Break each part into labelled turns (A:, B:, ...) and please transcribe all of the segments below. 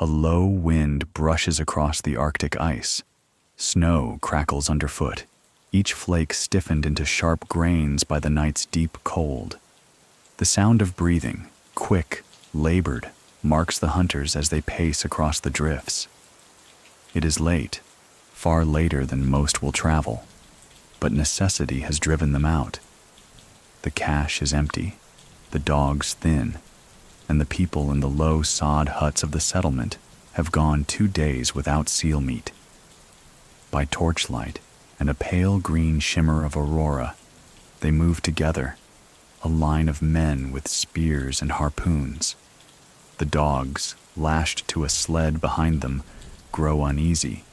A: A low wind brushes across the Arctic ice. Snow crackles underfoot, each flake stiffened into sharp grains by the night's deep cold. The sound of breathing, quick, labored, marks the hunters as they pace across the drifts. It is late, far later than most will travel, but necessity has driven them out. The cache is empty, the dogs thin, and the people in the low sod huts of the settlement have gone 2 days without seal meat. By torchlight and a pale green shimmer of aurora, they move together, a line of men with spears and harpoons. The dogs, lashed to a sled behind them, grow uneasy.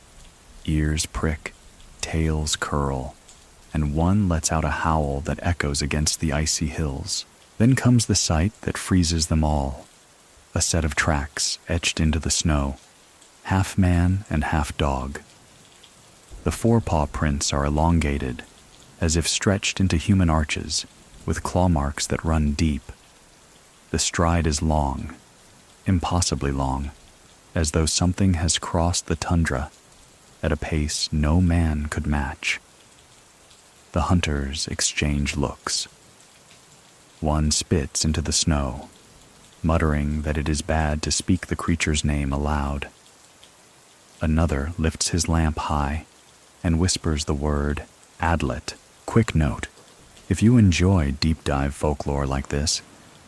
A: Ears prick, tails curl, and one lets out a howl that echoes against the icy hills. Then comes the sight that freezes them all. A set of tracks etched into the snow, half man and half dog. The forepaw prints are elongated, as if stretched into human arches, with claw marks that run deep. The stride is long, impossibly long, as though something has crossed the tundra at a pace no man could match. The hunters exchange looks. One spits into the snow, muttering that it is bad to speak the creature's name aloud. Another lifts his lamp high and whispers the word Adlet. Quick note: if you enjoy deep dive folklore like this,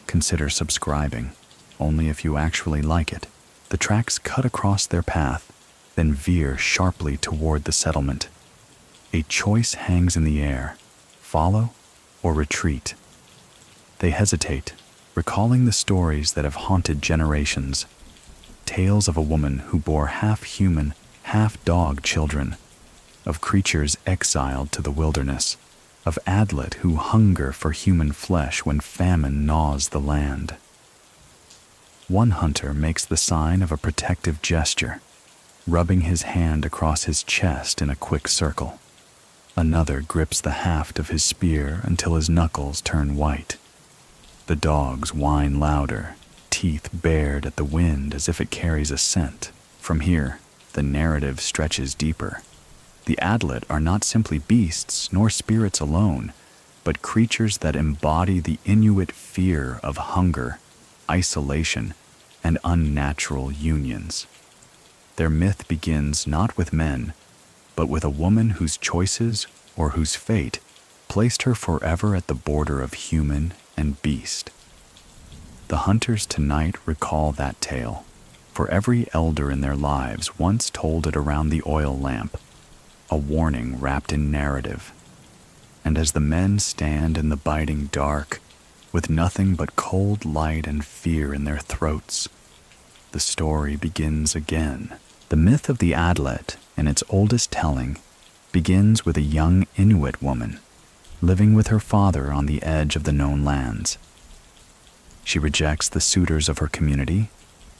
A: consider subscribing, only if you actually like it. The tracks cut across their path, then veer sharply toward the settlement. A choice hangs in the air: follow or retreat. They hesitate, recalling the stories that have haunted generations. Tales of a woman who bore half-human, half-dog children, of creatures exiled to the wilderness, of Adlet who hunger for human flesh when famine gnaws the land. One hunter makes the sign of a protective gesture, rubbing his hand across his chest in a quick circle. Another grips the haft of his spear until his knuckles turn white. The dogs whine louder, teeth bared at the wind as if it carries a scent. From here, the narrative stretches deeper. The Adlet are not simply beasts nor spirits alone, but creatures that embody the Inuit fear of hunger, isolation, and unnatural unions. Their myth begins not with men, but with a woman whose choices or whose fate placed her forever at the border of human and beast. The hunters tonight recall that tale, for every elder in their lives once told it around the oil lamp, a warning wrapped in narrative. And as the men stand in the biting dark, with nothing but cold light and fear in their throats, the story begins again. The myth of the Adlet, in its oldest telling, begins with a young Inuit woman living with her father on the edge of the known lands. She rejects the suitors of her community,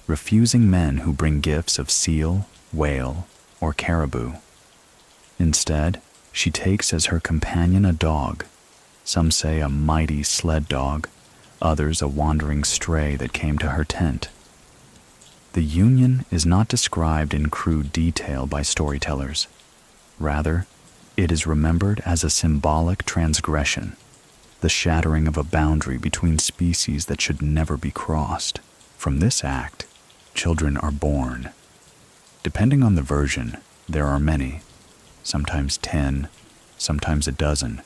A: refusing men who bring gifts of seal, whale, or caribou. Instead, she takes as her companion a dog, some say a mighty sled dog, others a wandering stray that came to her tent. The union is not described in crude detail by storytellers. Rather, it is remembered as a symbolic transgression, the shattering of a boundary between species that should never be crossed. From this act, children are born. Depending on the version, there are many, sometimes 10, sometimes a dozen.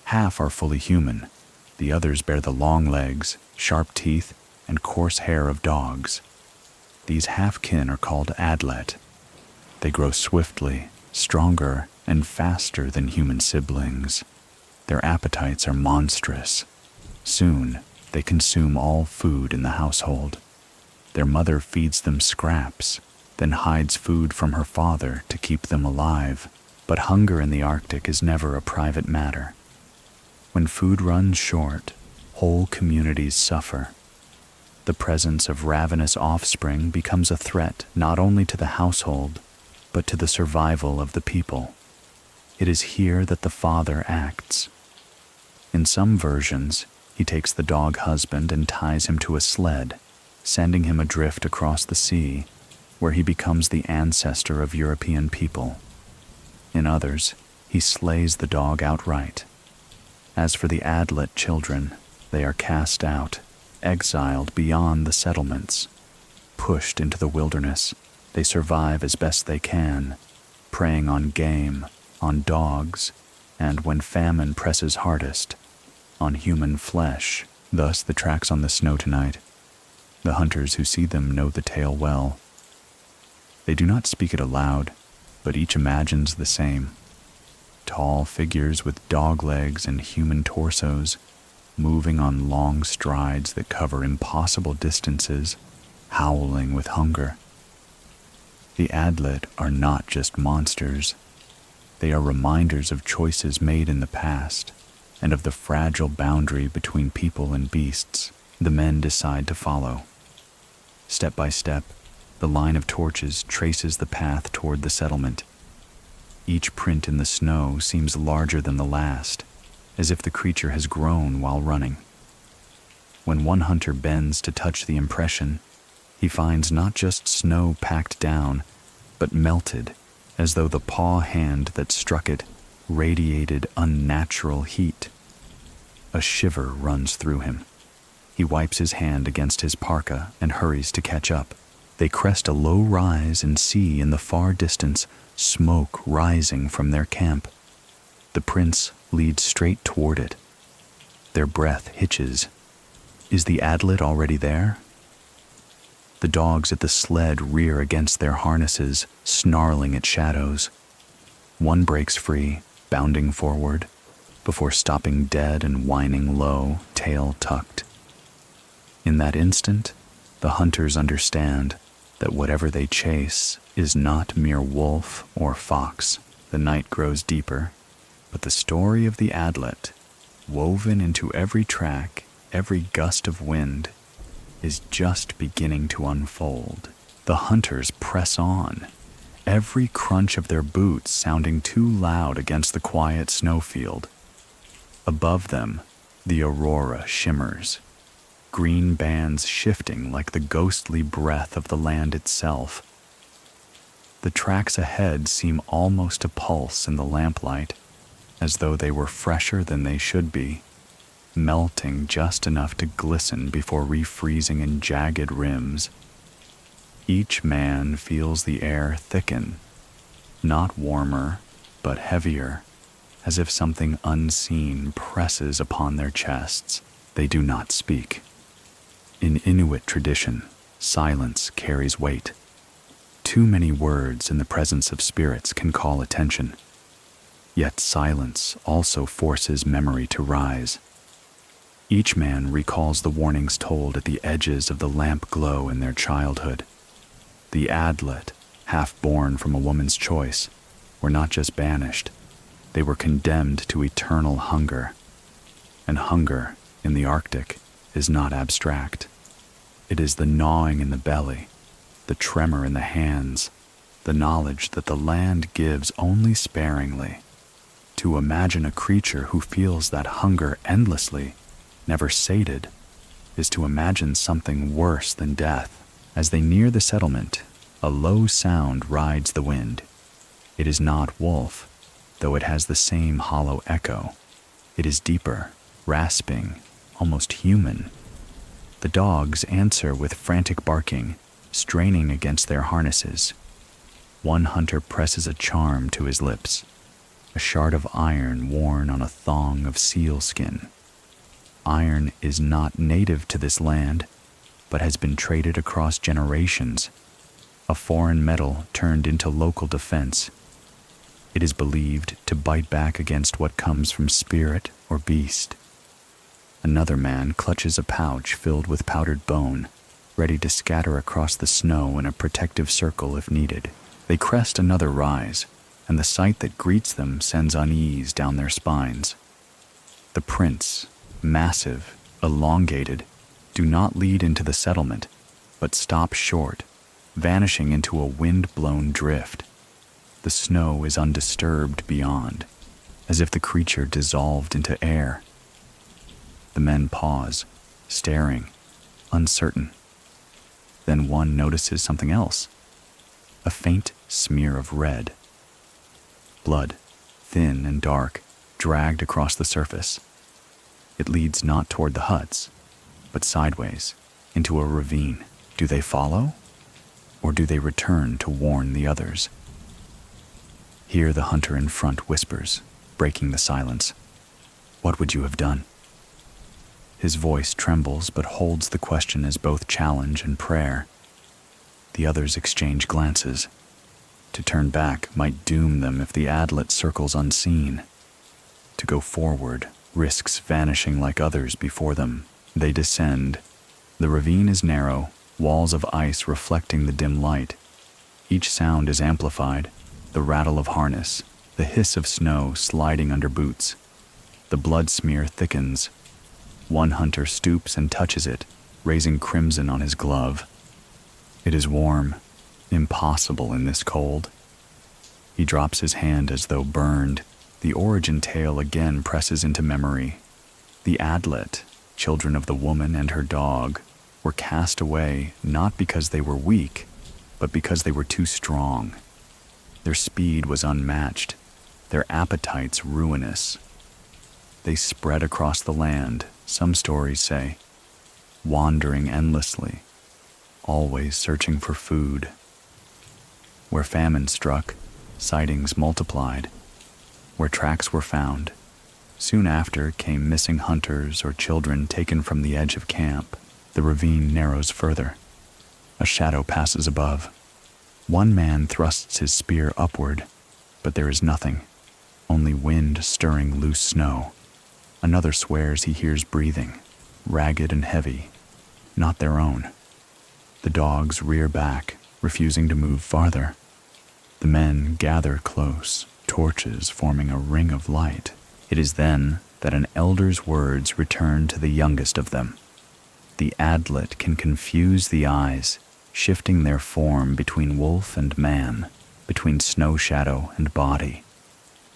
A: Half are fully human, the others bear the long legs, sharp teeth, and coarse hair of dogs. These half-kin are called Adlet. They grow swiftly, stronger, and faster than human siblings. Their appetites are monstrous. Soon, they consume all food in the household. Their mother feeds them scraps, then hides food from her father to keep them alive. But hunger in the Arctic is never a private matter. When food runs short, whole communities suffer. The presence of ravenous offspring becomes a threat not only to the household, but to the survival of the people. It is here that the father acts. In some versions, he takes the dog husband and ties him to a sled, sending him adrift across the sea where he becomes the ancestor of European people. In others, he slays the dog outright. As for the Adlet children, they are cast out, exiled beyond the settlements. Pushed into the wilderness, they survive as best they can, preying on game, on dogs, and when famine presses hardest, on human flesh. Thus the tracks on the snow tonight. The hunters who see them know the tale well. They do not speak it aloud, but each imagines the same. Tall figures with dog legs and human torsos, moving on long strides that cover impossible distances, howling with hunger. The Adlet are not just monsters. They are reminders of choices made in the past and of the fragile boundary between people and beasts the men decide to follow. Step by step, the line of torches traces the path toward the settlement. Each print in the snow seems larger than the last, as if the creature has grown while running. When one hunter bends to touch the impression, he finds not just snow packed down, but melted, as though the paw hand that struck it radiated unnatural heat. A shiver runs through him. He wipes his hand against his parka and hurries to catch up. They crest a low rise and see in the far distance smoke rising from their camp. The prince leads straight toward it. Their breath hitches. Is the Adlet already there? The dogs at the sled rear against their harnesses, snarling at shadows. One breaks free, bounding forward, before stopping dead and whining low, tail tucked. In that instant, the hunters understand that whatever they chase is not mere wolf or fox. The night grows deeper, but the story of the Adlet, woven into every track, every gust of wind, is just beginning to unfold. The hunters press on, every crunch of their boots sounding too loud against the quiet snowfield. Above them, the aurora shimmers, green bands shifting like the ghostly breath of the land itself. The tracks ahead seem almost a pulse in the lamplight, as though they were fresher than they should be, melting just enough to glisten before refreezing in jagged rims. Each man feels the air thicken, not warmer, but heavier, as if something unseen presses upon their chests. They do not speak. In Inuit tradition, silence carries weight. Too many words in the presence of spirits can call attention. Yet silence also forces memory to rise. Each man recalls the warnings told at the edges of the lamp glow in their childhood. The Adlet, half born from a woman's choice, were not just banished, they were condemned to eternal hunger. And hunger, in the Arctic, is not abstract. It is the gnawing in the belly, the tremor in the hands, the knowledge that the land gives only sparingly. To imagine a creature who feels that hunger endlessly, never sated, is to imagine something worse than death. As they near the settlement, a low sound rides the wind. It is not wolf, though it has the same hollow echo. It is deeper, rasping, almost human. The dogs answer with frantic barking, straining against their harnesses. One hunter presses a charm to his lips, a shard of iron worn on a thong of seal skin. Iron is not native to this land, but has been traded across generations, a foreign metal turned into local defense. It is believed to bite back against what comes from spirit or beast. Another man clutches a pouch filled with powdered bone, ready to scatter across the snow in a protective circle if needed. They crest another rise, and the sight that greets them sends unease down their spines. The prints, massive, elongated, do not lead into the settlement, but stop short, vanishing into a wind-blown drift. The snow is undisturbed beyond, as if the creature dissolved into air. The men pause, staring, uncertain. Then one notices something else. a faint smear of red. Blood, thin and dark, dragged across the surface. It leads not toward the huts, but sideways, into a ravine. Do they follow? Or do they return to warn the others? Here the hunter in front whispers, breaking the silence. What would you have done? His voice trembles but holds the question as both challenge and prayer. The others exchange glances. To turn back might doom them if the Adlet circles unseen. To go forward risks vanishing like others before them. They descend. The ravine is narrow, walls of ice reflecting the dim light. Each sound is amplified, the rattle of harness, the hiss of snow sliding under boots. The blood smear thickens. One hunter stoops and touches it, raising crimson on his glove. It is warm, impossible in this cold. He drops his hand as though burned. The origin tale again presses into memory. The Adlet, children of the woman and her dog, were cast away not because they were weak, but because they were too strong. Their speed was unmatched, their appetites ruinous. They spread across the land, some stories say, wandering endlessly, always searching for food. Where famine struck, sightings multiplied. Where tracks were found, soon after came missing hunters or children taken from the edge of camp. The ravine narrows further. A shadow passes above. One man thrusts his spear upward, but there is nothing, only wind stirring loose snow. Another swears he hears breathing, ragged and heavy, not their own. The dogs rear back, refusing to move farther. The men gather close, torches forming a ring of light. It is then that an elder's words return to the youngest of them. The Adlet can confuse the eyes, shifting their form between wolf and man, between snow shadow and body.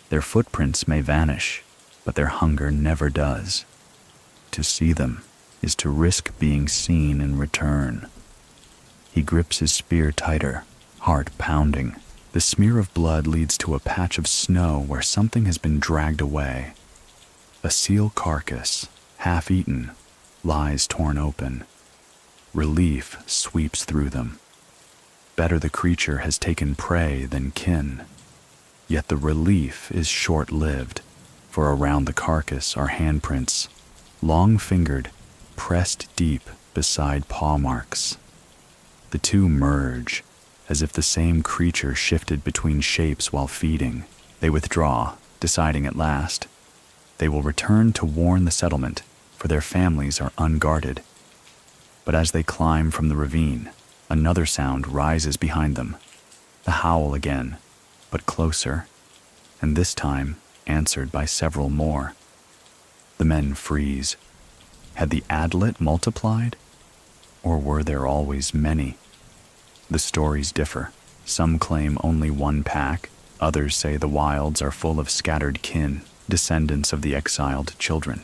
A: Their footprints may vanish, but their hunger never does. To see them is to risk being seen in return. He grips his spear tighter, heart pounding. The smear of blood leads to a patch of snow where something has been dragged away. A seal carcass, half eaten, lies torn open. Relief sweeps through them. Better the creature has taken prey than kin. Yet the relief is short-lived, for around the carcass are handprints, long-fingered, pressed deep beside paw marks. The two merge, as if the same creature shifted between shapes while feeding. They withdraw, deciding at last. They will return to warn the settlement, for their families are unguarded. But as they climb from the ravine, another sound rises behind them. The howl again, but closer, and this time answered by several more. The men freeze. Had the Adlet multiplied? Or were there always many? The stories differ. Some claim only one pack, others say the wilds are full of scattered kin, descendants of the exiled children.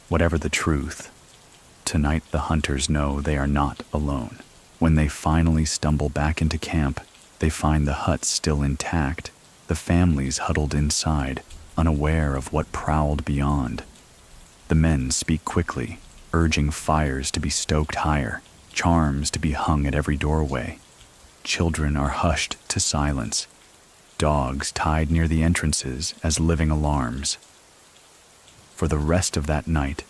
A: Whatever the truth, tonight the hunters know they are not alone. When they finally stumble back into camp, they find the huts still intact, the families huddled inside, unaware of what prowled beyond. The men speak quickly, urging fires to be stoked higher, charms to be hung at every doorway. Children are hushed to silence, dogs tied near the entrances as living alarms. For the rest of that night,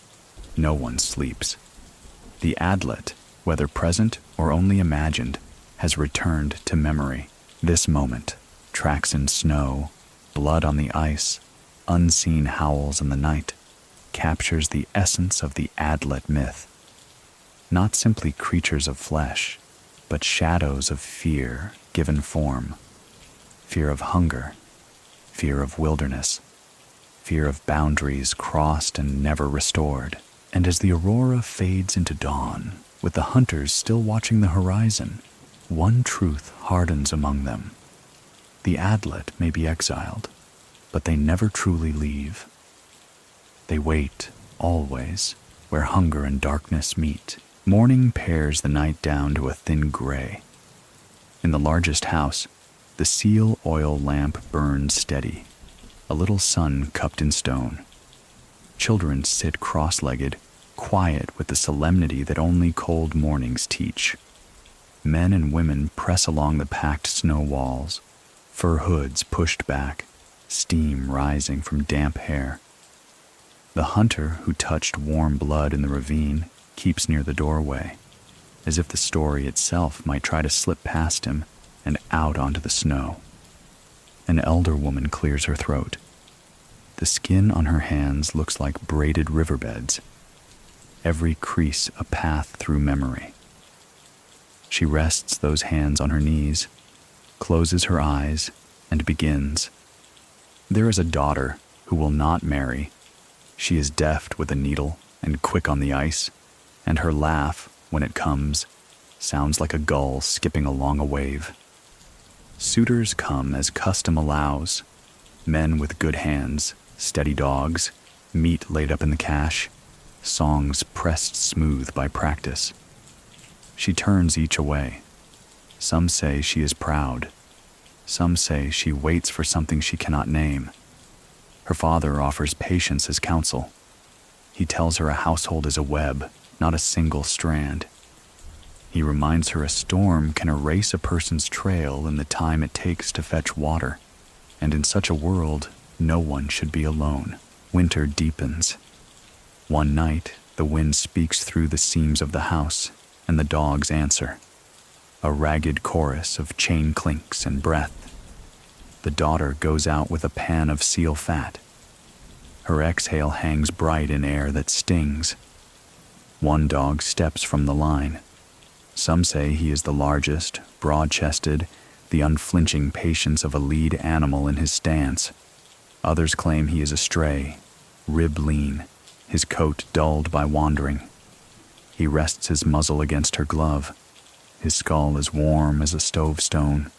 A: no one sleeps. The Adlet, whether present or only imagined, has returned to memory. This moment, tracks in snow, blood on the ice, unseen howls in the night, captures the essence of the Adlet myth. Not simply creatures of flesh, but shadows of fear given form. Fear of hunger, fear of wilderness, fear of boundaries crossed and never restored. And as the aurora fades into dawn, with the hunters still watching the horizon, one truth hardens among them. The Adlet may be exiled, but they never truly leave. They wait, always, where hunger and darkness meet. Morning pares the night down to a thin gray. In the largest house, the seal oil lamp burns steady, a little sun cupped in stone. Children sit cross-legged, quiet with the solemnity that only cold mornings teach. Men and women press along the packed snow walls, fur hoods pushed back, steam rising from damp hair. The hunter who touched warm blood in the ravine keeps near the doorway, as if the story itself might try to slip past him and out onto the snow. An elder woman clears her throat. The skin on her hands looks like braided riverbeds, every crease a path through memory. She rests those hands on her knees, closes her eyes, and begins. There is a daughter who will not marry. She is deft with a needle and quick on the ice, and her laugh, when it comes, sounds like a gull skipping along a wave. Suitors come as custom allows, men with good hands, steady dogs, meat laid up in the cache, songs pressed smooth by practice. She turns each away. Some say she is proud. Some say she waits for something she cannot name. Her father offers patience as counsel. He tells her a household is a web, not a single strand. He reminds her a storm can erase a person's trail in the time it takes to fetch water, and in such a world, no one should be alone. Winter deepens. One night, the wind speaks through the seams of the house, and the dogs answer. A ragged chorus of chain clinks and breath. The daughter goes out with a pan of seal fat. Her exhale hangs bright in air that stings. One dog steps from the line. Some say he is the largest, broad-chested, the unflinching patience of a lead animal in his stance. Others claim he is a stray, rib-lean, his coat dulled by wandering. He rests his muzzle against her glove. His skull is warm as a stove stone.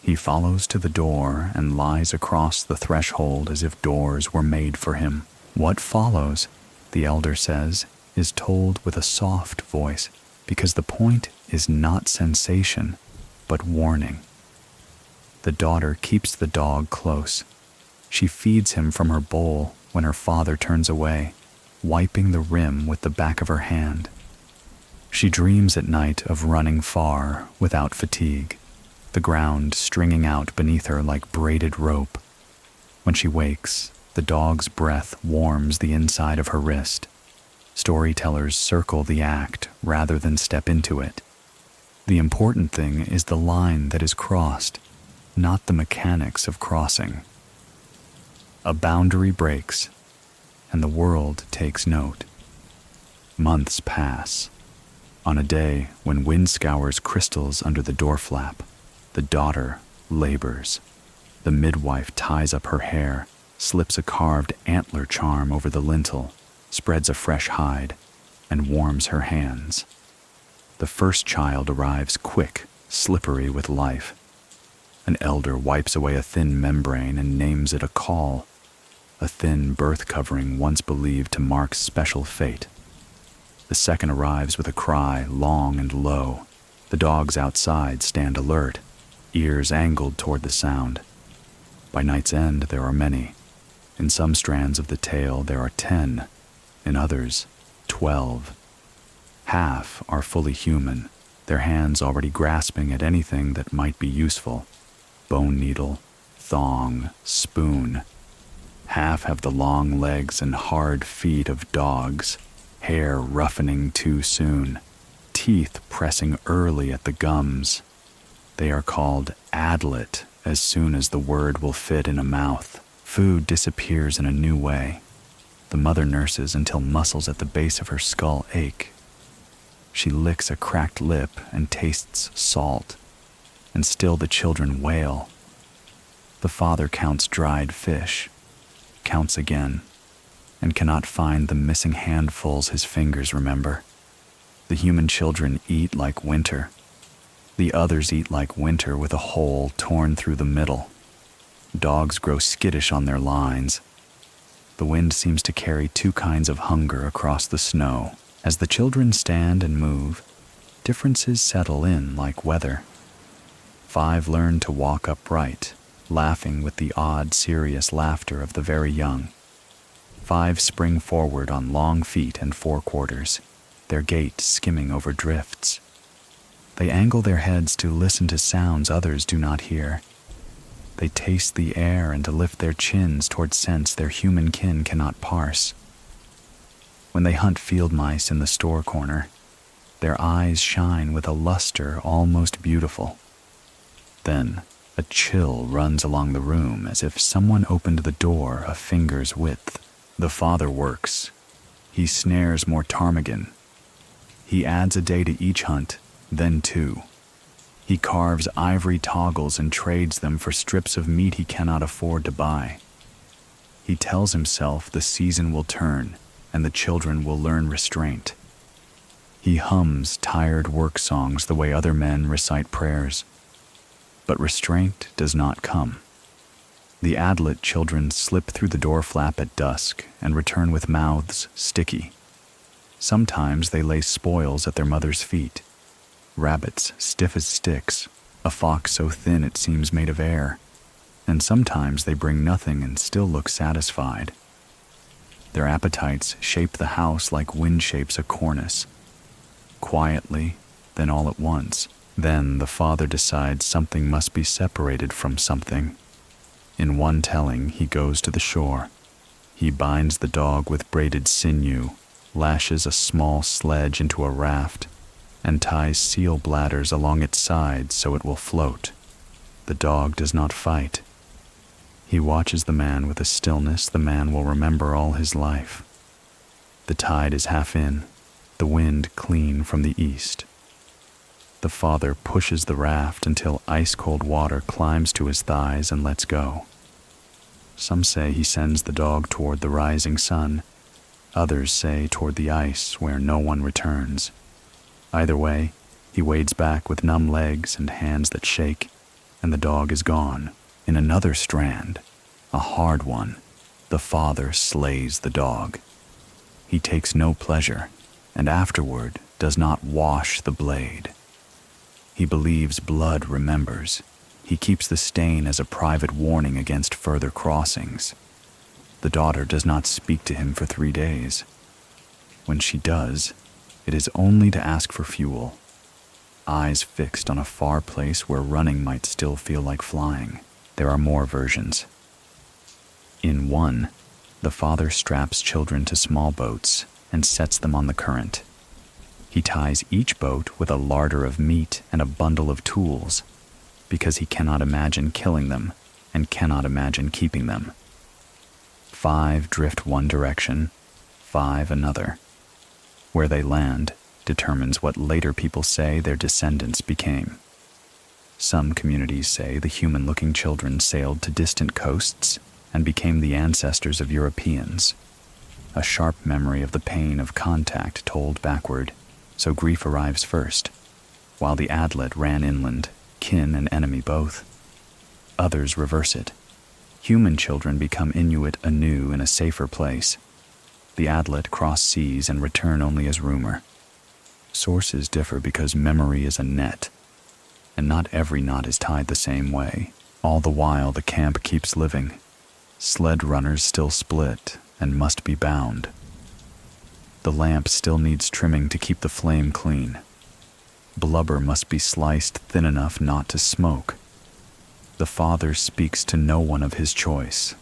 A: He follows to the door and lies across the threshold as if doors were made for him. What follows, the elder says, is told with a soft voice, because the point is not sensation, but warning. The daughter keeps the dog close. She feeds him from her bowl when her father turns away, wiping the rim with the back of her hand. She dreams at night of running far without fatigue, the ground stringing out beneath her like braided rope. When she wakes, the dog's breath warms the inside of her wrist. Storytellers circle the act rather than step into it. The important thing is the line that is crossed, not the mechanics of crossing. A boundary breaks, and the world takes note. Months pass. On a day when wind scours crystals under the door flap, the daughter labors. The midwife ties up her hair, slips a carved antler charm over the lintel, spreads a fresh hide, and warms her hands. The first child arrives quick, slippery with life. An elder wipes away a thin membrane and names it a caul, a thin birth covering once believed to mark special fate. The second arrives with a cry long and low. The dogs outside stand alert, ears angled toward the sound. By night's end there are many. In some strands of the tale there are 10, in others 12. Half are fully human, their hands already grasping at anything that might be useful. Bone needle, thong, spoon. Half have the long legs and hard feet of dogs, hair roughening too soon, teeth pressing early at the gums. They are called Adlet as soon as the word will fit in a mouth. Food disappears in a new way. The mother nurses until muscles at the base of her skull ache. She licks a cracked lip and tastes salt, and still the children wail. The father counts dried fish, counts again, and cannot find the missing handfuls his fingers remember. The human children eat like winter. The others eat like winter with a hole torn through the middle. Dogs grow skittish on their lines. The wind seems to carry two kinds of hunger across the snow. As the children stand and move, differences settle in like weather. 5 learn to walk upright, laughing with the odd, serious laughter of the very young. 5 spring forward on long feet and forequarters, their gait skimming over drifts. They angle their heads to listen to sounds others do not hear. They taste the air and to lift their chins toward scents their human kin cannot parse. When they hunt field mice in the store corner, their eyes shine with a luster almost beautiful. Then a chill runs along the room as if someone opened the door a finger's width. The father works. He snares more ptarmigan. He adds a day to each hunt, then 2. He carves ivory toggles and trades them for strips of meat he cannot afford to buy. He tells himself the season will turn and the children will learn restraint. He hums tired work songs the way other men recite prayers. But restraint does not come. The Adlet children slip through the door flap at dusk and return with mouths sticky. Sometimes they lay spoils at their mother's feet. Rabbits stiff as sticks, a fox so thin it seems made of air, and sometimes they bring nothing and still look satisfied. Their appetites shape the house like wind shapes a cornice. Quietly, then all at once, then the father decides something must be separated from something. In one telling, he goes to the shore. He binds the dog with braided sinew, lashes a small sledge into a raft, and ties seal bladders along its sides so it will float. The dog does not fight. He watches the man with a stillness the man will remember all his life. The tide is half in, the wind clean from the east. The father pushes the raft until ice-cold water climbs to his thighs and lets go. Some say he sends the dog toward the rising sun. Others say toward the ice where no one returns. Either way, he wades back with numb legs and hands that shake, and the dog is gone. In another strand, a hard one, the father slays the dog. He takes no pleasure, and afterward does not wash the blade. He believes blood remembers. He keeps the stain as a private warning against further crossings. The daughter does not speak to him for 3 days. When she does, it is only to ask for fuel, eyes fixed on a far place where running might still feel like flying. There are more versions. In one, the father straps children to small boats and sets them on the current. He ties each boat with a larder of meat and a bundle of tools, because he cannot imagine killing them and cannot imagine keeping them. 5 drift one direction, 5 another. Where they land determines what later people say their descendants became. Some communities say the human-looking children sailed to distant coasts and became the ancestors of Europeans. A sharp memory of the pain of contact told backward, so grief arrives first, while the Adlet ran inland, kin and enemy both. Others reverse it. Human children become Inuit anew in a safer place. The Adlet cross seas and return only as rumor. Sources differ because memory is a net, and not every knot is tied the same way. All the while the camp keeps living. Sled runners still split and must be bound. The lamp still needs trimming to keep the flame clean. Blubber must be sliced thin enough not to smoke. The father speaks to no one of his choice,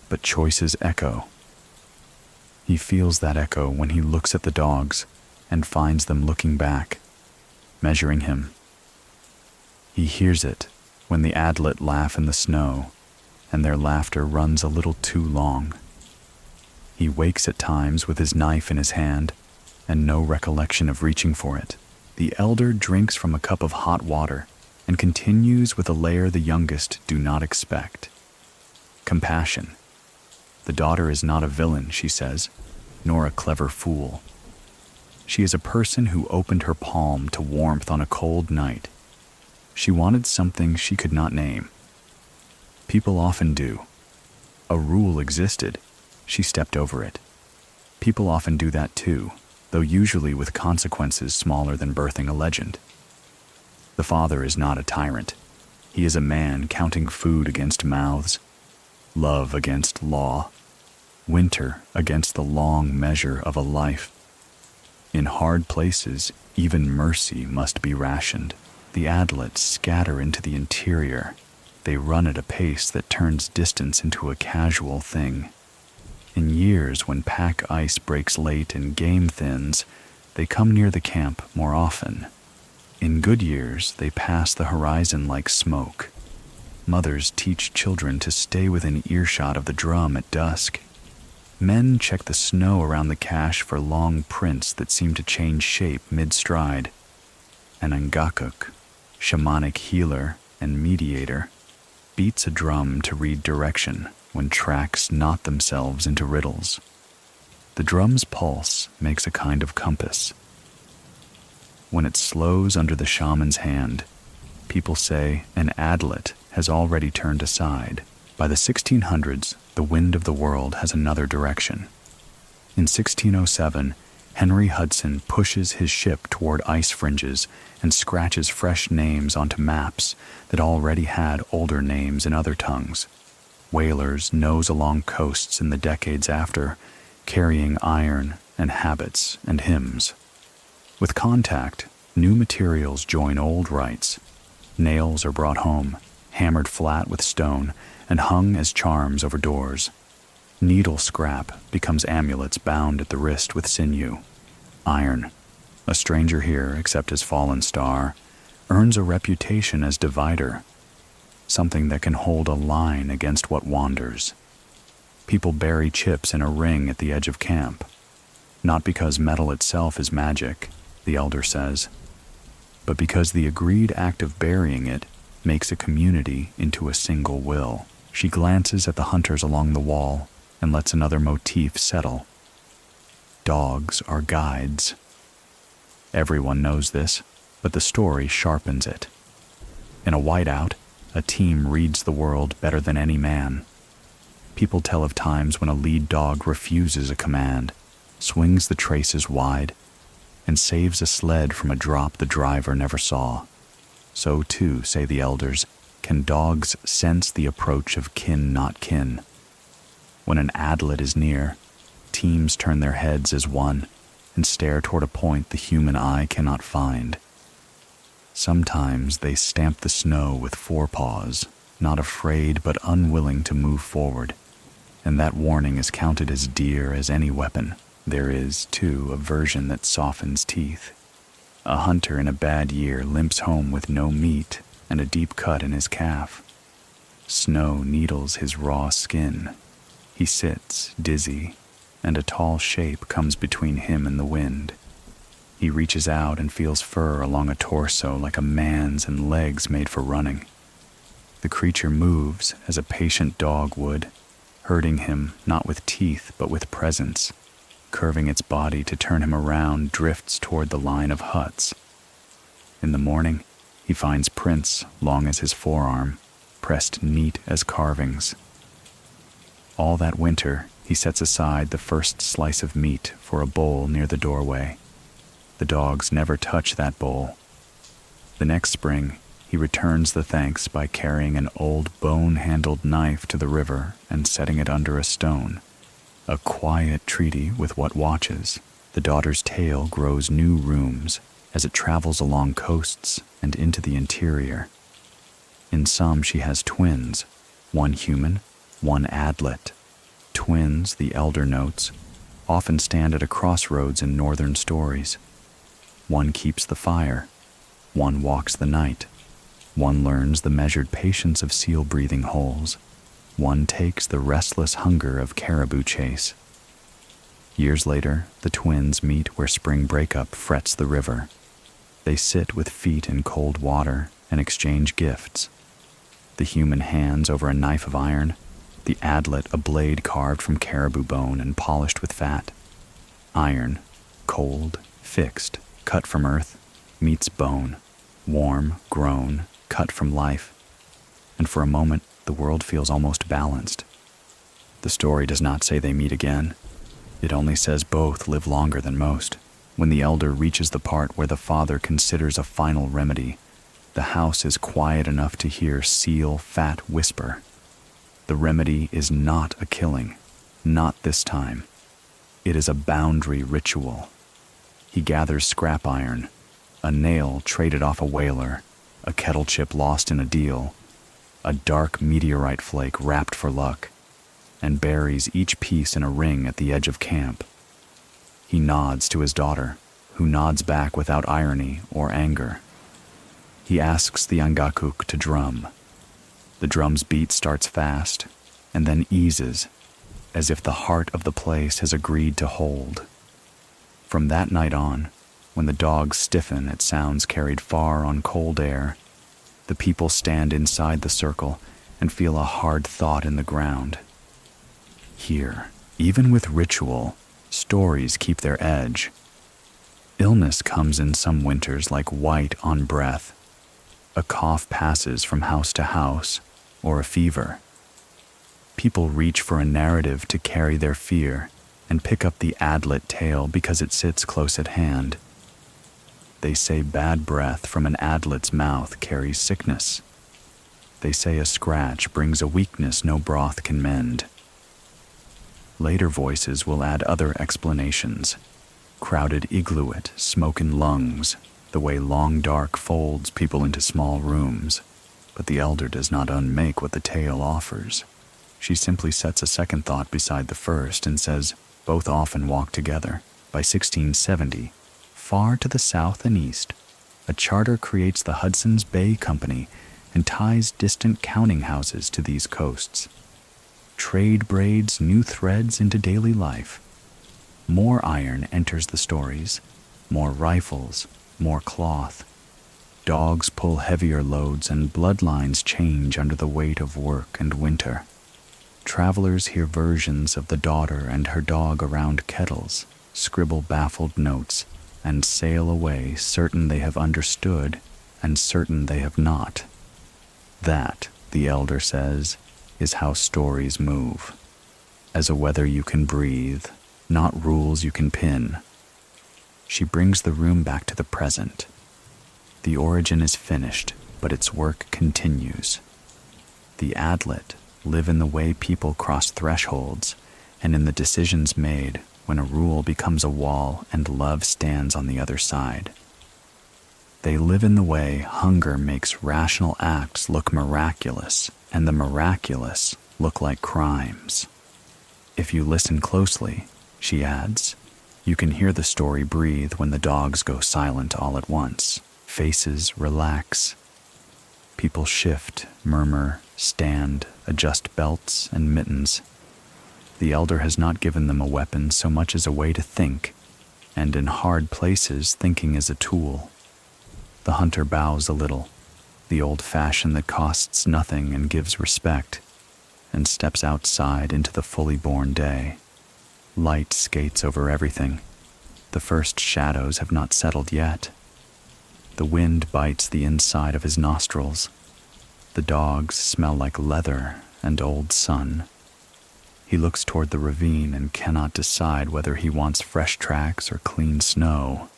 A: but choices echo. He feels that echo when he looks at the dogs and finds them looking back, measuring him. He hears it when the Adlet laugh in the snow, and their laughter runs a little too long. He wakes at times with his knife in his hand and no recollection of reaching for it. The elder drinks from a cup of hot water and continues with a layer the youngest do not expect. Compassion. The daughter is not a villain, she says, nor a clever fool. She is a person who opened her palm to warmth on a cold night. She wanted something she could not name. People often do. A rule existed. She stepped over it. People often do that too, though usually with consequences smaller than birthing a legend. The father is not a tyrant. He is a man counting food against mouths, love against law, winter against the long measure of a life. In hard places, even mercy must be rationed. The Adlets scatter into the interior. They run at a pace that turns distance into a casual thing. In years when pack ice breaks late and game thins, they come near the camp more often. In good years, they pass the horizon like smoke. Mothers teach children to stay within earshot of the drum at dusk. Men check the snow around the cache for long prints that seem to change shape mid-stride. An Ngakuk, shamanic healer and mediator, beats a drum to read direction when tracks knot themselves into riddles. The drum's pulse makes a kind of compass. When it slows under the shaman's hand, people say an Adlet has already turned aside. By the 1600s, the wind of the world has another direction. In 1607, Henry Hudson pushes his ship toward ice fringes and scratches fresh names onto maps that already had older names in other tongues. Whalers nose along coasts in the decades after, carrying iron and habits and hymns. With contact, new materials join old rites. Nails are brought home, hammered flat with stone, and hung as charms over doors. Needle scrap becomes amulets bound at the wrist with sinew. Iron, a stranger here except as fallen star, earns a reputation as divider, something that can hold a line against what wanders. People bury chips in a ring at the edge of camp, not because metal itself is magic, the elder says, but because the agreed act of burying it makes a community into a single will. She glances at the hunters along the wall and lets another motif settle. Dogs are guides. Everyone knows this, but the story sharpens it. In a whiteout, a team reads the world better than any man. People tell of times when a lead dog refuses a command, swings the traces wide, and saves a sled from a drop the driver never saw. So too, say the elders, can dogs sense the approach of kin not kin. When an Adlet is near, teams turn their heads as one and stare toward a point the human eye cannot find. Sometimes they stamp the snow with forepaws, not afraid but unwilling to move forward, and that warning is counted as dear as any weapon. There is, too, a version that softens teeth. A hunter in a bad year limps home with no meat and a deep cut in his calf. Snow needles his raw skin. He sits, dizzy, and a tall shape comes between him and the wind. He reaches out and feels fur along a torso like a man's and legs made for running. The creature moves as a patient dog would, hurting him not with teeth but with presence. Curving its body to turn him around, drifts toward the line of huts. In the morning, he finds prints long as his forearm, pressed neat as carvings. All that winter, he sets aside the first slice of meat for a bowl near the doorway. The dogs never touch that bowl. The next spring, he returns the thanks by carrying an old bone-handled knife to the river and setting it under a stone. A quiet treaty with what watches. The daughter's tale grows new rooms as it travels along coasts and into the interior. In some she has twins, one human, one Adlet. Twins, the elder notes, often stand at a crossroads in northern stories. One keeps the fire, one walks the night, one learns the measured patience of seal-breathing holes. One takes the restless hunger of caribou chase. Years later, the twins meet where spring breakup frets the river. They sit with feet in cold water and exchange gifts. The human hands over a knife of iron, the Adlet a blade carved from caribou bone and polished with fat. Iron, cold, fixed, cut from earth, meets bone, warm, grown, cut from life. And for a moment, the world feels almost balanced. The story does not say they meet again. It only says both live longer than most. When the elder reaches the part where the father considers a final remedy, The house is quiet enough to hear seal fat whisper. The remedy is not a killing, not this time. It is a boundary ritual. He gathers scrap iron, a nail traded off a whaler, a kettle chip lost in a deal, a dark meteorite flake wrapped for luck, and buries each piece in a ring at the edge of camp. He nods to his daughter, who nods back without irony or anger. He asks the angakuk to drum. The drum's beat starts fast, and then eases, as if the heart of the place has agreed to hold. From that night on, when the dogs stiffen at sounds carried far on cold air, the people stand inside the circle and feel a hard thought in the ground. Here, even with ritual, stories keep their edge. Illness comes in some winters like white on breath. A cough passes from house to house, or a fever. People reach for a narrative to carry their fear and pick up the Adlet tale because it sits close at hand. They say bad breath from an Adlet's mouth carries sickness. They say a scratch brings a weakness no broth can mend. Later voices will add other explanations. Crowded Inuit, smoke in lungs, the way long dark folds people into small rooms. But the elder does not unmake what the tale offers. She simply sets a second thought beside the first and says, both often walk together. By 1670, far to the south and east, a charter creates the Hudson's Bay Company and ties distant counting houses to these coasts. Trade braids new threads into daily life. More iron enters the stories, more rifles, more cloth. Dogs pull heavier loads and bloodlines change under the weight of work and winter. Travelers hear versions of the daughter and her dog around kettles, scribble baffled notes, and sail away certain they have understood and certain they have not. That, the elder says, is how stories move. As a weather you can breathe, not rules you can pin. She brings the room back to the present. The origin is finished, but its work continues. The Adlet live in the way people cross thresholds and in the decisions made when a rule becomes a wall and love stands on the other side. They live in the way hunger makes rational acts look miraculous and the miraculous look like crimes. If you listen closely, she adds, you can hear the story breathe when the dogs go silent all at once. Faces relax. People shift, murmur, stand, adjust belts and mittens. The elder has not given them a weapon so much as a way to think, and in hard places thinking is a tool. The hunter bows a little, the old fashion that costs nothing and gives respect, and steps outside into the fully born day. Light skates over everything. The first shadows have not settled yet. The wind bites the inside of his nostrils. The dogs smell like leather and old sun. He looks toward the ravine and cannot decide whether he wants fresh tracks or clean snow.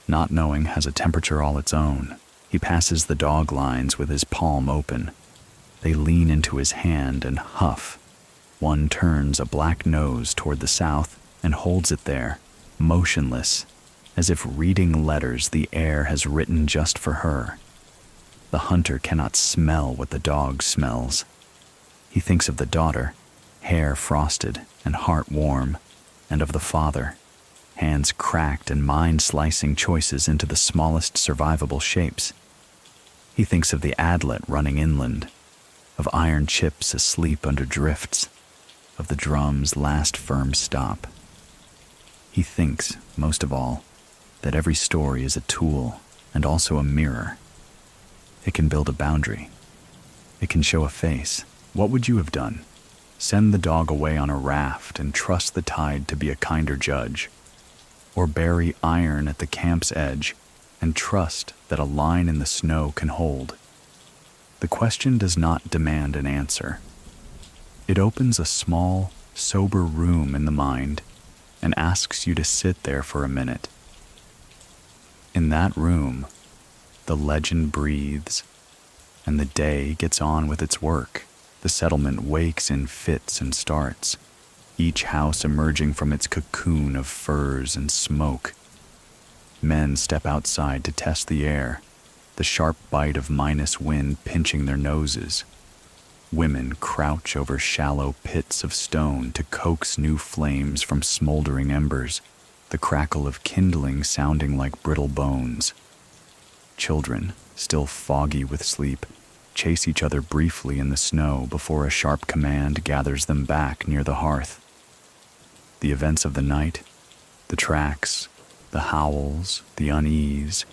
A: Not knowing has a temperature all its own. He passes the dog lines with his palm open. They lean into his hand and huff. One turns a black nose toward the south and holds it there, motionless, as if reading letters the air has written just for her. The hunter cannot smell what the dog smells. He thinks of the daughter, hair frosted and heart warm, and of the father, hands cracked and mind-slicing choices into the smallest survivable shapes. He thinks of the Adlet running inland, of iron chips asleep under drifts, of the drum's last firm stop. He thinks, most of all, that every story is a tool and also a mirror. It can build a boundary. It can show a face. What would you have done? Send the dog away on a raft and trust the tide to be a kinder judge? Or bury iron at the camp's edge and trust that a line in the snow can hold? The question does not demand an answer. It opens a small, sober room in the mind and asks you to sit there for a minute. In that room, The legend breathes, and the day gets on with its work. The settlement wakes in fits and starts, each house emerging from its cocoon of furs and smoke. Men step outside to test the air, the sharp bite of minus wind pinching their noses. Women crouch over shallow pits of stone to coax new flames from smoldering embers, the crackle of kindling sounding like brittle bones. Children, still foggy with sleep, chase each other briefly in the snow before a sharp command gathers them back near the hearth. The events of the night, the tracks, the howls, the unease,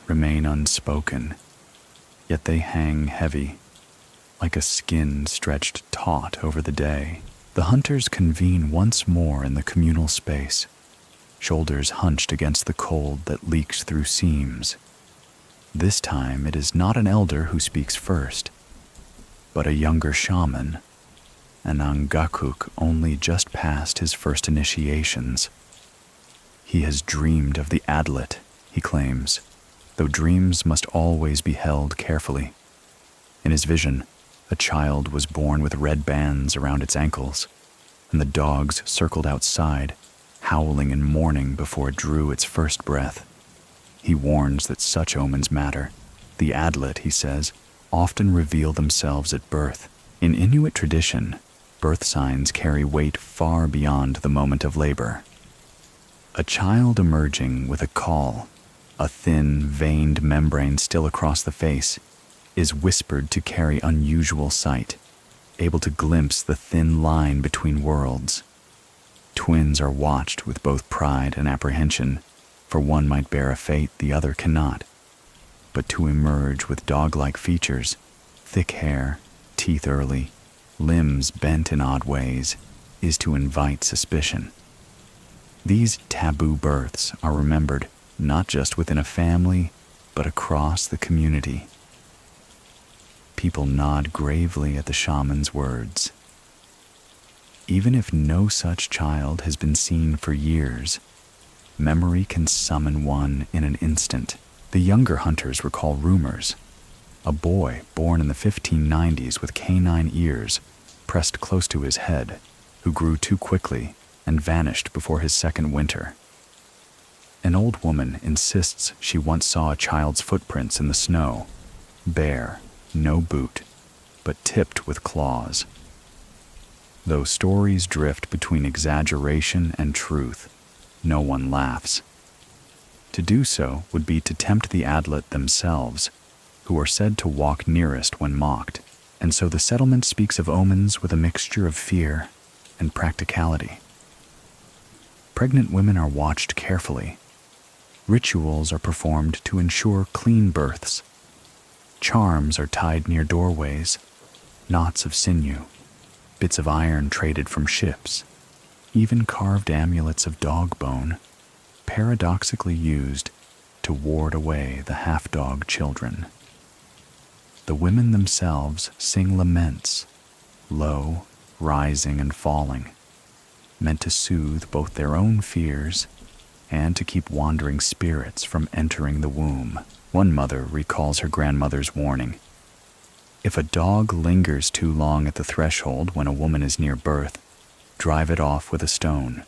A: remain unspoken, yet they hang heavy, like a skin stretched taut over the day. The hunters convene once more in the communal space, shoulders hunched against the cold that leaks through seams. This time it is not an elder who speaks first, but a younger shaman, an angakuk only just past his first initiations. He has dreamed of the Adlet, he claims, though dreams must always be held carefully. In his vision, a child was born with red bands around its ankles, and the dogs circled outside, howling in mourning before it drew its first breath. He warns that such omens matter. The Adlet, he says, often reveal themselves at birth. In Inuit tradition, birth signs carry weight far beyond the moment of labor. A child emerging with a caul, a thin, veined membrane still across the face, is whispered to carry unusual sight, able to glimpse the thin line between worlds. Twins are watched with both pride and apprehension, for one might bear a fate the other cannot. But to emerge with dog-like features, thick hair, teeth early, limbs bent in odd ways, is to invite suspicion. These taboo births are remembered not just within a family, but across the community. People nod gravely at the shaman's words. Even if no such child has been seen for years, memory can summon one in an instant. The younger hunters recall rumors. A boy born in the 1590s with canine ears pressed close to his head, who grew too quickly and vanished before his second winter. An old woman insists she once saw a child's footprints in the snow, bare, no boot, but tipped with claws. Though stories drift between exaggeration and truth, no one laughs. To do so would be to tempt the Adlet themselves, who are said to walk nearest when mocked, and so the settlement speaks of omens with a mixture of fear and practicality. Pregnant women are watched carefully. Rituals are performed to ensure clean births. Charms are tied near doorways, knots of sinew, bits of iron traded from ships, even carved amulets of dog bone, paradoxically used to ward away the half-dog children. The women themselves sing laments, low, rising and falling, meant to soothe both their own fears and to keep wandering spirits from entering the womb. One mother recalls her grandmother's warning. If a dog lingers too long at the threshold when a woman is near birth, drive it off with a stone.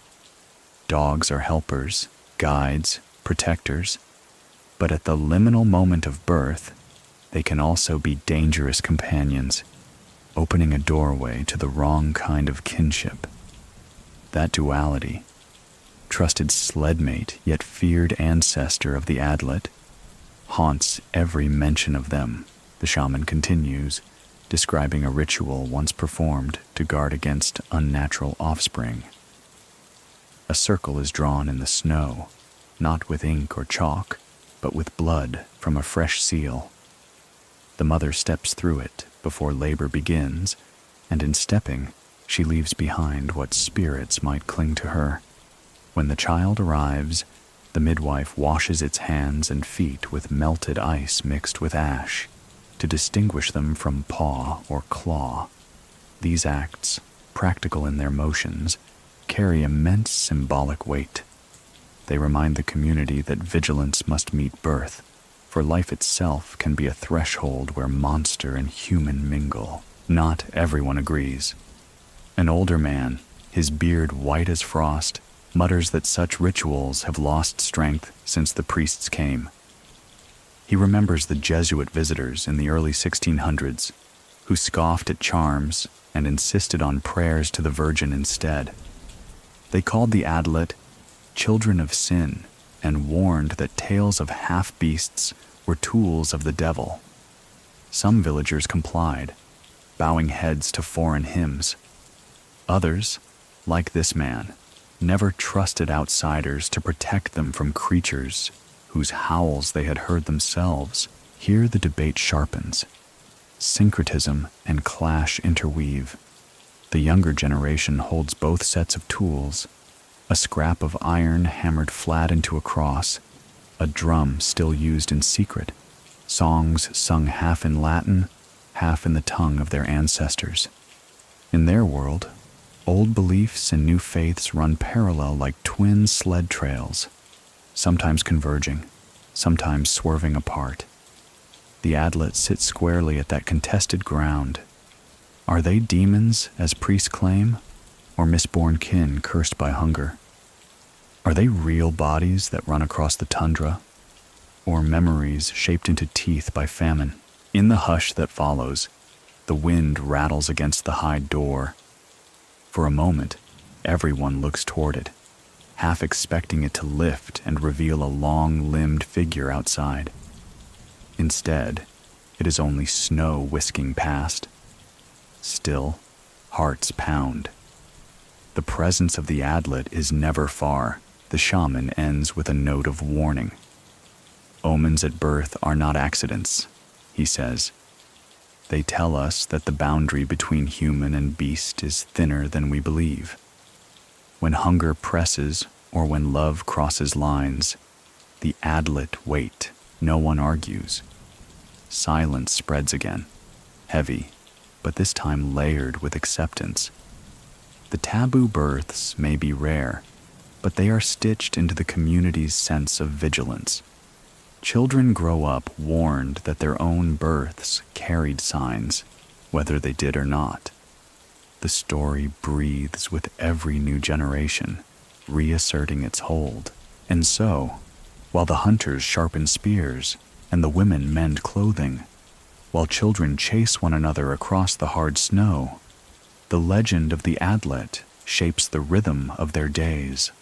A: Dogs are helpers, guides, protectors, but at the liminal moment of birth, they can also be dangerous companions, opening a doorway to the wrong kind of kinship. That duality, trusted sledmate yet feared ancestor of the Adlet, haunts every mention of them, the shaman continues, describing a ritual once performed to guard against unnatural offspring. A circle is drawn in the snow, not with ink or chalk, but with blood from a fresh seal. The mother steps through it before labor begins, and in stepping, she leaves behind what spirits might cling to her. When the child arrives, the midwife washes its hands and feet with melted ice mixed with ash to distinguish them from paw or claw. These acts, practical in their motions, carry immense symbolic weight. They remind the community that vigilance must meet birth, for life itself can be a threshold where monster and human mingle. Not everyone agrees. An older man, his beard white as frost, mutters that such rituals have lost strength since the priests came. He remembers the Jesuit visitors in the early 1600s who scoffed at charms and insisted on prayers to the Virgin instead. They called the Adlet children of sin and warned that tales of half-beasts were tools of the devil. Some villagers complied, bowing heads to foreign hymns. Others, like this man, never trusted outsiders to protect them from creatures whose howls they had heard themselves. Here the debate sharpens. Syncretism and clash interweave. The younger generation holds both sets of tools, a scrap of iron hammered flat into a cross, a drum still used in secret, songs sung half in Latin, half in the tongue of their ancestors. In their world, old beliefs and new faiths run parallel like twin sled trails, sometimes converging, sometimes swerving apart. The Adlet sit squarely at that contested ground. Are they demons, as priests claim, or misborn kin cursed by hunger? Are they real bodies that run across the tundra, or memories shaped into teeth by famine? In the hush that follows, the wind rattles against the hide door. For a moment, everyone looks toward it, half expecting it to lift and reveal a long-limbed figure outside. Instead, it is only snow whisking past. Still, hearts pound. The presence of the Adlet is never far. The shaman ends with a note of warning. Omens at birth are not accidents, he says. They tell us that the boundary between human and beast is thinner than we believe. When hunger presses or when love crosses lines, the Adlet wait. No one argues. Silence spreads again, heavy, but this time layered with acceptance. The taboo births may be rare, but they are stitched into the community's sense of vigilance. Children grow up warned that their own births carried signs, whether they did or not. The story breathes with every new generation, reasserting its hold. And so, while the hunters sharpen spears and the women mend clothing, while children chase one another across the hard snow, the legend of the Adlet shapes the rhythm of their days.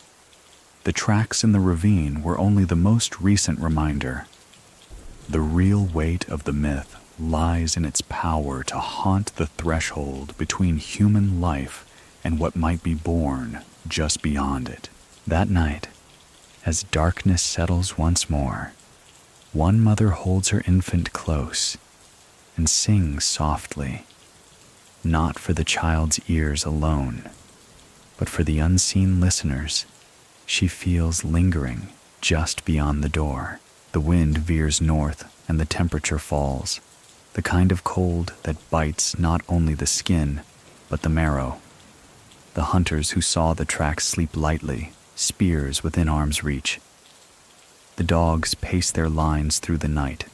A: The tracks in the ravine were only the most recent reminder. The real weight of the myth lies in its power to haunt the threshold between human life and what might be born just beyond it. That night, as darkness settles once more, one mother holds her infant close and sings softly, not for the child's ears alone, but for the unseen listeners she feels lingering just beyond the door. The wind veers north and the temperature falls, the kind of cold that bites not only the skin, but the marrow. The hunters who saw the tracks sleep lightly, spears within arm's reach. The dogs pace their lines through the night,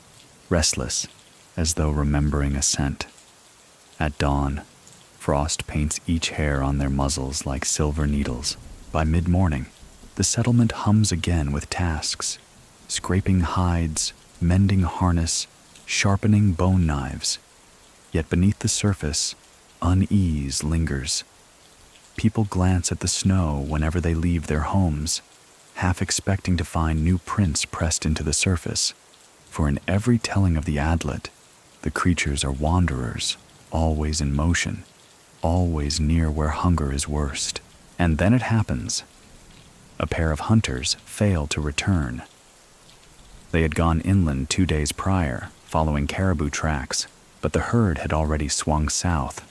A: restless, as though remembering a scent. At dawn, frost paints each hair on their muzzles like silver needles. By mid-morning, the settlement hums again with tasks, scraping hides, mending harness, sharpening bone knives. Yet beneath the surface, unease lingers. People glance at the snow whenever they leave their homes, half expecting to find new prints pressed into the surface. For in every telling of the Adlet, the creatures are wanderers, always in motion, always near where hunger is worst. And then it happens. A pair of hunters fail to return. They had gone inland 2 days prior, following caribou tracks, but the herd had already swung south.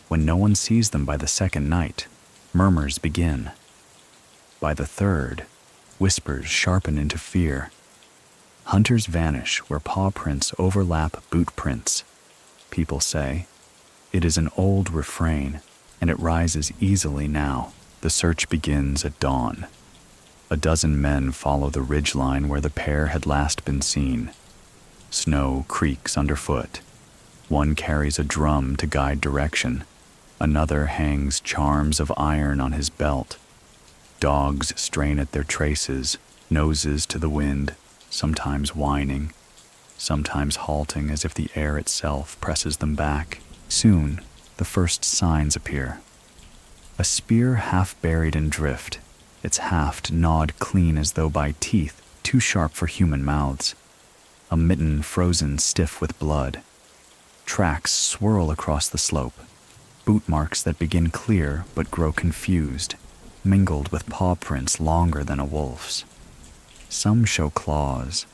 A: When no one sees them by the second night, murmurs begin. By the third, whispers sharpen into fear. Hunters vanish where paw prints overlap boot prints. People say, it is an old refrain, and it rises easily now. The search begins at dawn. A dozen men follow the ridgeline where the pair had last been seen. Snow creaks underfoot. One carries a drum to guide direction. Another hangs charms of iron on his belt. Dogs strain at their traces, noses to the wind, sometimes whining, sometimes halting as if the air itself presses them back. Soon, the first signs appear. A spear half buried in drift, its haft gnawed clean as though by teeth too sharp for human mouths. A mitten frozen stiff with blood. Tracks swirl across the slope, boot marks that begin clear but grow confused, mingled with paw prints longer than a wolf's. Some show claws,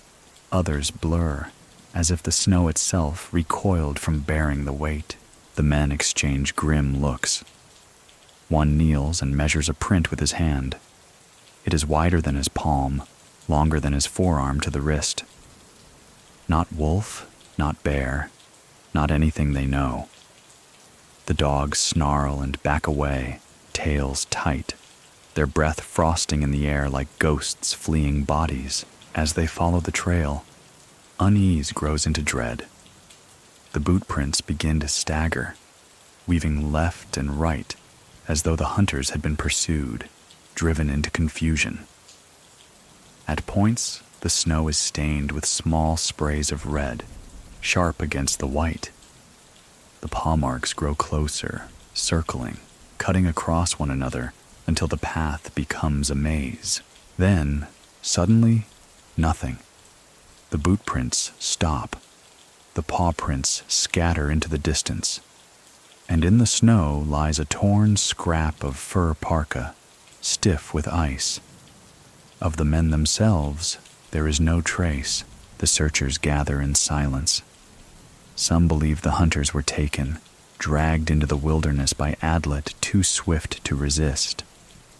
A: others blur, as if the snow itself recoiled from bearing the weight. The men exchange grim looks. One kneels and measures a print with his hand. It is wider than his palm, longer than his forearm to the wrist. Not wolf, not bear, not anything they know. The dogs snarl and back away, tails tight, their breath frosting in the air like ghosts fleeing bodies. As they follow the trail, unease grows into dread. The boot prints begin to stagger, weaving left and right as though the hunters had been pursued, driven into confusion. At points, the snow is stained with small sprays of red, sharp against the white. The paw marks grow closer, circling, cutting across one another until the path becomes a maze. Then, suddenly, nothing. The boot prints stop. The paw prints scatter into the distance. And in the snow lies a torn scrap of fur parka, stiff with ice. Of the men themselves, there is no trace. The searchers gather in silence. Some believe the hunters were taken, dragged into the wilderness by Adlet too swift to resist.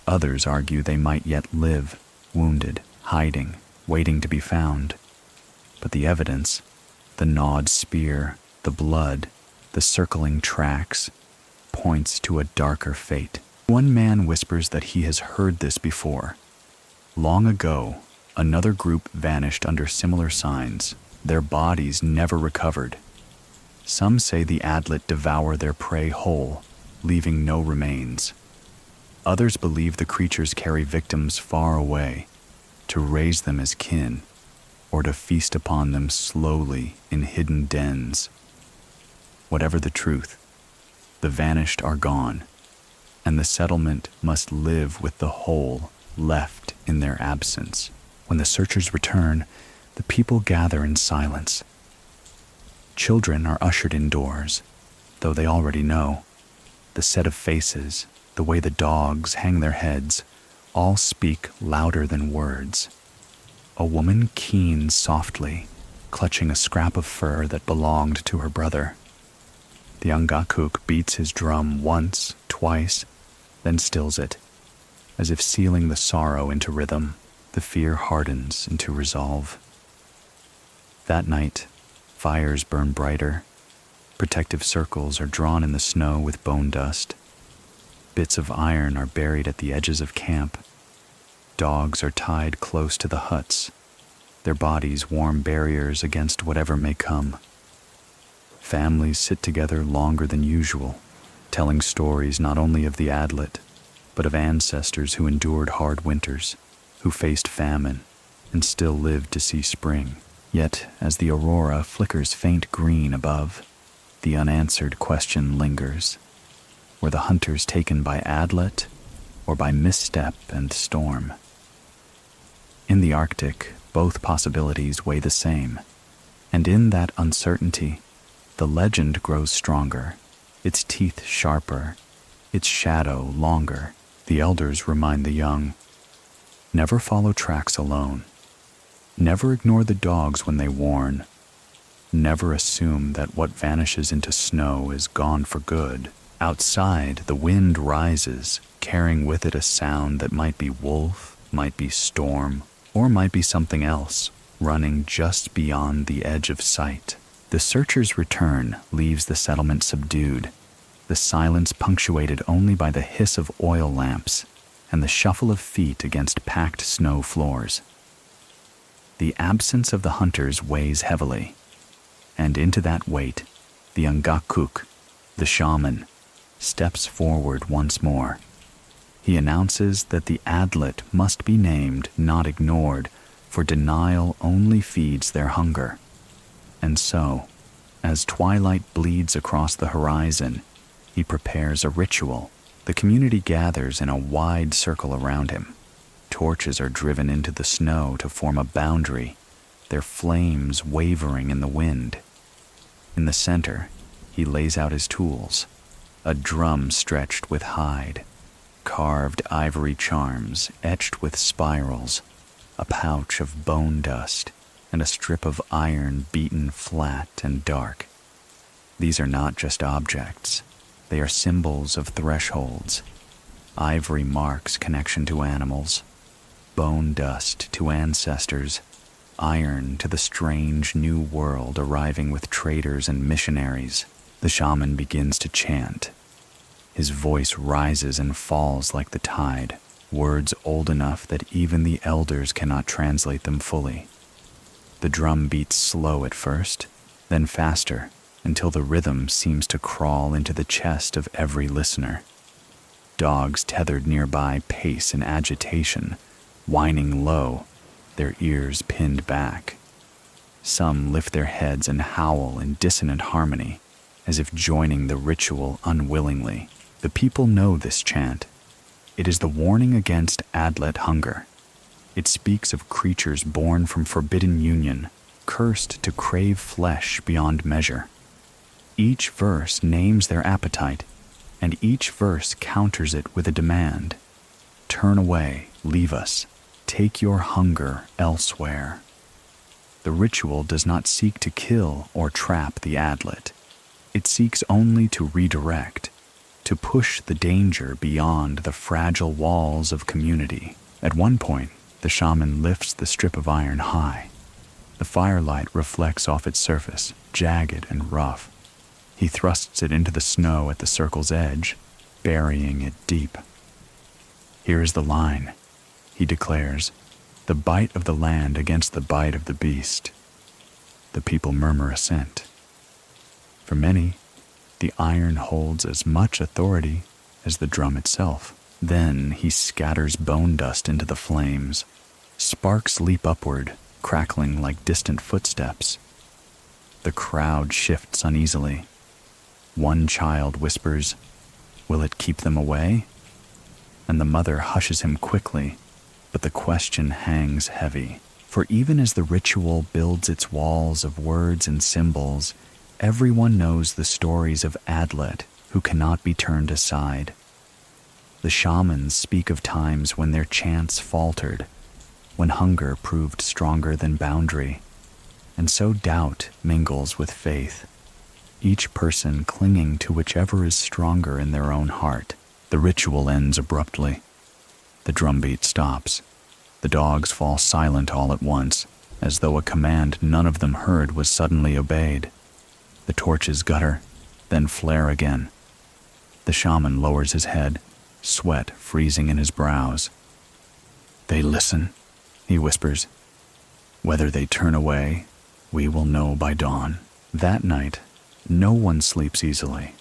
A: Others argue they might yet live, wounded, hiding, waiting to be found. But the evidence, the gnawed spear, the blood, the circling tracks, points to a darker fate. One man whispers that he has heard this before. Long ago, another group vanished under similar signs, their bodies never recovered. Some say the Adlet devour their prey whole, leaving no remains. Others believe the creatures carry victims far away, to raise them as kin, or to feast upon them slowly in hidden dens. Whatever the truth, the vanished are gone, and the settlement must live with the whole left in their absence. When the searchers return, the people gather in silence. Children are ushered indoors, though they already know. The set of faces, the way the dogs hang their heads, all speak louder than words. A woman keens softly, clutching a scrap of fur that belonged to her brother. The Angakuk beats his drum once, twice, then stills it, as if sealing the sorrow into rhythm. The fear hardens into resolve. That night, fires burn brighter. Protective circles are drawn in the snow with bone dust. Bits of iron are buried at the edges of camp. Dogs are tied close to the huts, their bodies warm barriers against whatever may come. Families sit together longer than usual, telling stories not only of the Adlet, but of ancestors who endured hard winters, who faced famine, and still lived to see spring. Yet, as the aurora flickers faint green above, the unanswered question lingers. Were the hunters taken by Adlet, or by misstep and storm? In the Arctic, both possibilities weigh the same, and in that uncertainty, the legend grows stronger, its teeth sharper, its shadow longer. The elders remind the young, never follow tracks alone. Never ignore the dogs when they warn. Never assume that what vanishes into snow is gone for good. Outside, the wind rises, carrying with it a sound that might be wolf, might be storm, or might be something else, running just beyond the edge of sight. The searcher's return leaves the settlement subdued, the silence punctuated only by the hiss of oil lamps and the shuffle of feet against packed snow floors. The absence of the hunters weighs heavily. And into that wait, the Ngakuk, the shaman, steps forward once more. He announces that the Adlet must be named, not ignored, for denial only feeds their hunger. And so, as twilight bleeds across the horizon, he prepares a ritual. The community gathers in a wide circle around him. Torches are driven into the snow to form a boundary, their flames wavering in the wind. In the center, he lays out his tools, a drum stretched with hide, carved ivory charms etched with spirals, a pouch of bone dust, and a strip of iron beaten flat and dark. These are not just objects. They are symbols of thresholds. Ivory marks connection to animals, bone dust to ancestors, iron to the strange new world arriving with traders and missionaries. The shaman begins to chant. His voice rises and falls like the tide, words old enough that even the elders cannot translate them fully. The drum beats slow at first, then faster, until the rhythm seems to crawl into the chest of every listener. Dogs tethered nearby pace in agitation, whining low, their ears pinned back. Some lift their heads and howl in dissonant harmony, as if joining the ritual unwillingly. The people know this chant. It is the warning against Adlet hunger. It speaks of creatures born from forbidden union, cursed to crave flesh beyond measure. Each verse names their appetite, and each verse counters it with a demand. Turn away, leave us, take your hunger elsewhere. The ritual does not seek to kill or trap the Adlet. It seeks only to redirect, to push the danger beyond the fragile walls of community. At one point, the shaman lifts the strip of iron high. The firelight reflects off its surface, jagged and rough. He thrusts it into the snow at the circle's edge, burying it deep. Here is the line, he declares, the bite of the land against the bite of the beast. The people murmur assent. For many, the iron holds as much authority as the drum itself. Then he scatters bone dust into the flames. Sparks leap upward, crackling like distant footsteps. The crowd shifts uneasily. One child whispers, "Will it keep them away?" And the mother hushes him quickly, but the question hangs heavy. For even as the ritual builds its walls of words and symbols, everyone knows the stories of Adlet who cannot be turned aside. The shamans speak of times when their chants faltered, when hunger proved stronger than boundary, and so doubt mingles with faith, each person clinging to whichever is stronger in their own heart. The ritual ends abruptly. The drumbeat stops. The dogs fall silent all at once, as though a command none of them heard was suddenly obeyed. The torches gutter, then flare again. The shaman lowers his head, sweat freezing in his brows. "They listen," he whispers. "Whether they turn away, we will know by dawn." That night, no one sleeps easily.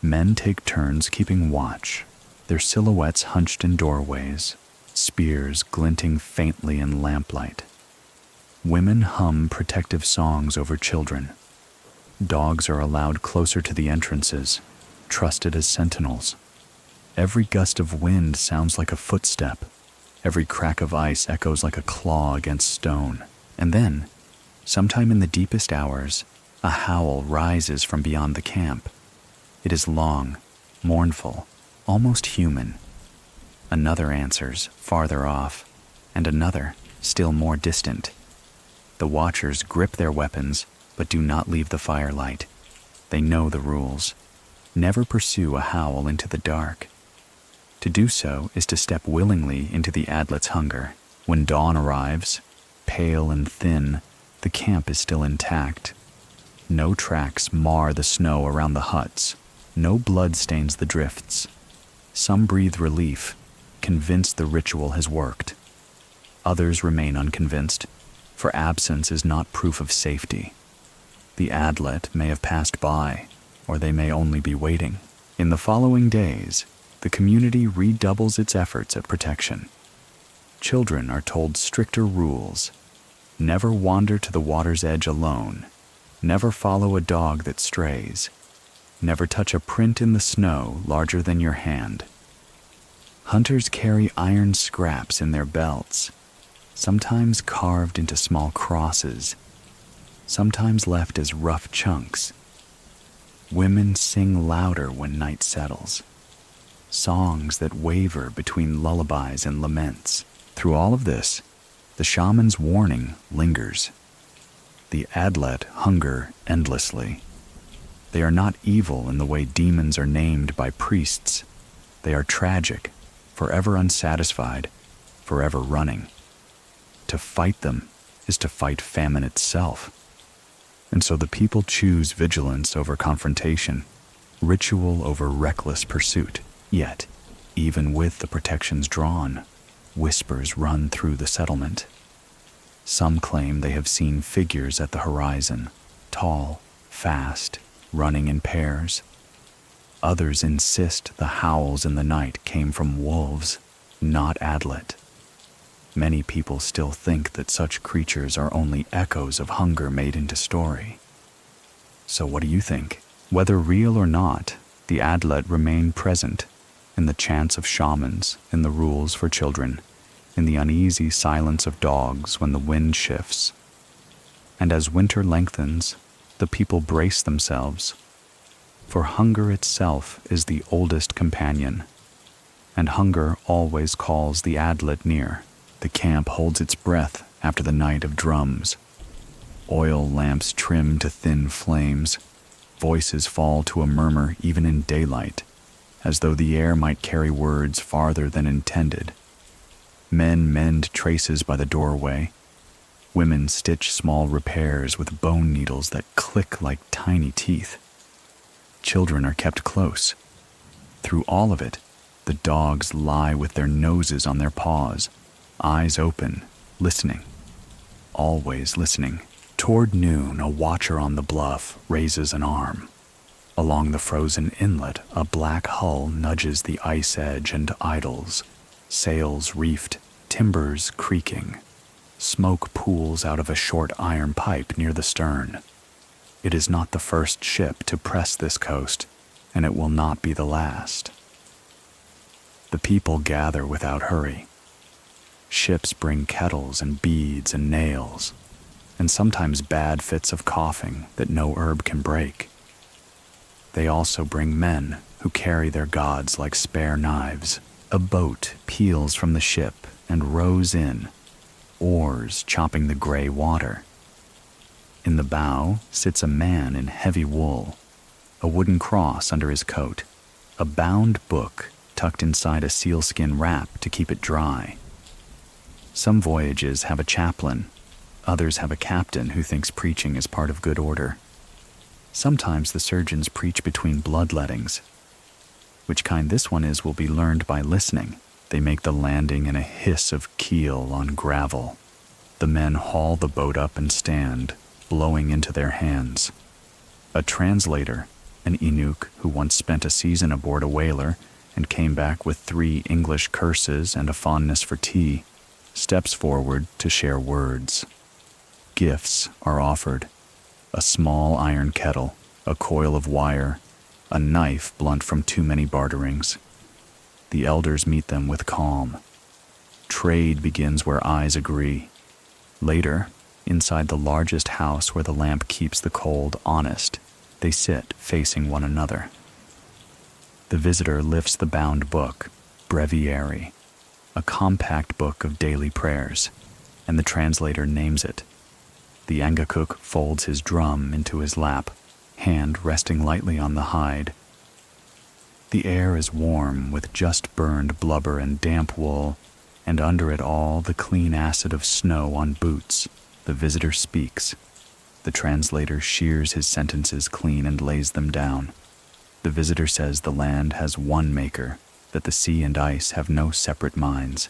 A: Men take turns keeping watch, their silhouettes hunched in doorways, spears glinting faintly in lamplight. Women hum protective songs over children. Dogs are allowed closer to the entrances, trusted as sentinels. Every gust of wind sounds like a footstep. Every crack of ice echoes like a claw against stone. And then, sometime in the deepest hours, a howl rises from beyond the camp. It is long, mournful, almost human. Another answers, farther off, and another, still more distant. The watchers grip their weapons, but do not leave the firelight. They know the rules. Never pursue a howl into the dark. To do so is to step willingly into the Adlet's hunger. When dawn arrives, pale and thin, the camp is still intact. No tracks mar the snow around the huts. No blood stains the drifts. Some breathe relief, convinced the ritual has worked. Others remain unconvinced, for absence is not proof of safety. The Adlet may have passed by, or they may only be waiting. In the following days, the community redoubles its efforts at protection. Children are told stricter rules. Never wander to the water's edge alone. Never follow a dog that strays. Never touch a print in the snow larger than your hand. Hunters carry iron scraps in their belts, sometimes carved into small crosses, sometimes left as rough chunks. Women sing louder when night settles, songs that waver between lullabies and laments. Through all of this, the shaman's warning lingers. The Adlet hunger endlessly. They are not evil in the way demons are named by priests. They are tragic, forever unsatisfied, forever running. To fight them is to fight famine itself. And so the people choose vigilance over confrontation, ritual over reckless pursuit. Yet, even with the protections drawn, whispers run through the settlement. Some claim they have seen figures at the horizon, tall, fast, running in pairs. Others insist the howls in the night came from wolves, not Adlet. Many people still think that such creatures are only echoes of hunger made into story. So what do you think? Whether real or not, the Adlet remain present in the chants of shamans, in the rules for children, in the uneasy silence of dogs when the wind shifts. And as winter lengthens, the people brace themselves, for hunger itself is the oldest companion, and hunger always calls the Adlet near. The camp holds its breath after the night of drums. Oil lamps trim to thin flames. Voices fall to a murmur even in daylight, as though the air might carry words farther than intended. Men mend traces by the doorway. Women stitch small repairs with bone needles that click like tiny teeth. Children are kept close. Through all of it, the dogs lie with their noses on their paws, eyes open, listening, always listening. Toward noon, a watcher on the bluff raises an arm. Along the frozen inlet, a black hull nudges the ice edge and idles, sails reefed, timbers creaking. Smoke pools out of a short iron pipe near the stern. It is not the first ship to press this coast, and it will not be the last. The people gather without hurry. Ships bring kettles and beads and nails, and sometimes bad fits of coughing that no herb can break. They also bring men who carry their gods like spare knives. A boat peels from the ship and rows in, oars chopping the gray water. In the bow sits a man in heavy wool, a wooden cross under his coat, a bound book tucked inside a sealskin wrap to keep it dry. Some voyages have a chaplain, others have a captain who thinks preaching is part of good order. Sometimes the surgeons preach between bloodlettings. Which kind this one is will be learned by listening. They make the landing in a hiss of keel on gravel. The men haul the boat up and stand, blowing into their hands. A translator, an Inuit who once spent a season aboard a whaler and came back with 3 English curses and a fondness for tea, steps forward to share words. Gifts are offered: a small iron kettle, a coil of wire, a knife blunt from too many barterings. The elders meet them with calm. Trade begins where eyes agree. Later, inside the largest house where the lamp keeps the cold honest, they sit facing one another. The visitor lifts the bound book, breviary, a compact book of daily prayers, and the translator names it. The Angakuk folds his drum into his lap, hand resting lightly on the hide. The air is warm with just burned blubber and damp wool, and under it all the clean acid of snow on boots. The visitor speaks. The translator shears his sentences clean and lays them down. The visitor says the land has one maker, that the sea and ice have no separate minds.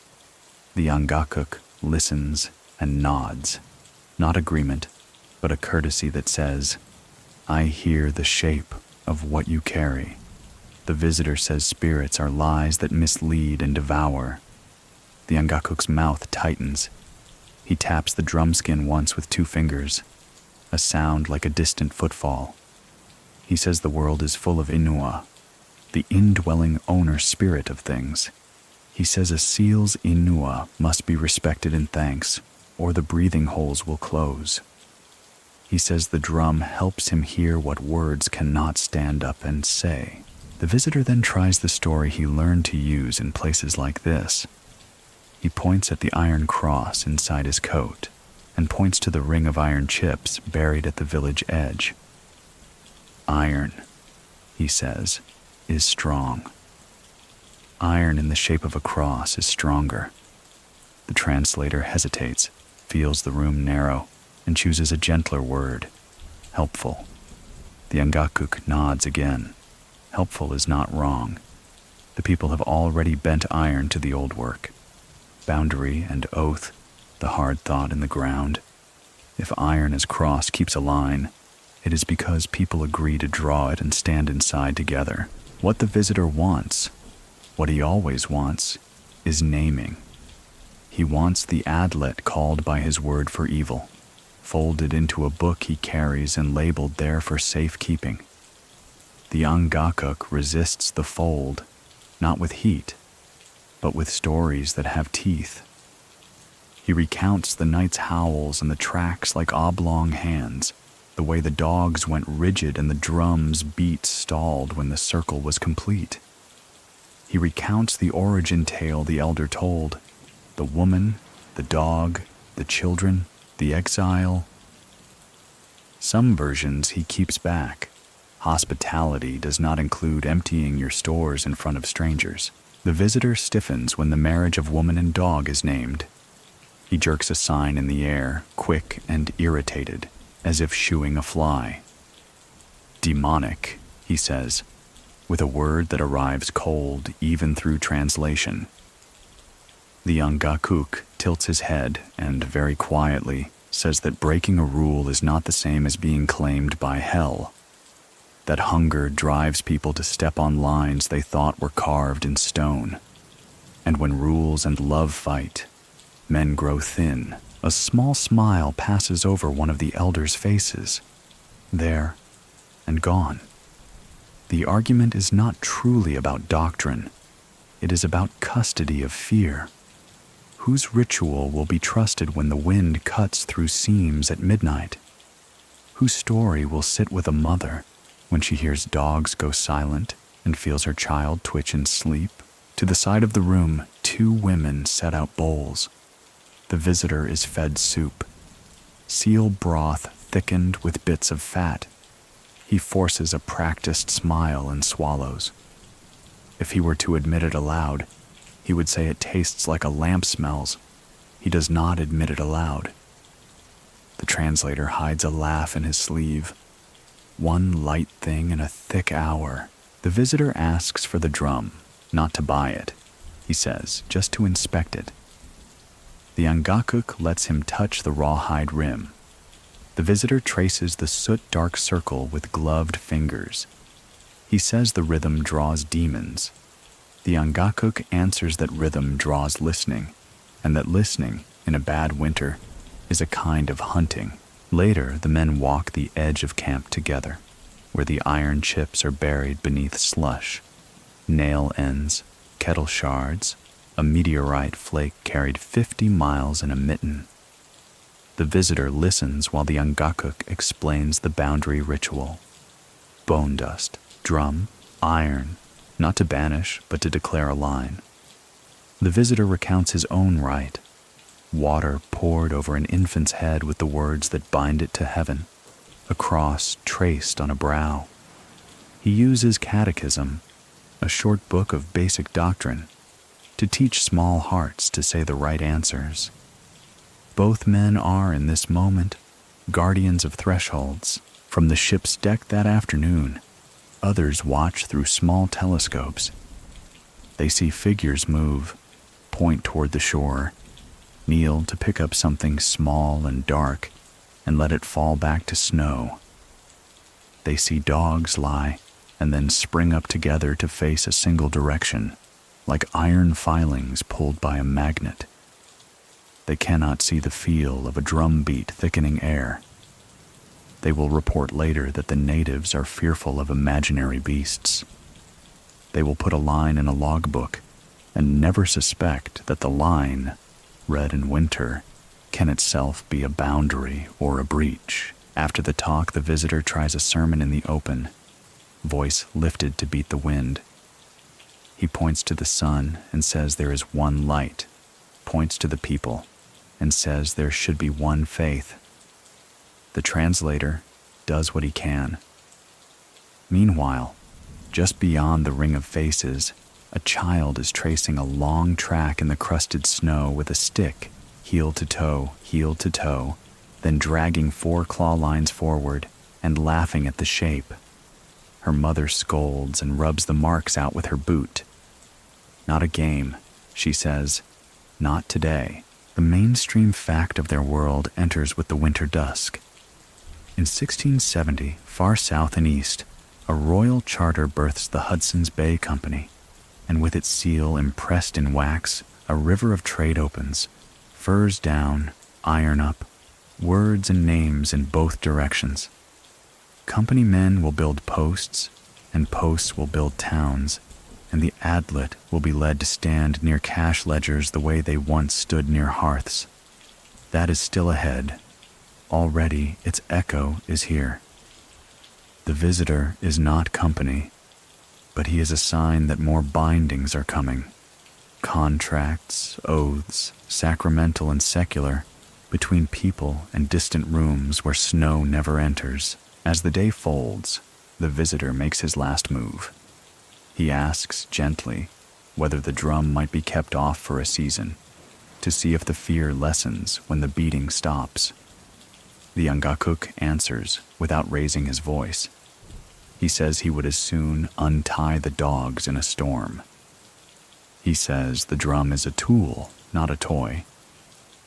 A: The Angakuk listens and nods. Not agreement, but a courtesy that says, I hear the shape of what you carry. The visitor says spirits are lies that mislead and devour. The Angakuk's mouth tightens. He taps the drum skin once with 2 fingers, a sound like a distant footfall. He says the world is full of Inua, the indwelling owner spirit of things. He says a seal's Inua must be respected in thanks, or the breathing holes will close. He says the drum helps him hear what words cannot stand up and say. The visitor then tries the story he learned to use in places like this. He points at the iron cross inside his coat and points to the ring of iron chips buried at the village edge. Iron, he says, is strong. Iron in the shape of a cross is stronger. The translator hesitates, feels the room narrow, and chooses a gentler word, helpful. The Angakuk nods again. Helpful is not wrong. The people have already bent iron to the old work. Boundary and oath, the hard thought in the ground. If iron as cross keeps a line, it is because people agree to draw it and stand inside together. What the visitor wants, what he always wants, is naming. He wants the Adlet called by his word for evil, folded into a book he carries and labeled there for safekeeping. The Angakuk resists the fold, not with heat, but with stories that have teeth. He recounts the night's howls and the tracks like oblong hands, the way the dogs went rigid and the drum's beat stalled when the circle was complete. He recounts the origin tale the elder told, the woman, the dog, the children, the exile. Some versions he keeps back. Hospitality does not include emptying your stores in front of strangers. The visitor stiffens when the marriage of woman and dog is named. He jerks a sign in the air, quick and irritated, as if shooing a fly. Demonic, he says, with a word that arrives cold even through translation. The Angakuk tilts his head and, very quietly, says that breaking a rule is not the same as being claimed by hell. That hunger drives people to step on lines they thought were carved in stone. And when rules and love fight, men grow thin. A small smile passes over one of the elders' faces. There, and gone. The argument is not truly about doctrine. It is about custody of fear. Whose ritual will be trusted when the wind cuts through seams at midnight? Whose story will sit with a mother when she hears dogs go silent and feels her child twitch in sleep? To the side of the room, 2 women set out bowls. The visitor is fed soup, seal broth thickened with bits of fat. He forces a practiced smile and swallows. If he were to admit it aloud, he would say it tastes like a lamp smells. He does not admit it aloud. The translator hides a laugh in his sleeve. One light thing in a thick hour. The visitor asks for the drum, not to buy it. He says, just to inspect it. The Angakuk lets him touch the rawhide rim. The visitor traces the soot-dark circle with gloved fingers. He says the rhythm draws demons. The Angakuk answers that rhythm draws listening, and that listening, in a bad winter, is a kind of hunting. Later, the men walk the edge of camp together, where the iron chips are buried beneath slush. Nail ends, kettle shards, a meteorite flake carried 50 miles in a mitten. The visitor listens while the Angakuk explains the boundary ritual. Bone dust, drum, iron, not to banish, but to declare a line. The visitor recounts his own rite. Water poured over an infant's head with the words that bind it to heaven, a cross traced on a brow. He uses catechism, a short book of basic doctrine, to teach small hearts to say the right answers. Both men are, in this moment, guardians of thresholds. From the ship's deck that afternoon, others watch through small telescopes. They see figures move, point toward the shore, kneel to pick up something small and dark, and let it fall back to snow. They see dogs lie and then spring up together to face a single direction, like iron filings pulled by a magnet. They cannot see the feel of a drum beat thickening air. They will report later that the natives are fearful of imaginary beasts. They will put a line in a logbook and never suspect that the line, read in winter, can itself be a boundary or a breach. After the talk, the visitor tries a sermon in the open, voice lifted to beat the wind. He points to the sun and says there is one light, points to the people and says there should be one faith. The translator does what he can. Meanwhile, just beyond the ring of faces, a child is tracing a long track in the crusted snow with a stick, heel to toe, then dragging 4 claw lines forward and laughing at the shape. Her mother scolds and rubs the marks out with her boot. Not a game, she says. Not today. The mainstream fact of their world enters with the winter dusk. In 1670, far south and east, a royal charter births the Hudson's Bay Company, and with its seal impressed in wax, a river of trade opens, furs down, iron up, words and names in both directions. Company men will build posts, and posts will build towns, and the Adlet will be led to stand near cash ledgers the way they once stood near hearths. That is still ahead. Already its echo is here. The visitor is not company, but he is a sign that more bindings are coming. Contracts, oaths, sacramental and secular, between people and distant rooms where snow never enters. As the day folds, the visitor makes his last move. He asks gently whether the drum might be kept off for a season, to see if the fear lessens when the beating stops. The Angakuk answers without raising his voice. He says he would as soon untie the dogs in a storm. He says the drum is a tool, not a toy,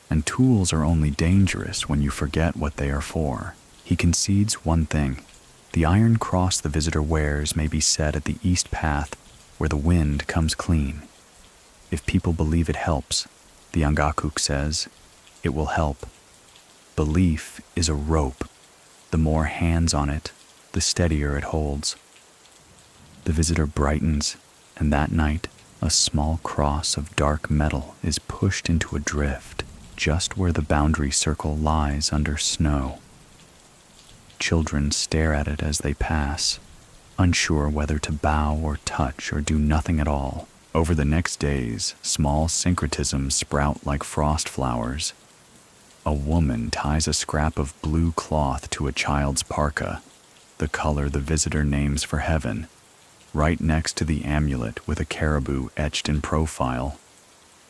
A: and tools are only dangerous when you forget what they are for. He concedes one thing. The iron cross the visitor wears may be set at the east path where the wind comes clean. If people believe it helps, the Angakuk says, it will help. Belief is a rope. The more hands on it, the steadier it holds. The visitor brightens, and that night, a small cross of dark metal is pushed into a drift just where the boundary circle lies under snow. Children stare at it as they pass, unsure whether to bow or touch or do nothing at all. Over the next days, small syncretisms sprout like frost flowers. A woman ties a scrap of blue cloth to a child's parka, the color the visitor names for heaven, right next to the amulet with a caribou etched in profile.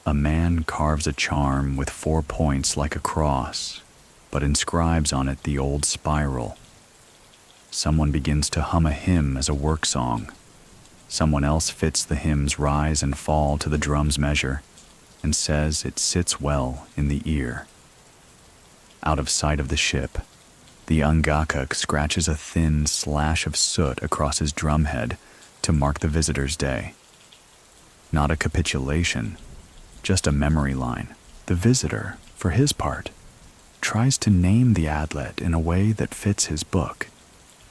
A: A man carves a charm with 4 points like a cross, but inscribes on it the old spiral. Someone begins to hum a hymn as a work song. Someone else fits the hymn's rise and fall to the drum's measure and says it sits well in the ear. Out of sight of the ship, the Angakuk scratches a thin slash of soot across his drumhead to mark the visitor's day. Not a capitulation, just a memory line. The visitor, for his part, tries to name the Adlet in a way that fits his book.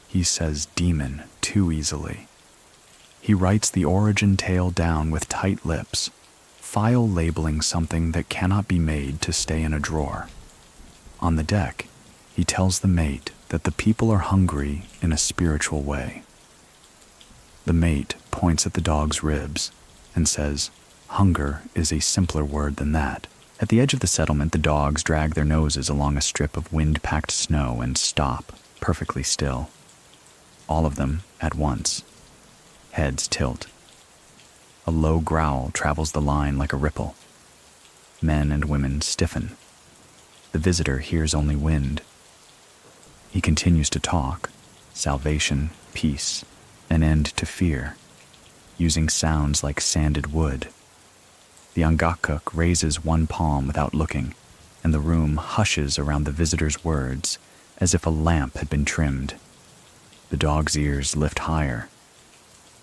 A: He says demon too easily. He writes the origin tale down with tight lips, file labeling something that cannot be made to stay in a drawer. On the deck, he tells the mate that the people are hungry in a spiritual way. The mate points at the dog's ribs and says, hunger is a simpler word than that. At the edge of the settlement, the dogs drag their noses along a strip of wind-packed snow and stop, perfectly still. All of them at once. Heads tilt. A low growl travels the line like a ripple. Men and women stiffen. The visitor hears only wind. He continues to talk, salvation, peace, an end to fear, using sounds like sanded wood. The Angakuk raises one palm without looking, and the room hushes around the visitor's words as if a lamp had been trimmed. The dog's ears lift higher.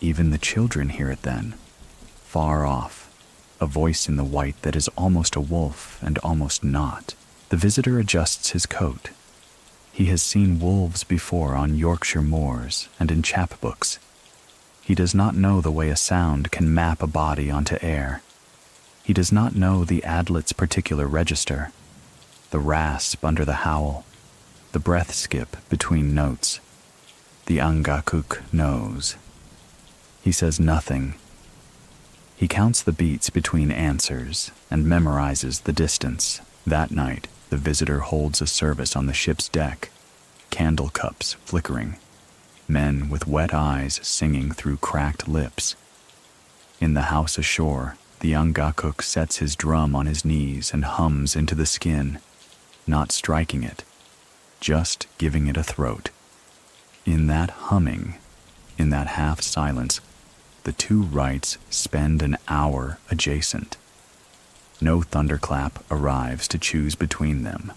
A: Even the children hear it then. Far off, a voice in the white that is almost a wolf and almost not. The visitor adjusts his coat. He has seen wolves before on Yorkshire moors and in chapbooks. He does not know the way a sound can map a body onto air. He does not know the Adlet's particular register, the rasp under the howl, the breath skip between notes. The Angakuk knows. He says nothing. He counts the beats between answers and memorizes the distance. That night, the visitor holds a service on the ship's deck, candle cups flickering, men with wet eyes singing through cracked lips. In the house ashore, the Angakuk sets his drum on his knees and hums into the skin, not striking it, just giving it a throat. In that humming, in that half-silence, the two rites spend an hour adjacent. No thunderclap arrives to choose between them.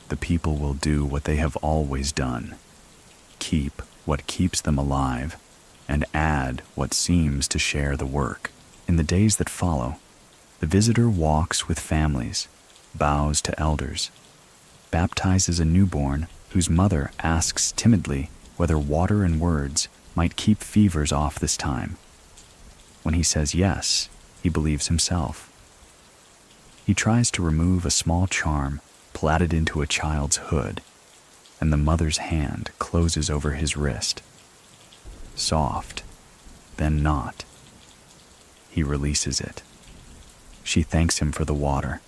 A: The people will do what they have always done, keep what keeps them alive, and add what seems to share the work. In the days that follow, the visitor walks with families, bows to elders, baptizes a newborn whose mother asks timidly whether water and words might keep fevers off this time. When he says yes, he believes himself. He tries to remove a small charm plaited into a child's hood, and the mother's hand closes over his wrist. Soft, then not. He releases it. She thanks him for the water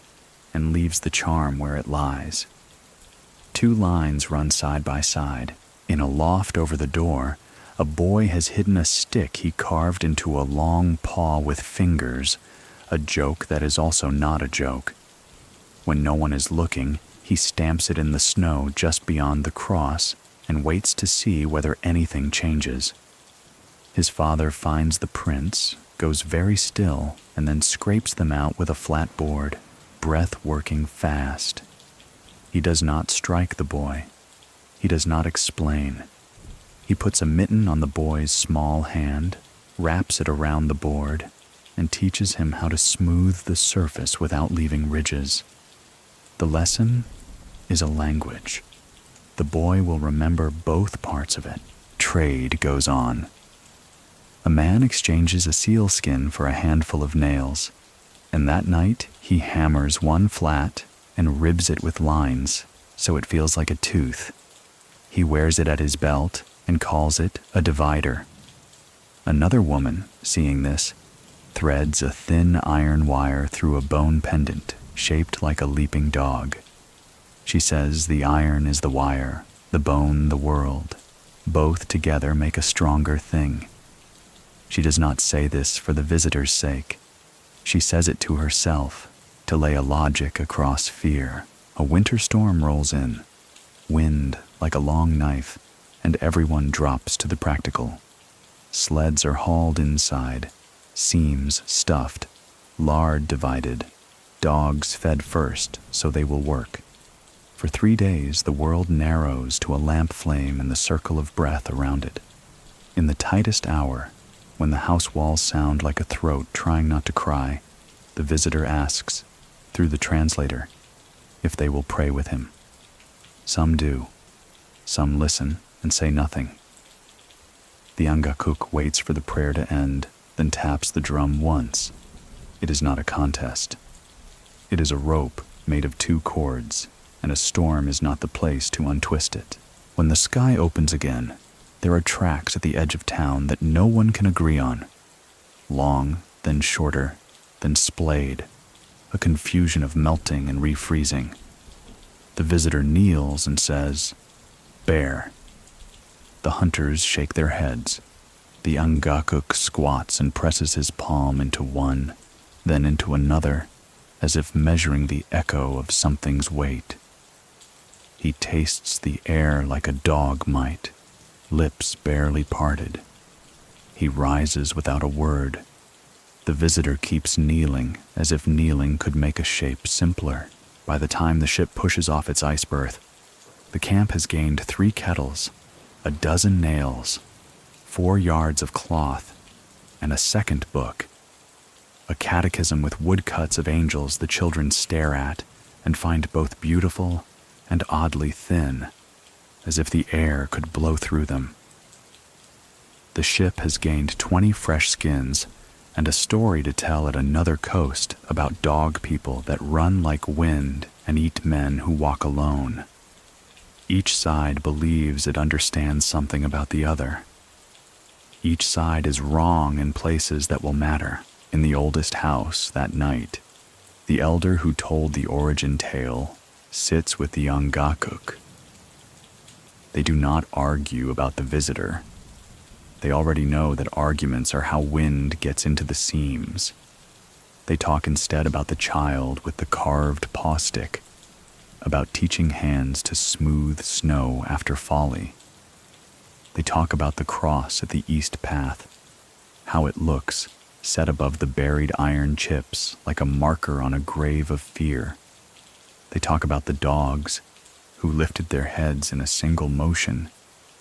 A: and leaves the charm where it lies. Two lines run side by side. In a loft over the door, a boy has hidden a stick he carved into a long paw with fingers, a joke that is also not a joke. When no one is looking, he stamps it in the snow just beyond the cross and waits to see whether anything changes. His father finds the prints, goes very still, and then scrapes them out with a flat board, breath working fast. He does not strike the boy. He does not explain. He puts a mitten on the boy's small hand, wraps it around the board, and teaches him how to smooth the surface without leaving ridges. The lesson is a language. The boy will remember both parts of it. Trade goes on. A man exchanges a seal skin for a handful of nails, and that night he hammers one flat and ribs it with lines so it feels like a tooth. He wears it at his belt and calls it a divider. Another woman, seeing this, threads a thin iron wire through a bone pendant shaped like a leaping dog. She says the iron is the wire, the bone the world. Both together make a stronger thing. She does not say this for the visitor's sake. She says it to herself, to lay a logic across fear. A winter storm rolls in, wind like a long knife, and everyone drops to the practical. Sleds are hauled inside, seams stuffed, lard divided, dogs fed first so they will work. For 3 days the world narrows to a lamp flame in the circle of breath around it. In the tightest hour, when the house walls sound like a throat trying not to cry, the visitor asks, through the translator, if they will pray with him. Some do. Some listen and say nothing. The Angakuk waits for the prayer to end, then taps the drum once. It is not a contest. It is a rope made of 2 cords, and a storm is not the place to untwist it. When the sky opens again, there are tracks at the edge of town that no one can agree on. Long, then shorter, then splayed, a confusion of melting and refreezing. The visitor kneels and says, "Bear." The hunters shake their heads. The Angakuk squats and presses his palm into one, then into another, as if measuring the echo of something's weight. He tastes the air like a dog might, lips barely parted. He rises without a word. The visitor keeps kneeling, as if kneeling could make a shape simpler. By the time the ship pushes off its ice berth, the camp has gained 3 kettles, a dozen nails, 4 yards of cloth, and a second book, a catechism with woodcuts of angels the children stare at and find both beautiful and oddly thin, as if the air could blow through them. The ship has gained 20 fresh skins and a story to tell at another coast about dog people that run like wind and eat men who walk alone. Each side believes it understands something about the other. Each side is wrong in places that will matter. In the oldest house that night, the elder who told the origin tale sits with the Angakuk. They do not argue about the visitor. They already know that arguments are how wind gets into the seams. They talk instead about the child with the carved paw stick, about teaching hands to smooth snow after folly. They talk about the cross at the east path, how it looks set above the buried iron chips like a marker on a grave of fear. They talk about the dogs who lifted their heads in a single motion,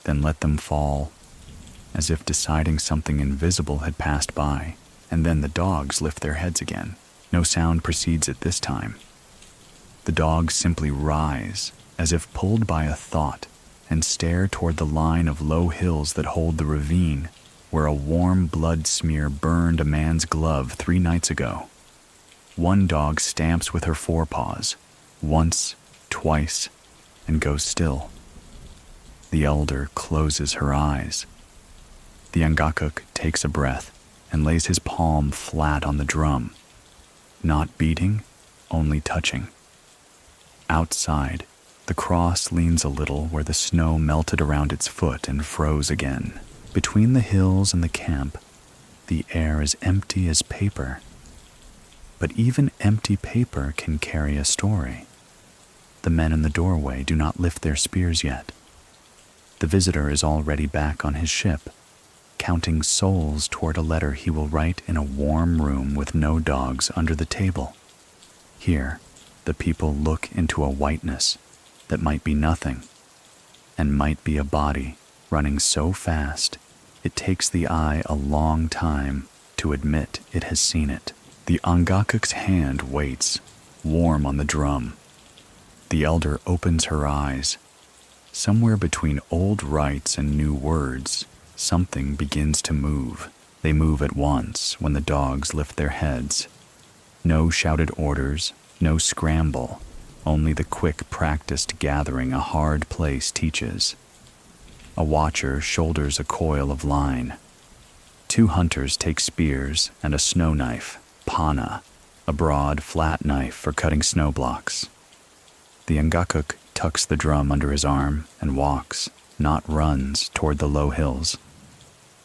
A: then let them fall, as if deciding something invisible had passed by, and then the dogs lift their heads again. No sound proceeds at this time. The dogs simply rise, as if pulled by a thought, and stare toward the line of low hills that hold the ravine, where a warm blood smear burned a man's glove 3 nights ago. One dog stamps with her forepaws, once, twice, and goes still. The elder closes her eyes. The Angakuk takes a breath and lays his palm flat on the drum, not beating, only touching. Outside, the cross leans a little where the snow melted around its foot and froze again. Between the hills and the camp, the air is empty as paper. But even empty paper can carry a story. The men in the doorway do not lift their spears yet. The visitor is already back on his ship, counting souls toward a letter he will write in a warm room with no dogs under the table. Here, the people look into a whiteness that might be nothing, and might be a body running so fast it takes the eye a long time to admit it has seen it. The Angakuk's hand waits, warm on the drum. The elder opens her eyes. Somewhere between old rites and new words, something begins to move. They move at once when the dogs lift their heads. No shouted orders, no scramble, only the quick practiced gathering a hard place teaches. A watcher shoulders a coil of line. 2 hunters take spears and a snow knife, pana, a broad, flat knife for cutting snow blocks. The Angakuk tucks the drum under his arm and walks, not runs, toward the low hills.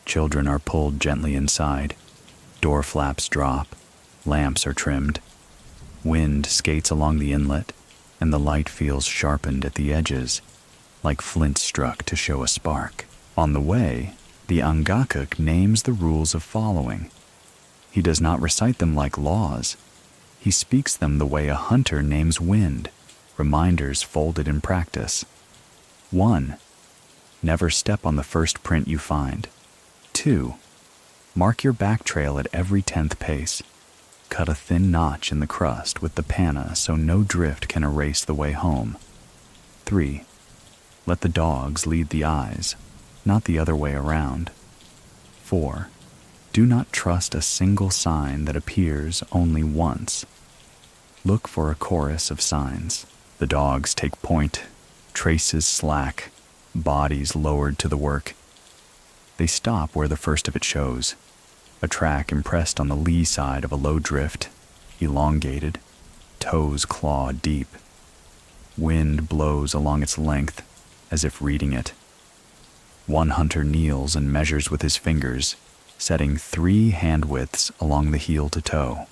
A: Children are pulled gently inside. Door flaps drop. Lamps are trimmed. Wind skates along the inlet, and the light feels sharpened at the edges, like flint struck to show a spark. On the way, the Angakuk names the rules of following. He does not recite them like laws. He speaks them the way a hunter names wind, reminders folded in practice. 1. Never step on the first print you find. 2. Mark your back trail at every 10th pace. Cut a thin notch in the crust with the pana so no drift can erase the way home. 3. Let the dogs lead the eyes, not the other way around. 4. Do not trust a single sign that appears only once. Look for a chorus of signs. The dogs take point, traces slack, bodies lowered to the work. They stop where the first of it shows, a track impressed on the lee side of a low drift, elongated, toes claw deep. Wind blows along its length, as if reading it. One hunter kneels and measures with his fingers, setting 3 hand widths along the heel to toe.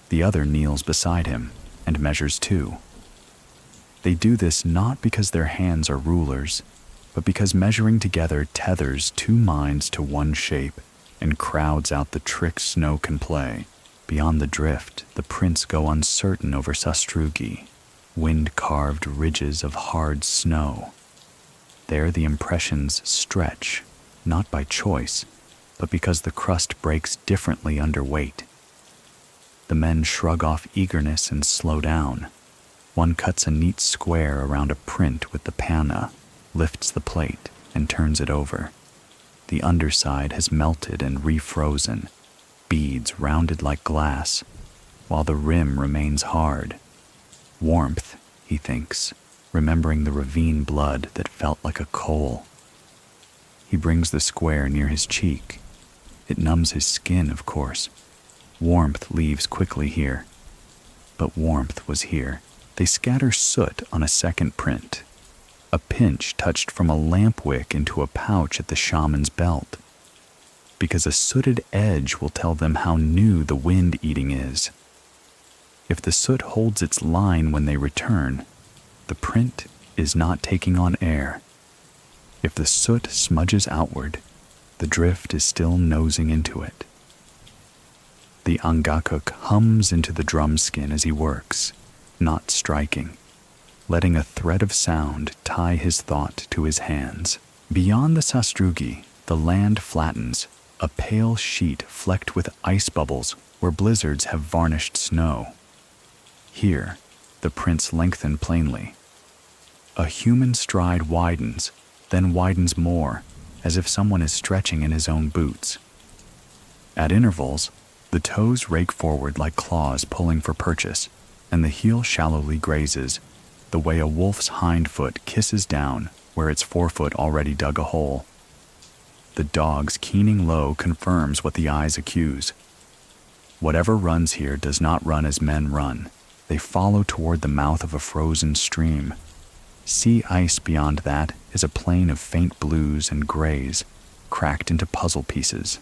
A: The other kneels beside him and measures 2. They do this not because their hands are rulers, but because measuring together tethers 2 minds to one shape and crowds out the tricks snow can play. Beyond the drift, the prints go uncertain over sastrugi, wind-carved ridges of hard snow. There the impressions stretch, not by choice, but because the crust breaks differently under weight. The men shrug off eagerness and slow down. One cuts a neat square around a print with the panna, lifts the plate, and turns it over. The underside has melted and refrozen, beads rounded like glass, while the rim remains hard. Warmth, he thinks, remembering the ravine blood that felt like a coal. He brings the square near his cheek. It numbs his skin, of course. Warmth leaves quickly here. But warmth was here. They scatter soot on a second print. A pinch touched from a lamp wick into a pouch at the shaman's belt. Because a sooted edge will tell them how new the wind eating is. If the soot holds its line when they return, the print is not taking on air. If the soot smudges outward, the drift is still nosing into it. The Angakuk hums into the drum skin as he works, not striking, letting a thread of sound tie his thought to his hands. Beyond the sastrugi, the land flattens, a pale sheet flecked with ice bubbles where blizzards have varnished snow. Here, the prints lengthen plainly. A human stride widens, then widens more, as if someone is stretching in his own boots. At intervals, the toes rake forward like claws pulling for purchase, and the heel shallowly grazes, the way a wolf's hind foot kisses down where its forefoot already dug a hole. The dog's keening low confirms what the eyes accuse. Whatever runs here does not run as men run. They follow toward the mouth of a frozen stream. Sea ice beyond that is a plain of faint blues and grays, cracked into puzzle pieces.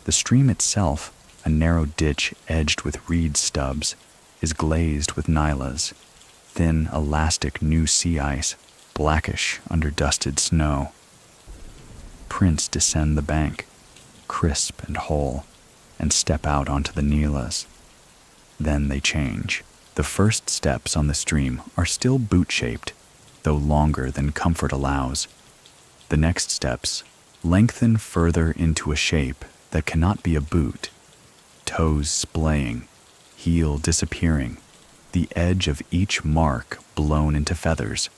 A: The stream itself, a narrow ditch edged with reed stubs, is glazed with nylas, thin, elastic new sea ice, blackish under dusted snow. Prints descend the bank, crisp and whole, and step out onto the nylas. Then they change. The first steps on the stream are still boot-shaped, though longer than comfort allows. The next steps lengthen further into a shape that cannot be a boot, toes splaying, heel disappearing, the edge of each mark blown into feathers.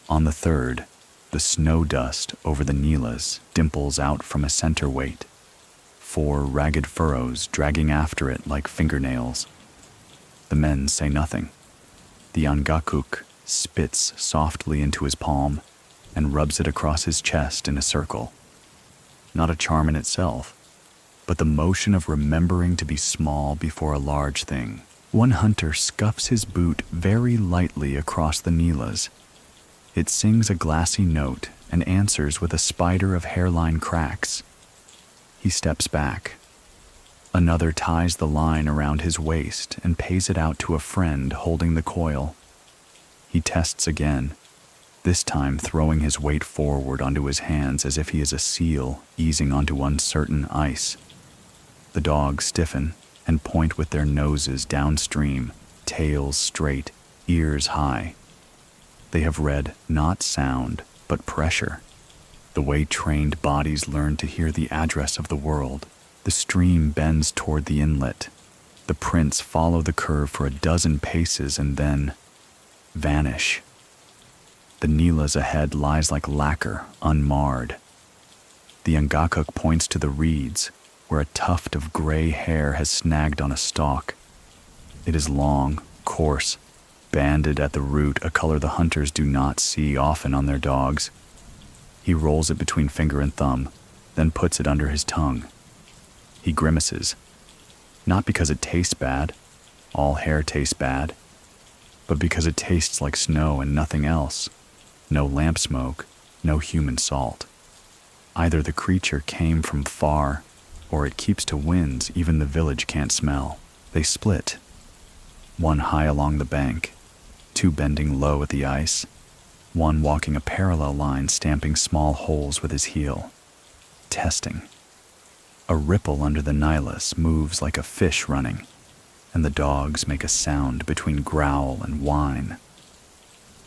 A: On the third, the snow dust over the nylas dimples out from a center weight, 4 ragged furrows dragging after it like fingernails. The men say nothing. The Angakuk spits softly into his palm and rubs it across his chest in a circle. Not a charm in itself, but the motion of remembering to be small before a large thing. One hunter scuffs his boot very lightly across the nylas. It sings a glassy note and answers with a spider of hairline cracks. He steps back. Another ties the line around his waist and pays it out to a friend holding the coil. He tests again, this time throwing his weight forward onto his hands as if he is a seal easing onto uncertain ice. The dogs stiffen and point with their noses downstream, tails straight, ears high. They have read not sound, but pressure, the way trained bodies learn to hear the address of the world. The stream bends toward the inlet. The prints follow the curve for a dozen paces and then vanish. The nylas ahead lies like lacquer, unmarred. The Angakuk points to the reeds, where a tuft of gray hair has snagged on a stalk. It is long, coarse, banded at the root, a color the hunters do not see often on their dogs. He rolls it between finger and thumb, then puts it under his tongue. He grimaces, not because it tastes bad, all hair tastes bad, but because it tastes like snow and nothing else. No lamp smoke, no human salt. Either the creature came from far, or it keeps to winds even the village can't smell. They split, one high along the bank, 2 bending low at the ice, one walking a parallel line stamping small holes with his heel. Testing. A ripple under the nylas moves like a fish running, and the dogs make a sound between growl and whine.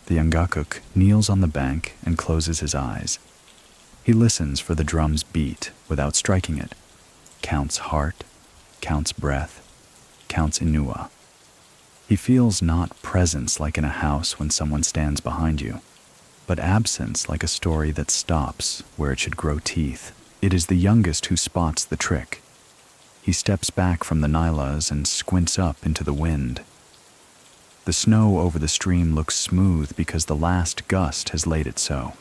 A: The The Ungakuk kneels on the bank and closes his eyes. He listens for the drum's beat without striking it, counts heart, counts breath, counts inua. He feels not presence like in a house when someone stands behind you, but absence like a story that stops where it should grow teeth. It is the youngest who spots the trick. He steps back from the nylas and squints up into the wind. The snow over the stream looks smooth because the last gust has laid it so.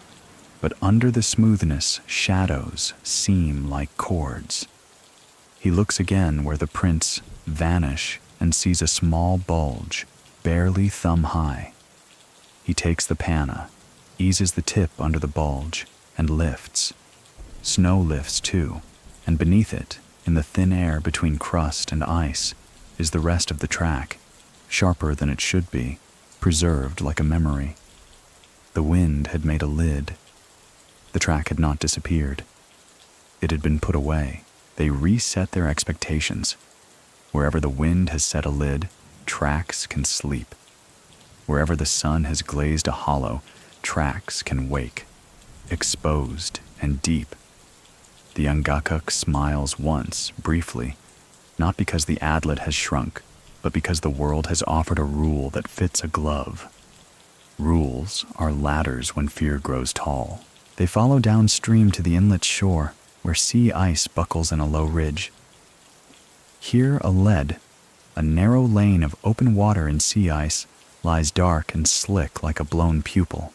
A: But under the smoothness, shadows seem like cords. He looks again where the prints vanish and sees a small bulge, barely thumb-high. He takes the panna, eases the tip under the bulge, and lifts. Snow lifts too, and beneath it, in the thin air between crust and ice, is the rest of the track, sharper than it should be, preserved like a memory. The wind had made a lid. The track had not disappeared. It had been put away. They reset their expectations. Wherever the wind has set a lid, tracks can sleep. Wherever the sun has glazed a hollow, tracks can wake, exposed and deep. The Ungakuk smiles once, briefly, not because the Adlet has shrunk, but because the world has offered a rule that fits a glove. Rules are ladders when fear grows tall. They follow downstream to the inlet shore, where sea ice buckles in a low ridge. Here a lead, a narrow lane of open water in sea ice, lies dark and slick like a blown pupil.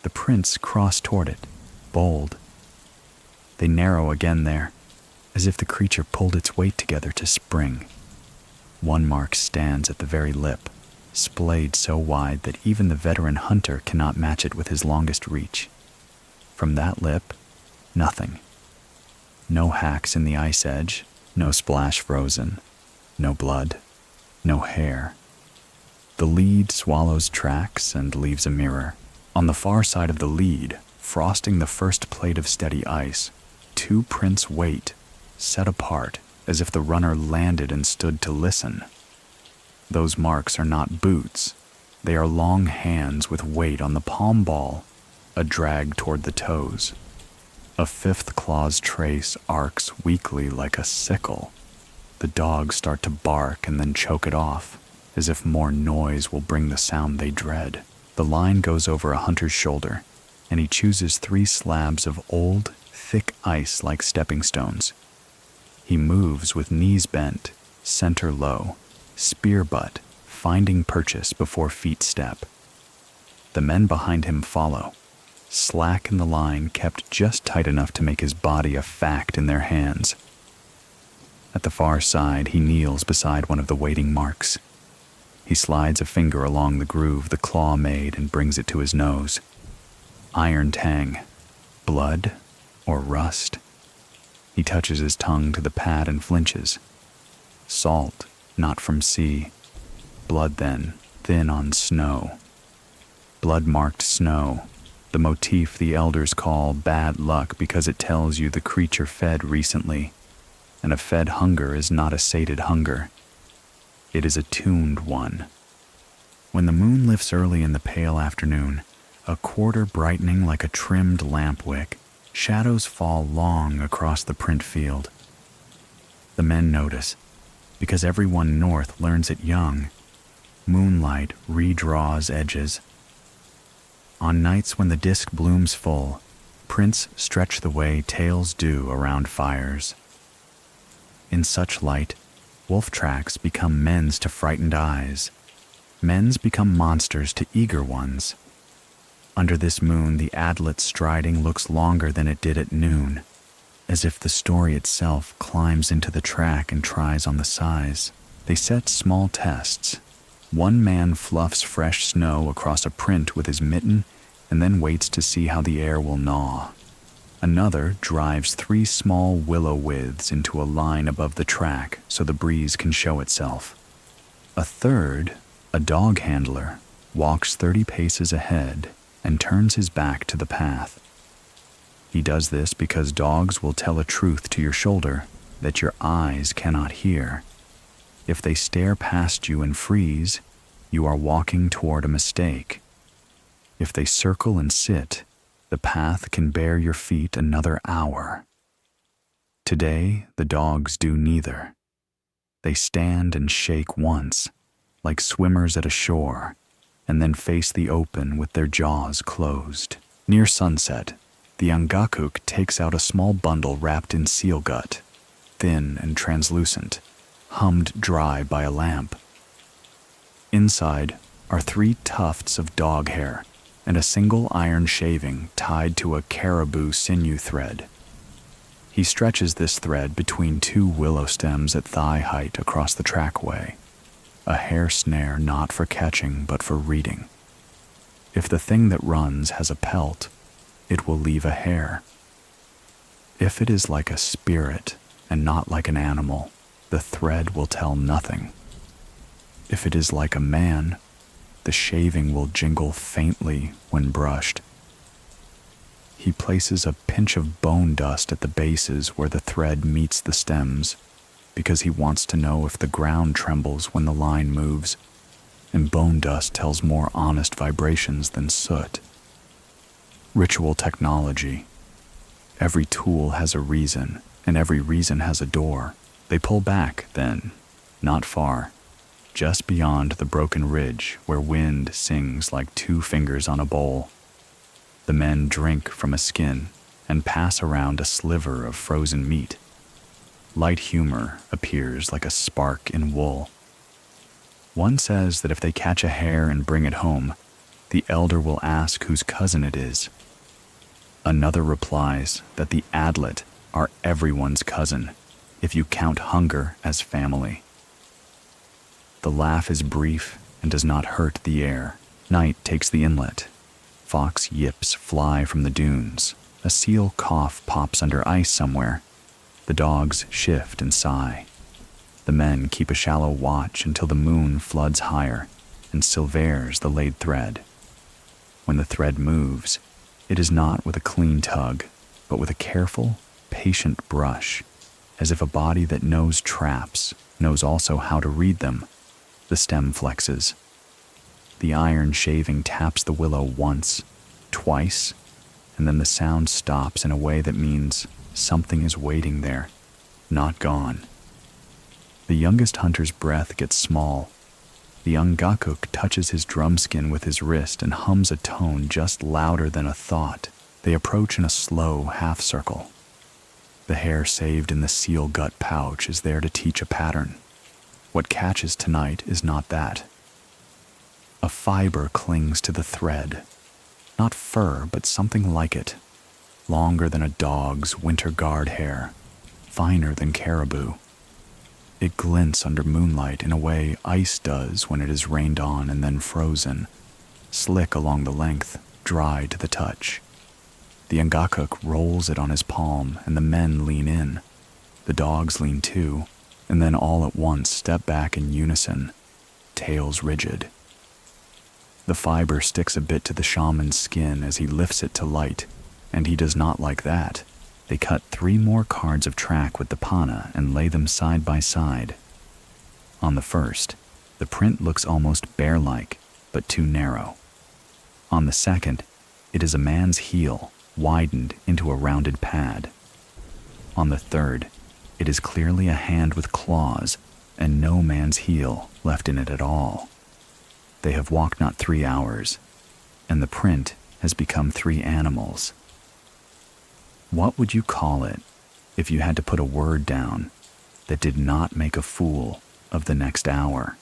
A: The prints cross toward it, bold. They narrow again there, as if the creature pulled its weight together to spring. One mark stands at the very lip, splayed so wide that even the veteran hunter cannot match it with his longest reach. From that lip, nothing. No hacks in the ice edge, no splash frozen, no blood, no hair. The lead swallows tracks and leaves a mirror. On the far side of the lead, frosting the first plate of steady ice, two prints wait, set apart, as if the runner landed and stood to listen. Those marks are not boots. They are long hands with weight on the palm ball, a drag toward the toes. A fifth claw's trace arcs weakly like a sickle. The dogs start to bark and then choke it off, as if more noise will bring the sound they dread. The line goes over a hunter's shoulder, and he chooses 3 slabs of old, thick ice like stepping stones. He moves with knees bent, center low, spear butt, finding purchase before feet step. The men behind him follow, slack in the line kept just tight enough to make his body a fact in their hands. At the far side, he kneels beside one of the waiting marks. He slides a finger along the groove the claw made and brings it to his nose. Iron tang, blood or rust. He touches his tongue to the pad and flinches. Salt, not from sea. Blood then, thin on snow. Blood-marked snow, the motif the elders call bad luck because it tells you the creature fed recently, and a fed hunger is not a sated hunger. It is a tuned one. When the moon lifts early in the pale afternoon, a quarter brightening like a trimmed lamp wick, shadows fall long across the print field. The men notice, because everyone north learns it young. Moonlight redraws edges. On nights when the disk blooms full, prints stretch the way tails do around fires. In such light, wolf tracks become men's to frightened eyes. Men's become monsters to eager ones. Under this moon, the Adlet striding looks longer than it did at noon, as if the story itself climbs into the track and tries on the size. They set small tests. One man fluffs fresh snow across a print with his mitten and then waits to see how the air will gnaw. Another drives 3 small willow withes into a line above the track so the breeze can show itself. A third, a dog handler, walks 30 paces ahead and turns his back to the path. He does this because dogs will tell a truth to your shoulder that your eyes cannot hear. If they stare past you and freeze, you are walking toward a mistake. If they circle and sit, the path can bear your feet another hour. Today, the dogs do neither. They stand and shake once, like swimmers at a shore, and then face the open with their jaws closed. Near sunset, the Angakuk takes out a small bundle wrapped in seal gut, thin and translucent, hummed dry by a lamp. Inside are 3 tufts of dog hair and a single iron shaving tied to a caribou sinew thread. He stretches this thread between 2 willow stems at thigh height across the trackway, a hair snare not for catching but for reading. If the thing that runs has a pelt, it will leave a hair. If it is like a spirit and not like an animal, the thread will tell nothing. If it is like a man, the shaving will jingle faintly when brushed. He places a pinch of bone dust at the bases where the thread meets the stems, because he wants to know if the ground trembles when the line moves, and bone dust tells more honest vibrations than soot. Ritual technology. Every tool has a reason, and every reason has a door. They pull back, then, not far, just beyond the broken ridge where wind sings like 2 fingers on a bowl. The men drink from a skin and pass around a sliver of frozen meat. Light humor appears like a spark in wool. One says that if they catch a hare and bring it home, the elder will ask whose cousin it is. Another replies that the Adlet are everyone's cousin, if you count hunger as family. The laugh is brief and does not hurt the air. Night takes the inlet. Fox yips fly from the dunes. A seal cough pops under ice somewhere. The dogs shift and sigh. The men keep a shallow watch until the moon floods higher and silvers the laid thread. When the thread moves, it is not with a clean tug, but with a careful, patient brush, as if a body that knows traps knows also how to read them. The stem flexes. The iron shaving taps the willow once, twice, and then the sound stops in a way that means something is waiting there, not gone. The youngest hunter's breath gets small. The Angakuk touches his drumskin with his wrist and hums a tone just louder than a thought. They approach in a slow half-circle. The hair saved in the seal gut pouch is there to teach a pattern. What catches tonight is not that. A fiber clings to the thread. Not fur, but something like it. Longer than a dog's winter guard hair. Finer than caribou. It glints under moonlight in a way ice does when it is rained on and then frozen. Slick along the length, dry to the touch. The Angakuk rolls it on his palm and the men lean in. The dogs lean too, and then all at once step back in unison, tails rigid. The fiber sticks a bit to the shaman's skin as he lifts it to light, and he does not like that. They cut 3 more cards of track with the pana and lay them side by side. On the first, the print looks almost bear-like, but too narrow. On the second, it is a man's heel, widened into a rounded pad. On the third, it is clearly a hand with claws, and no man's heel left in it at all. They have walked not 3 hours, and the print has become 3 animals. What would you call it if you had to put a word down that did not make a fool of the next hour?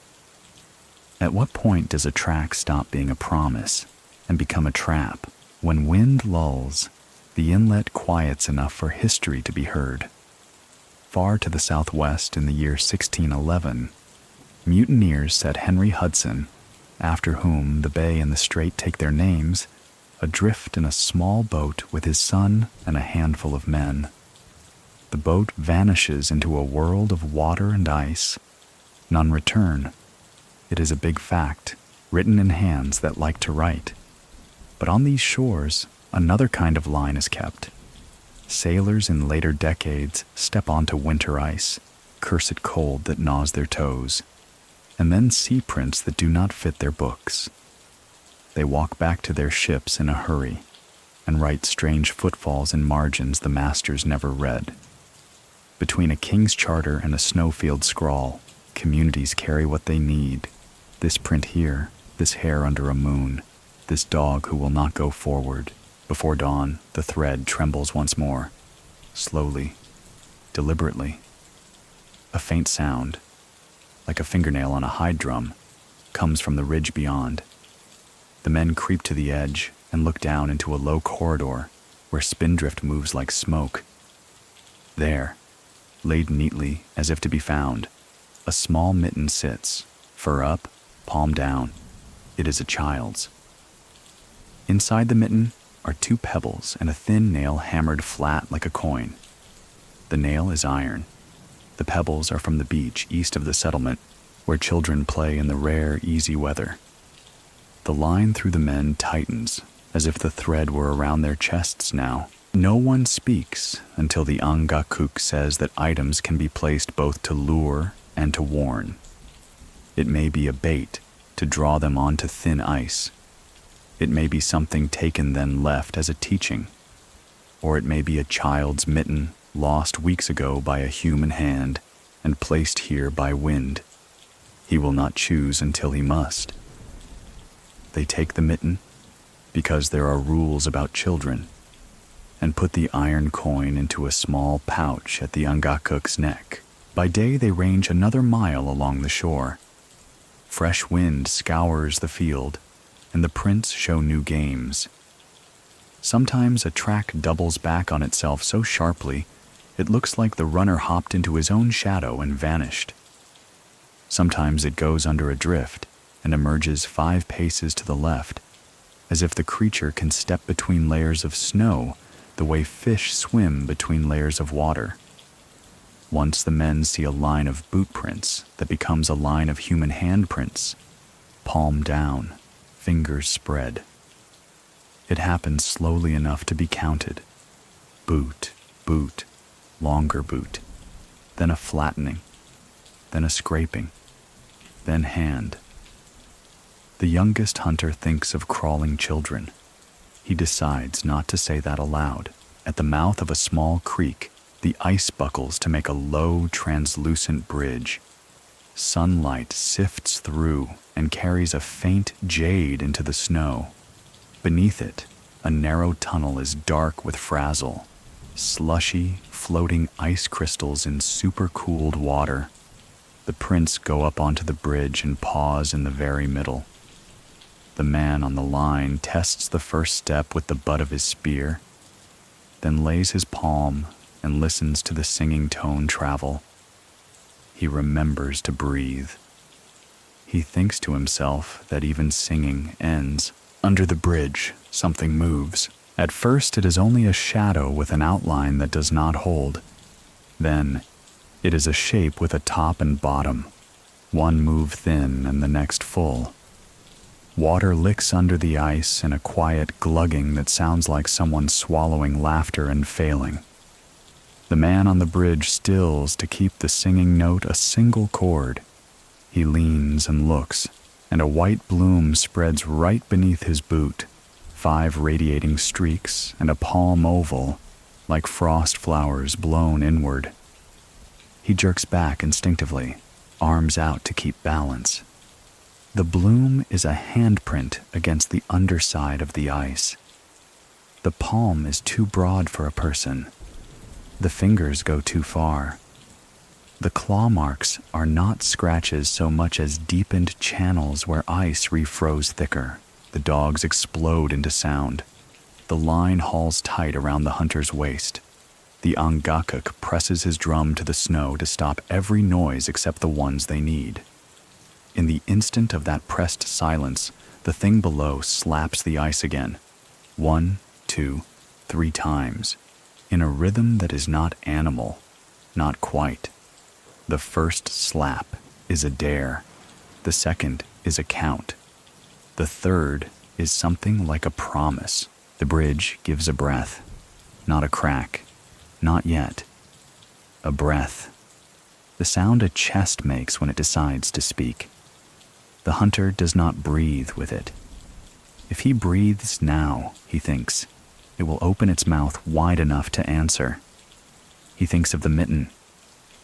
A: At what point does a track stop being a promise and become a trap? When wind lulls, the inlet quiets enough for history to be heard. Far to the southwest in the year 1611, mutineers set Henry Hudson, after whom the bay and the strait take their names, adrift in a small boat with his son and a handful of men. The boat vanishes into a world of water and ice. None return. It is a big fact, written in hands that like to write. But on these shores, another kind of line is kept. Sailors in later decades step onto winter ice, cursed cold that gnaws their toes, and then sea prints that do not fit their books. They walk back to their ships in a hurry and write strange footfalls in margins the masters never read. Between a king's charter and a snowfield scrawl, communities carry what they need. This print here, this hair under a moon, this dog who will not go forward. Before dawn, the thread trembles once more, slowly, deliberately. A faint sound, like a fingernail on a hide drum, comes from the ridge beyond. The men creep to the edge and look down into a low corridor where spindrift moves like smoke. There, laid neatly as if to be found, a small mitten sits, fur up, palm down. It is a child's. Inside the mitten are 2 pebbles and a thin nail hammered flat like a coin. The nail is iron. The pebbles are from the beach east of the settlement, where children play in the rare, easy weather. The line through the men tightens, as if the thread were around their chests now. No one speaks until the Angakuk says that items can be placed both to lure and to warn. It may be a bait to draw them onto thin ice. It may be something taken then left as a teaching. Or it may be a child's mitten lost weeks ago by a human hand and placed here by wind. He will not choose until he must. They take the mitten because there are rules about children, and put the iron coin into a small pouch at the Angakuk's neck. By day they range another mile along the shore. Fresh wind scours the field, and the prints show new games. Sometimes a track doubles back on itself so sharply it looks like the runner hopped into his own shadow and vanished. Sometimes it goes under a drift and emerges 5 paces to the left, as if the creature can step between layers of snow the way fish swim between layers of water. Once the men see a line of boot prints that becomes a line of human handprints, palm down, fingers spread. It happens slowly enough to be counted. Boot, boot, longer boot, then a flattening, then a scraping, then hand. The youngest hunter thinks of crawling children. He decides not to say that aloud. At the mouth of a small creek, the ice buckles to make a low, translucent bridge. Sunlight sifts through and carries a faint jade into the snow. Beneath it, a narrow tunnel is dark with frazzle, slushy, floating ice crystals in super-cooled water. The prints go up onto the bridge and pause in the very middle. The man on the line tests the first step with the butt of his spear, then lays his palm and listens to the singing tone travel. He remembers to breathe. He thinks to himself that even singing ends. Under the bridge, something moves. At first, it is only a shadow with an outline that does not hold. Then, it is a shape with a top and bottom, one move thin and the next full. Water licks under the ice in a quiet glugging that sounds like someone swallowing laughter and failing. The man on the bridge stills to keep the singing note a single chord. He leans and looks, and a white bloom spreads right beneath his boot, 5 radiating streaks and a palm oval, like frost flowers blown inward. He jerks back instinctively, arms out to keep balance. The bloom is a handprint against the underside of the ice. The palm is too broad for a person. The fingers go too far. The claw marks are not scratches so much as deepened channels where ice refroze thicker. The dogs explode into sound. The line hauls tight around the hunter's waist. The Angakuk presses his drum to the snow to stop every noise except the ones they need. In the instant of that pressed silence, the thing below slaps the ice again. 1, 2, 3 times, in a rhythm that is not animal, not quite. The first slap is a dare. The second is a count. The third is something like a promise. The bridge gives a breath, not a crack, not yet. A breath. The sound a chest makes when it decides to speak. The hunter does not breathe with it. If he breathes now, he thinks, it will open its mouth wide enough to answer. He thinks of the mitten.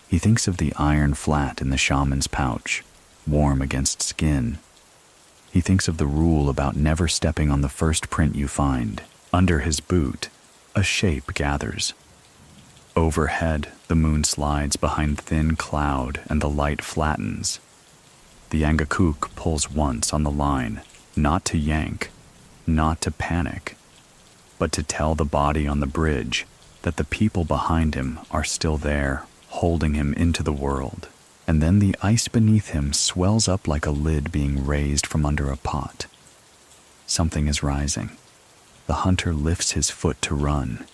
A: He thinks of the iron flat in the shaman's pouch, warm against skin. He thinks of the rule about never stepping on the first print you find. Under his boot, a shape gathers. Overhead, the moon slides behind thin cloud and the light flattens. The Angakuk pulls once on the line, not to yank, not to panic, but to tell the body on the bridge that the people behind him are still there, holding him into the world. And then the ice beneath him swells up like a lid being raised from under a pot. Something is rising. The hunter lifts his foot to run,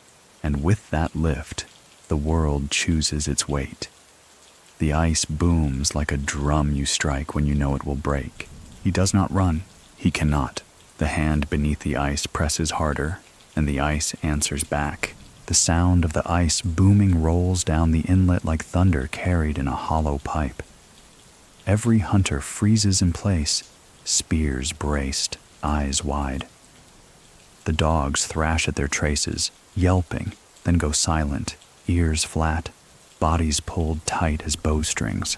A: and with that lift, the world chooses its weight. The ice booms like a drum you strike when you know it will break. He does not run. He cannot. The hand beneath the ice presses harder, and the ice answers back. The sound of the ice booming rolls down the inlet like thunder carried in a hollow pipe. Every hunter freezes in place, spears braced, eyes wide. The dogs thrash at their traces, yelping, then go silent, ears flat, bodies pulled tight as bowstrings.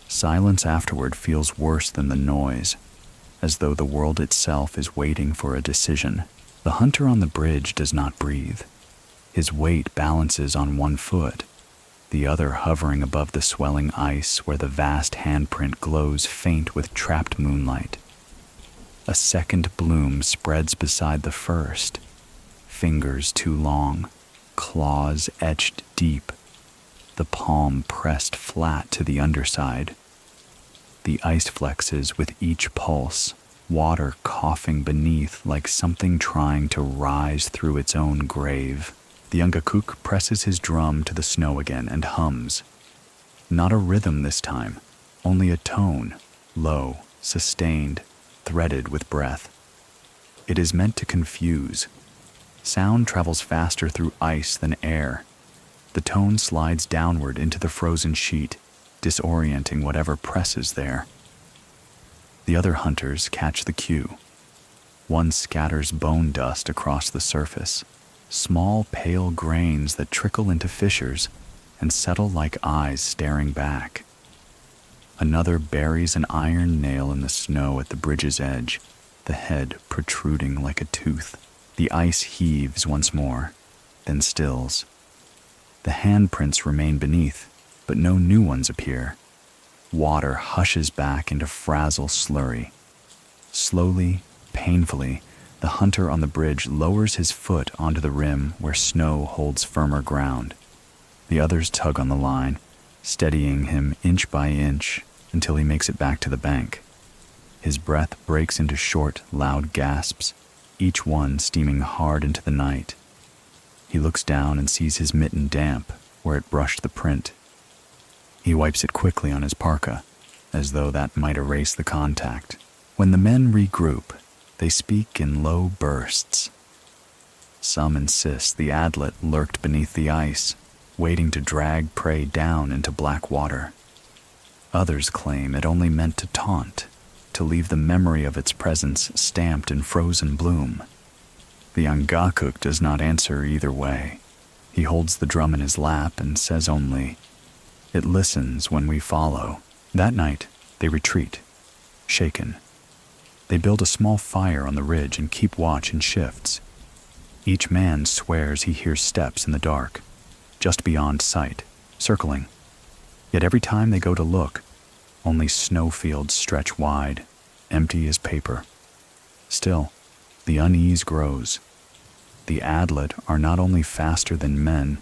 A: Silence afterward feels worse than the noise, as though the world itself is waiting for a decision. The hunter on the bridge does not breathe. His weight balances on one foot, the other hovering above the swelling ice where the vast handprint glows faint with trapped moonlight. A second bloom spreads beside the first, fingers too long, claws etched deep, the palm pressed flat to the underside. The ice flexes with each pulse, water coughing beneath like something trying to rise through its own grave. The Ungakuk presses his drum to the snow again and hums. Not a rhythm this time, only a tone, low, sustained, threaded with breath. It is meant to confuse. Sound travels faster through ice than air. The tone slides downward into the frozen sheet, disorienting whatever presses there. The other hunters catch the cue. One scatters bone dust across the surface, small pale grains that trickle into fissures and settle like eyes staring back. Another buries an iron nail in the snow at the bridge's edge, the head protruding like a tooth. The ice heaves once more, then stills. The handprints remain beneath, but no new ones appear. Water hushes back into frazzle slurry. Slowly, painfully, the hunter on the bridge lowers his foot onto the rim where snow holds firmer ground. The others tug on the line, steadying him inch by inch until he makes it back to the bank. His breath breaks into short, loud gasps, each one steaming hard into the night. He looks down and sees his mitten damp where it brushed the print. He wipes it quickly on his parka, as though that might erase the contact. When the men regroup, they speak in low bursts. Some insist the Adlet lurked beneath the ice, waiting to drag prey down into black water. Others claim it only meant to taunt, to leave the memory of its presence stamped in frozen bloom. The Angakuk does not answer either way. He holds the drum in his lap and says only, "It listens when we follow." That night, they retreat, shaken. They build a small fire on the ridge and keep watch in shifts. Each man swears he hears steps in the dark, just beyond sight, circling. Yet every time they go to look, only snowfields stretch wide, empty as paper. Still, the unease grows. The Adlet are not only faster than men,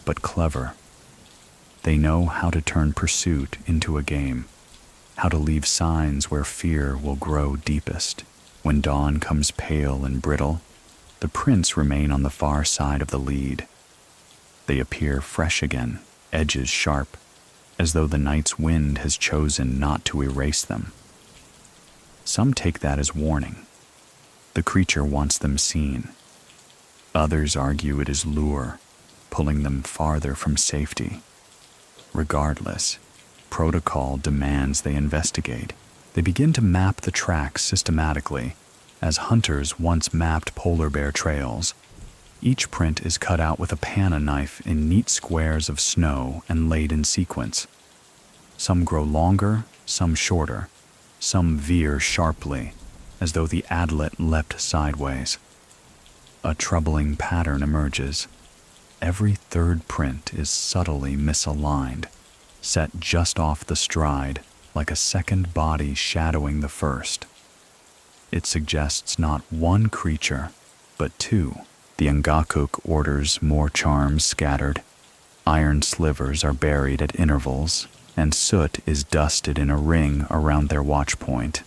A: but clever. They know how to turn pursuit into a game, how to leave signs where fear will grow deepest. When dawn comes pale and brittle, the prints remain on the far side of the lead. They appear fresh again, edges sharp, as though the night's wind has chosen not to erase them. Some take that as warning. The creature wants them seen. Others argue it is lure, pulling them farther from safety. Regardless, protocol demands they investigate. They begin to map the tracks systematically, as hunters once mapped polar bear trails. Each print is cut out with a panna knife in neat squares of snow and laid in sequence. Some grow longer, some shorter, some veer sharply, as though the Adlet leapt sideways. A troubling pattern emerges. Every third print is subtly misaligned, set just off the stride, like a second body shadowing the first. It suggests not one creature, but two. The Ngakuk orders more charms scattered. Iron slivers are buried at intervals, and soot is dusted in a ring around their watch point.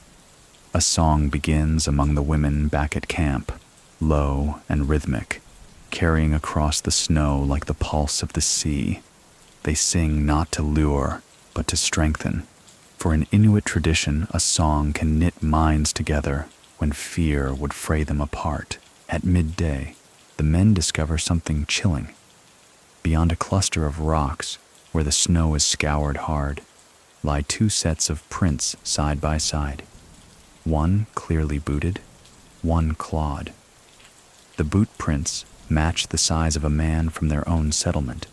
A: A song begins among the women back at camp, low and rhythmic, carrying across the snow like the pulse of the sea. They sing not to lure, but to strengthen. For in Inuit tradition, a song can knit minds together when fear would fray them apart. At midday, the men discover something chilling. Beyond a cluster of rocks, where the snow is scoured hard, lie two sets of prints side by side. One clearly booted, one clawed. The boot prints match the size of a man from their own settlement.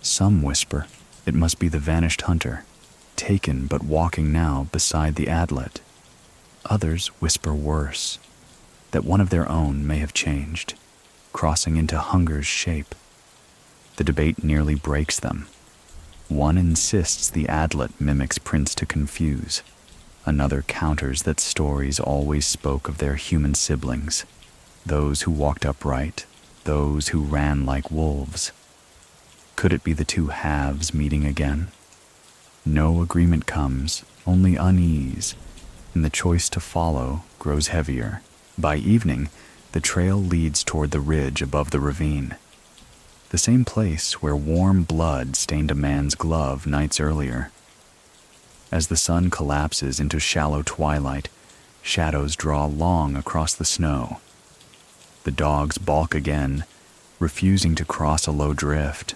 A: Some whisper it must be the vanished hunter, taken but walking now beside the Adlet. Others whisper worse, that one of their own may have changed, crossing into hunger's shape. The debate nearly breaks them. One insists the Adlet mimics prints to confuse. Another counters that stories always spoke of their human siblings, those who walked upright, those who ran like wolves. Could it be the two halves meeting again? No agreement comes, only unease, and the choice to follow grows heavier. By evening, the trail leads toward the ridge above the ravine, the same place where warm blood stained a man's glove nights earlier. As the sun collapses into shallow twilight, shadows draw long across the snow. The dogs balk again, refusing to cross a low drift.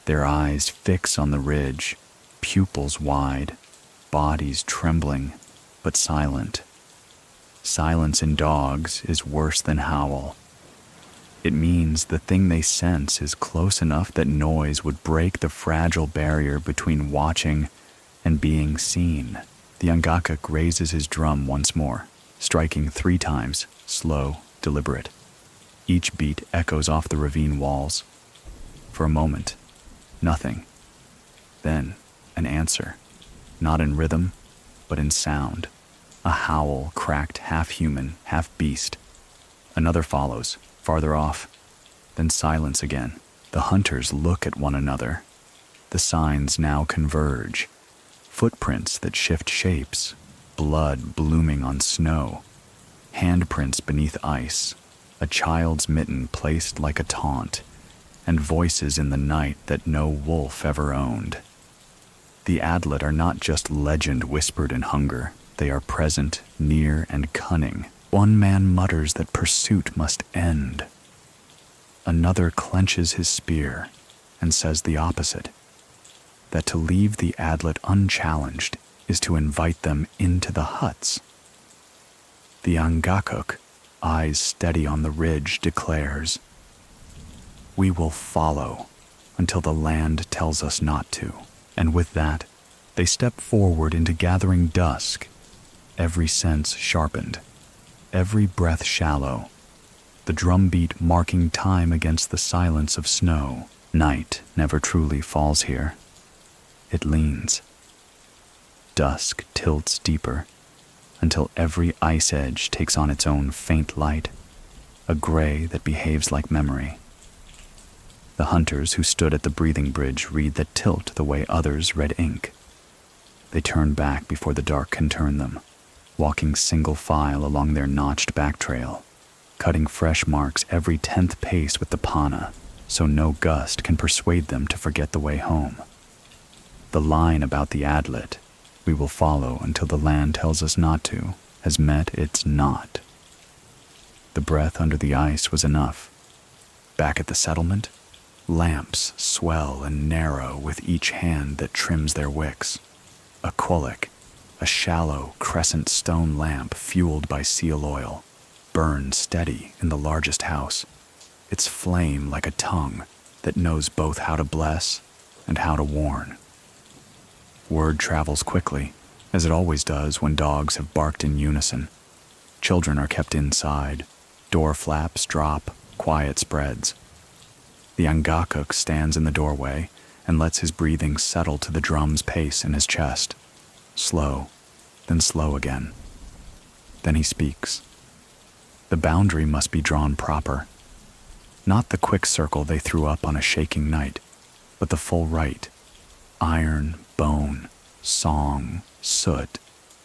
A: Their eyes fix on the ridge, pupils wide, bodies trembling, but silent. Silence in dogs is worse than howl. It means the thing they sense is close enough that noise would break the fragile barrier between watching and being seen. The Ngakuk raises his drum once more, striking 3 times, slow, deliberate. Each beat echoes off the ravine walls. For a moment, nothing. Then, an answer, not in rhythm, but in sound. A howl cracked half human, half beast. Another follows, farther off. Then silence again. The hunters look at one another. The signs now converge. Footprints that shift shapes, blood blooming on snow, handprints beneath ice, a child's mitten placed like a taunt, and voices in the night that no wolf ever owned. The Adlet are not just legend whispered in hunger. They are present, near, and cunning. One man mutters that pursuit must end. Another clenches his spear and says the opposite, that to leave the Adlet unchallenged is to invite them into the huts. The Ngakuk, eyes steady on the ridge, declares, "We will follow until the land tells us not to." And with that, they step forward into gathering dusk, every sense sharpened, every breath shallow, the drumbeat marking time against the silence of snow. Night never truly falls here. It leans. Dusk tilts deeper until every ice edge takes on its own faint light, a gray that behaves like memory. The hunters who stood at the breathing bridge read that tilt the way others read ink. They turn back before the dark can turn them, walking single file along their notched back trail, cutting fresh marks every 10th pace with the panna, so no gust can persuade them to forget the way home. The line about the Adlet, "We will follow until the land tells us not to," has met its not. The breath under the ice was enough. Back at the settlement, lamps swell and narrow with each hand that trims their wicks. A quollic, A shallow, crescent stone lamp fueled by seal oil burned steady in the largest house, its flame like a tongue that knows both how to bless and how to warn. Word travels quickly, as it always does when dogs have barked in unison. Children are kept inside, door flaps drop, quiet spreads. The Angakuk stands in the doorway and lets his breathing settle to the drum's pace in his chest. Slow, then slow again. Then he speaks. The boundary must be drawn proper. Not the quick circle they threw up on a shaking night, but the full right. Iron, bone, song, soot,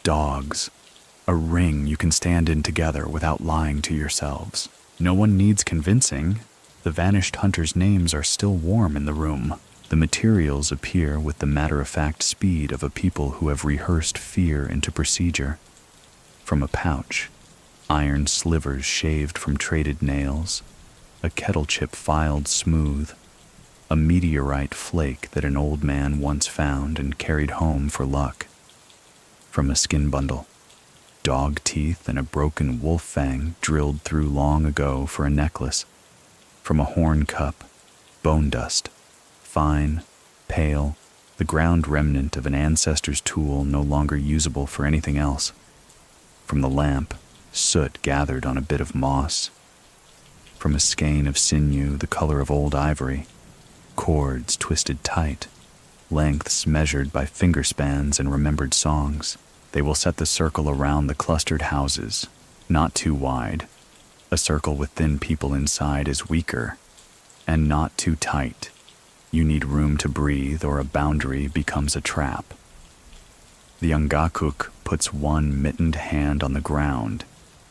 A: dogs. A ring you can stand in together without lying to yourselves. No one needs convincing. The vanished hunters' names are still warm in the room. The materials appear with the matter-of-fact speed of a people who have rehearsed fear into procedure. From a pouch, iron slivers shaved from traded nails, a kettle chip filed smooth, a meteorite flake that an old man once found and carried home for luck. From a skin bundle, dog teeth and a broken wolf fang drilled through long ago for a necklace. From a horn cup, bone dust, fine, pale, the ground remnant of an ancestor's tool no longer usable for anything else. From the lamp, soot gathered on a bit of moss. From a skein of sinew the color of old ivory, cords twisted tight, lengths measured by finger spans and remembered songs. They will set the circle around the clustered houses, not too wide. A circle with thin people inside is weaker, and not too tight. You need room to breathe or a boundary becomes a trap. The Angakuk puts one mittened hand on the ground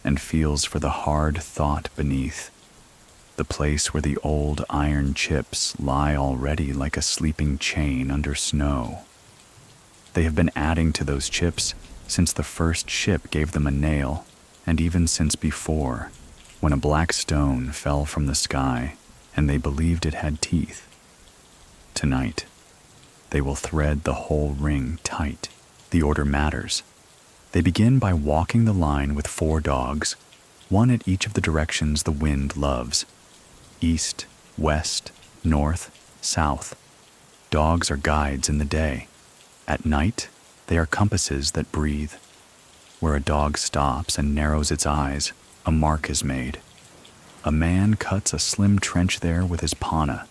A: and feels for the hard thought beneath, the place where the old iron chips lie already like a sleeping chain under snow. They have been adding to those chips since the first ship gave them a nail, and even since before, when a black stone fell from the sky and they believed it had teeth. Tonight, they will thread the whole ring tight. The order matters. They begin by walking the line with 4 dogs, one at each of the directions the wind loves. East, west, north, south. Dogs are guides in the day. At night, they are compasses that breathe. Where a dog stops and narrows its eyes, a mark is made. A man cuts a slim trench there with his pana,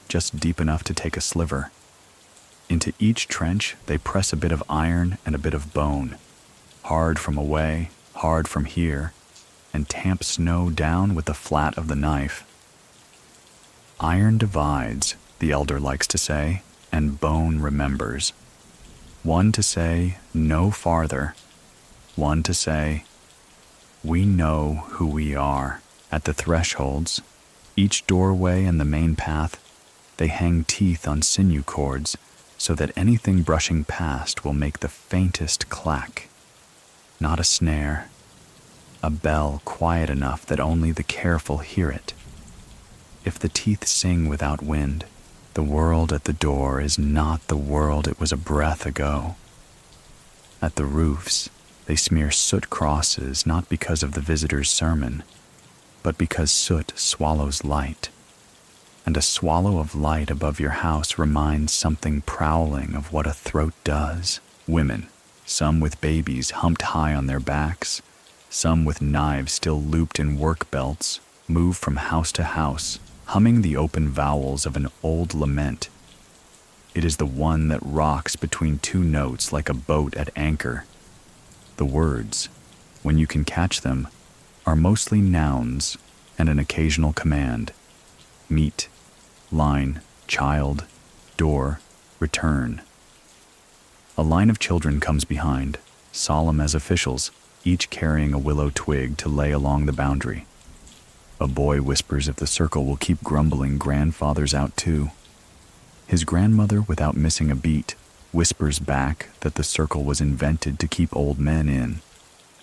A: just deep enough to take a sliver. Into each trench, they press a bit of iron and a bit of bone, hard from away, hard from here, and tamp snow down with the flat of the knife. Iron divides, the elder likes to say, and bone remembers. One to say, no farther. One to say, we know who we are. At the thresholds, each doorway and the main path, they hang teeth on sinew cords so that anything brushing past will make the faintest clack. Not a snare, a bell quiet enough that only the careful hear it. If the teeth sing without wind, the world at the door is not the world it was a breath ago. At the roofs, they smear soot crosses not because of the visitor's sermon, but because soot swallows light. And a swallow of light above your house reminds something prowling of what a throat does. Women, some with babies humped high on their backs, some with knives still looped in work belts, move from house to house, humming the open vowels of an old lament. It is the one that rocks between 2 notes like a boat at anchor. The words, when you can catch them, are mostly nouns and an occasional command. Meet, line, child, door, return. A line of children comes behind, solemn as officials, each carrying a willow twig to lay along the boundary. A boy whispers if the circle will keep grumbling grandfather's out too. His grandmother, without missing a beat, whispers back that the circle was invented to keep old men in,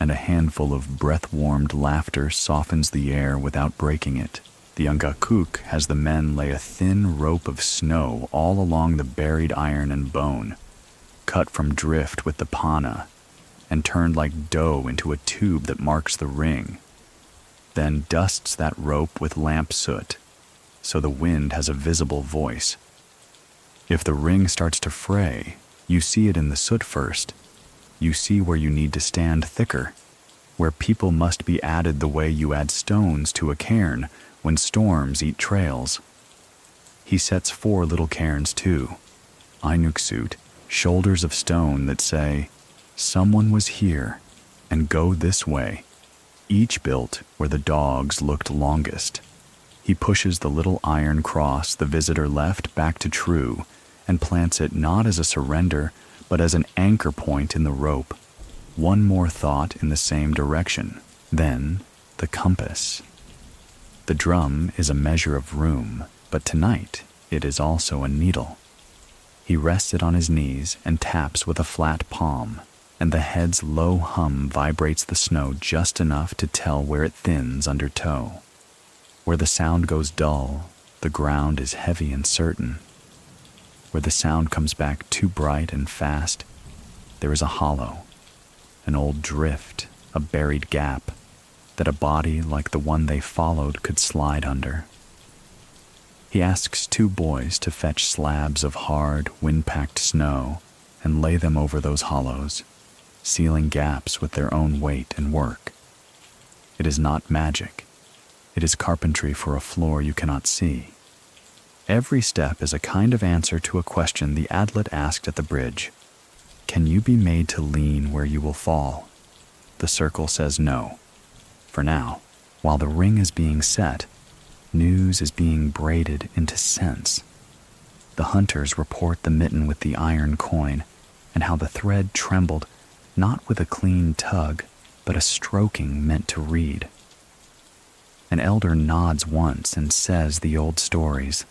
A: and a handful of breath-warmed laughter softens the air without breaking it. The Angakuk has the men lay a thin rope of snow all along the buried iron and bone, cut from drift with the pana, and turned like dough into a tube that marks the ring, then dusts that rope with lamp soot, so the wind has a visible voice. If the ring starts to fray, you see it in the soot first. You see where you need to stand thicker, where people must be added the way you add stones to a cairn when storms eat trails. He sets 4 little cairns too, Inuit, shoulders of stone that say, "Someone was here, and go this way," each built where the dogs looked longest. He pushes the little iron cross the visitor left back to true and plants it not as a surrender, but as an anchor point in the rope. One more thought in the same direction, then the compass. The drum is a measure of room, but tonight it is also a needle. He rests it on his knees and taps with a flat palm, and the head's low hum vibrates the snow just enough to tell where it thins under toe. Where the sound goes dull, the ground is heavy and certain. Where the sound comes back too bright and fast, there is a hollow, an old drift, a buried gap that a body like the one they followed could slide under. He asks 2 boys to fetch slabs of hard, wind-packed snow and lay them over those hollows, sealing gaps with their own weight and work. It is not magic. It is carpentry for a floor you cannot see. Every step is a kind of answer to a question the Adlet asked at the bridge. Can you be made to lean where you will fall? The circle says no. For now, while the ring is being set, news is being braided into sense. The hunters report the mitten with the iron coin and how the thread trembled, not with a clean tug, but a stroking meant to read. An elder nods once and says the old stories,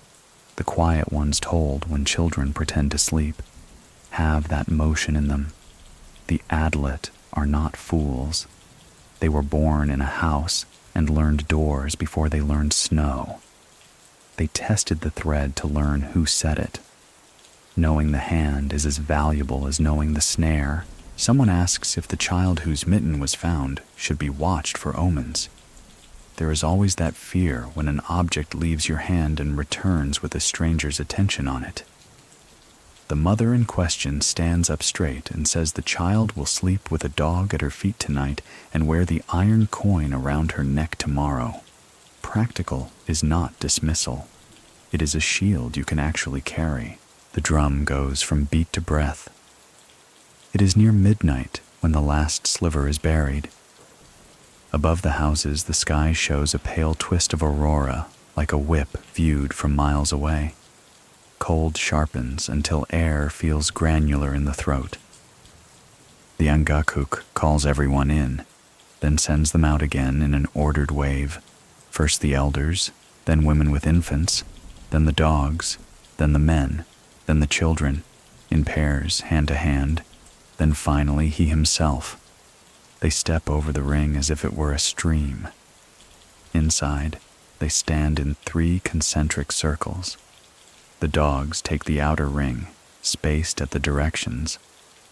A: the quiet ones told when children pretend to sleep, have that motion in them. The Adlet are not fools. They were born in a house and learned doors before they learned snow. They tested the thread to learn who set it. Knowing the hand is as valuable as knowing the snare. Someone asks if the child whose mitten was found should be watched for omens. There is always that fear when an object leaves your hand and returns with a stranger's attention on it. The mother in question stands up straight and says the child will sleep with a dog at her feet tonight and wear the iron coin around her neck tomorrow. Practical is not dismissal. It is a shield you can actually carry. The drum goes from beat to breath. It is near midnight when the last sliver is buried. Above the houses, the sky shows a pale twist of aurora, like a whip viewed from miles away. Cold sharpens until air feels granular in the throat. The Angakuk calls everyone in, then sends them out again in an ordered wave. First the elders, then women with infants, then the dogs, then the men, then the children, in pairs, hand to hand, then finally he himself. They step over the ring as if it were a stream. Inside, they stand in 3 concentric circles. The dogs take the outer ring, spaced at the directions,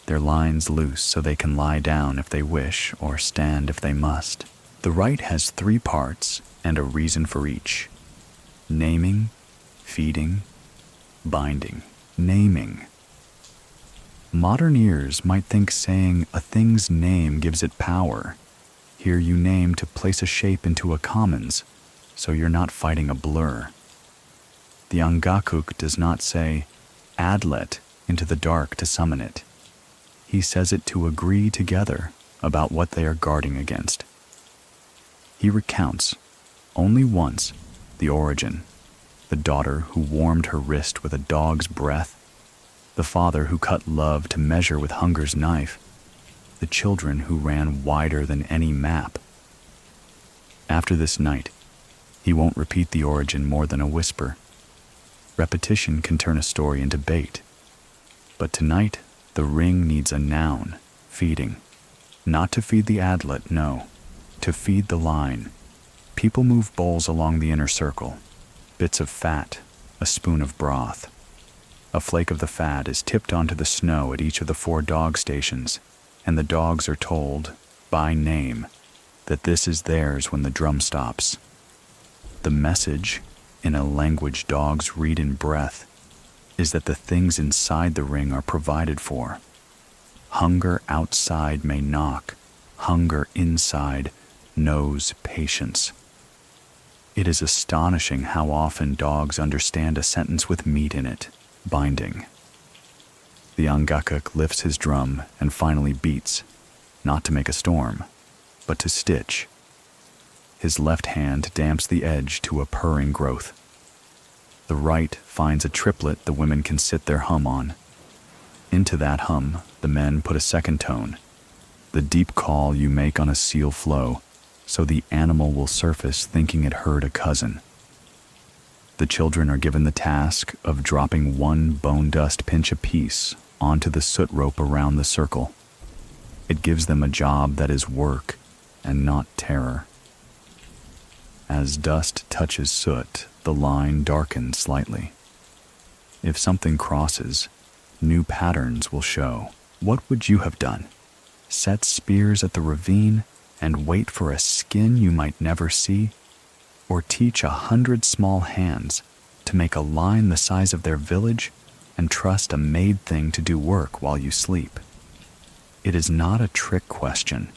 A: their lines loose so they can lie down if they wish or stand if they must. The rite has 3 parts and a reason for each. Naming, feeding, binding. Naming. Modern ears might think saying a thing's name gives it power. Here you name to place a shape into a commons, so you're not fighting a blur. The Angakuk does not say Adlet into the dark to summon it. He says it to agree together about what they are guarding against. He recounts, only once, the origin, the daughter who warmed her wrist with a dog's breath, the father who cut love to measure with hunger's knife, the children who ran wider than any map. After this night, he won't repeat the origin more than a whisper. Repetition can turn a story into bait. But tonight, the ring needs a noun, feeding. Not to feed the Adlet, no. To feed the line. People move bowls along the inner circle. Bits of fat, a spoon of broth. A flake of the fat is tipped onto the snow at each of the 4 dog stations. and the dogs are told, by name, that this is theirs when the drum stops. The message, in a language dogs read in breath, is that the things inside the ring are provided for. Hunger outside may knock, hunger inside knows patience. It is astonishing how often dogs understand a sentence with meat in it, binding. The Angakuk lifts his drum and finally beats, not to make a storm, but to stitch. His left hand damps the edge to a purring growth. The right finds a triplet the women can sit their hum on. Into that hum, the men put a second tone, the deep call you make on a seal flow, so the animal will surface thinking it heard a cousin. The children are given the task of dropping one bone dust pinch apiece onto the soot rope around the circle. It gives them a job that is work and not terror. As dust touches soot, the line darkens slightly. If something crosses, new patterns will show. What would you have done? Set spears at the ravine and wait for a skin you might never see? Or teach 100 small hands to make a line the size of their village and trust a made thing to do work while you sleep? It is not a trick question.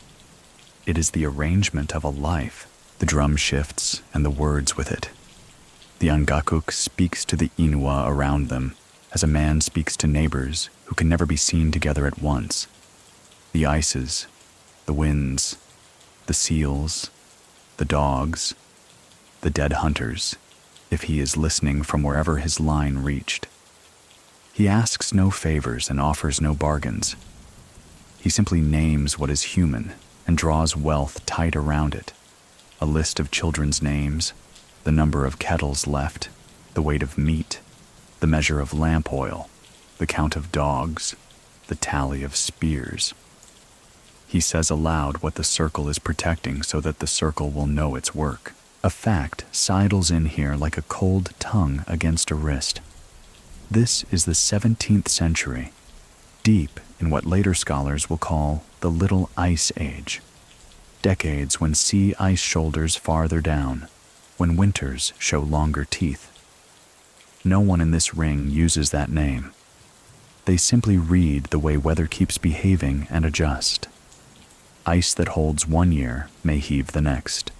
A: It is the arrangement of a life. The drum shifts and the words with it. The Angakuk speaks to the Inuit around them as a man speaks to neighbors who can never be seen together at once. The ices, the winds, the seals, the dogs, the dead hunters, if he is listening from wherever his line reached. He asks no favors and offers no bargains. He simply names what is human and draws wealth tight around it. A list of children's names, the number of kettles left, the weight of meat, the measure of lamp oil, the count of dogs, the tally of spears. He says aloud what the circle is protecting so that the circle will know its work. A fact sidles in here like a cold tongue against a wrist. This is the 17th century, deep in what later scholars will call the Little Ice Age. Decades when sea ice shoulders farther down, when winters show longer teeth. No one in this ring uses that name. They simply read the way weather keeps behaving and adjust. Ice that holds one year may heave the next.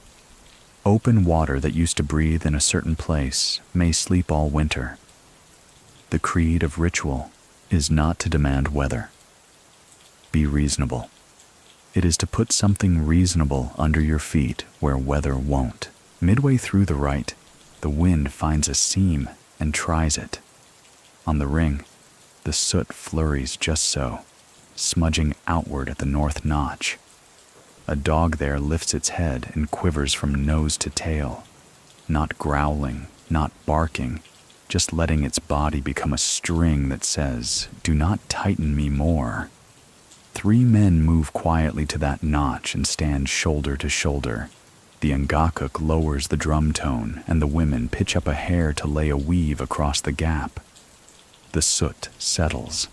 A: Open water that used to breathe in a certain place may sleep all winter. The creed of ritual is not to demand weather. Be reasonable. It is to put something reasonable under your feet where weather won't. Midway through the rite, the wind finds a seam and tries it. On the ring, the soot flurries just so, smudging outward at the north notch. A dog there lifts its head and quivers from nose to tail, not growling, not barking, just letting its body become a string that says, "Do not tighten me more." 3 men move quietly to that notch and stand shoulder to shoulder. The Angakuk lowers the drum tone, and the women pitch up a hair to lay a weave across the gap. The soot settles.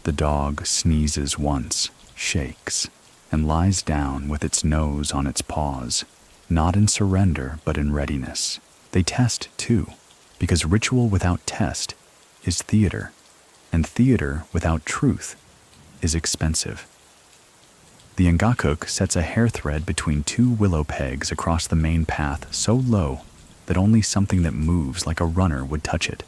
A: The dog sneezes once, shakes, and lies down with its nose on its paws, not in surrender but in readiness. They test, too, because ritual without test is theater, and theater without truth is expensive. The Angakuk sets a hair thread between 2 willow pegs across the main path so low that only something that moves like a runner would touch it.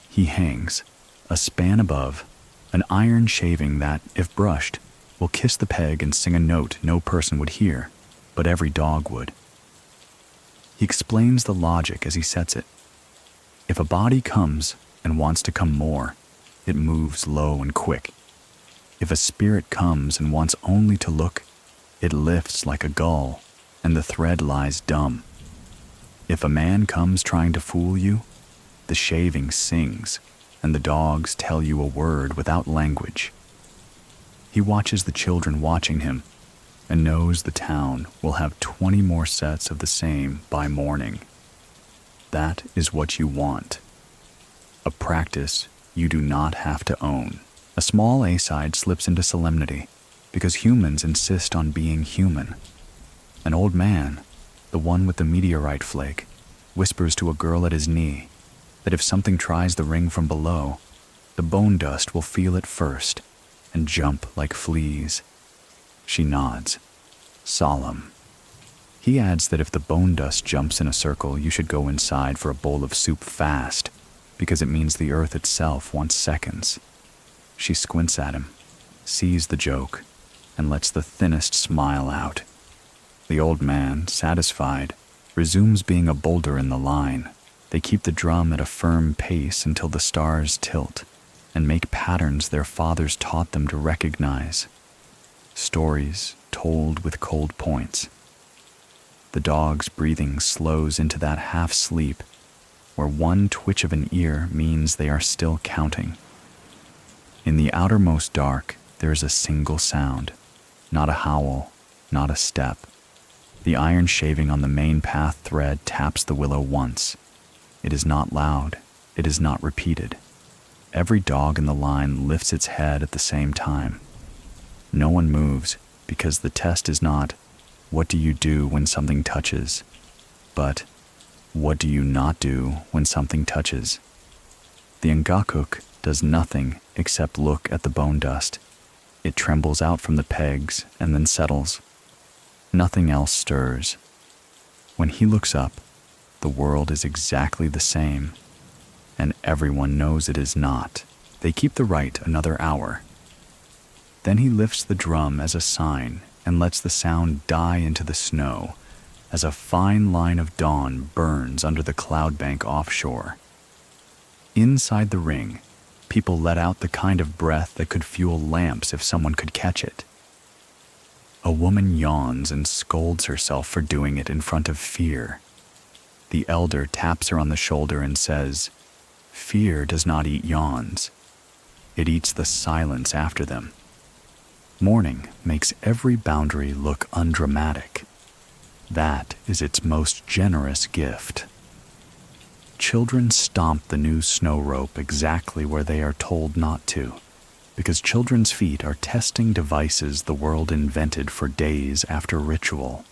A: He hangs, a span above, an iron shaving that, if brushed, will kiss the peg and sing a note no person would hear, but every dog would. He explains the logic as he sets it. If a body comes and wants to come more, it moves low and quick. If a spirit comes and wants only to look, it lifts like a gull, and the thread lies dumb. If a man comes trying to fool you, the shaving sings, and the dogs tell you a word without language. He watches the children watching him, and knows the town will have 20 more sets of the same by morning. That is what you want. A practice you do not have to own. A small A-side slips into solemnity. because humans insist on being human. An old man, the one with the meteorite flake, whispers to a girl at his knee that if something tries the ring from below, the bone dust will feel it first and jump like fleas. She nods, solemn. He adds that if the bone dust jumps in a circle, you should go inside for a bowl of soup fast, because it means the earth itself wants seconds. She squints at him, sees the joke, and lets the thinnest smile out. The old man, satisfied, resumes being a boulder in the line. They keep the drum at a firm pace until the stars tilt and make patterns their fathers taught them to recognize. Stories told with cold points. The dog's breathing slows into that half-sleep where one twitch of an ear means they are still counting. In the outermost dark, there is a single sound, not a howl, not a step. The iron shaving on the main path thread taps the willow once. It is not loud, it is not repeated. Every dog in the line lifts its head at the same time. No one moves, because the test is not, what do you do when something touches? But, what do you not do when something touches? The Ngakuk does nothing except look at the bone dust. It trembles out from the pegs and then settles. Nothing else stirs. When he looks up, the world is exactly the same, and everyone knows it is not. They keep the right another hour. Then he lifts the drum as a sign and lets the sound die into the snow as a fine line of dawn burns under the cloud bank offshore. Inside the ring, people let out the kind of breath that could fuel lamps if someone could catch it. A woman yawns and scolds herself for doing it in front of fear. The elder taps her on the shoulder and says, "Fear does not eat yawns. It eats the silence after them." Morning makes every boundary look undramatic. That is its most generous gift. Children stomp the new snow rope exactly where they are told not to, because children's feet are testing devices the world invented for days after ritual.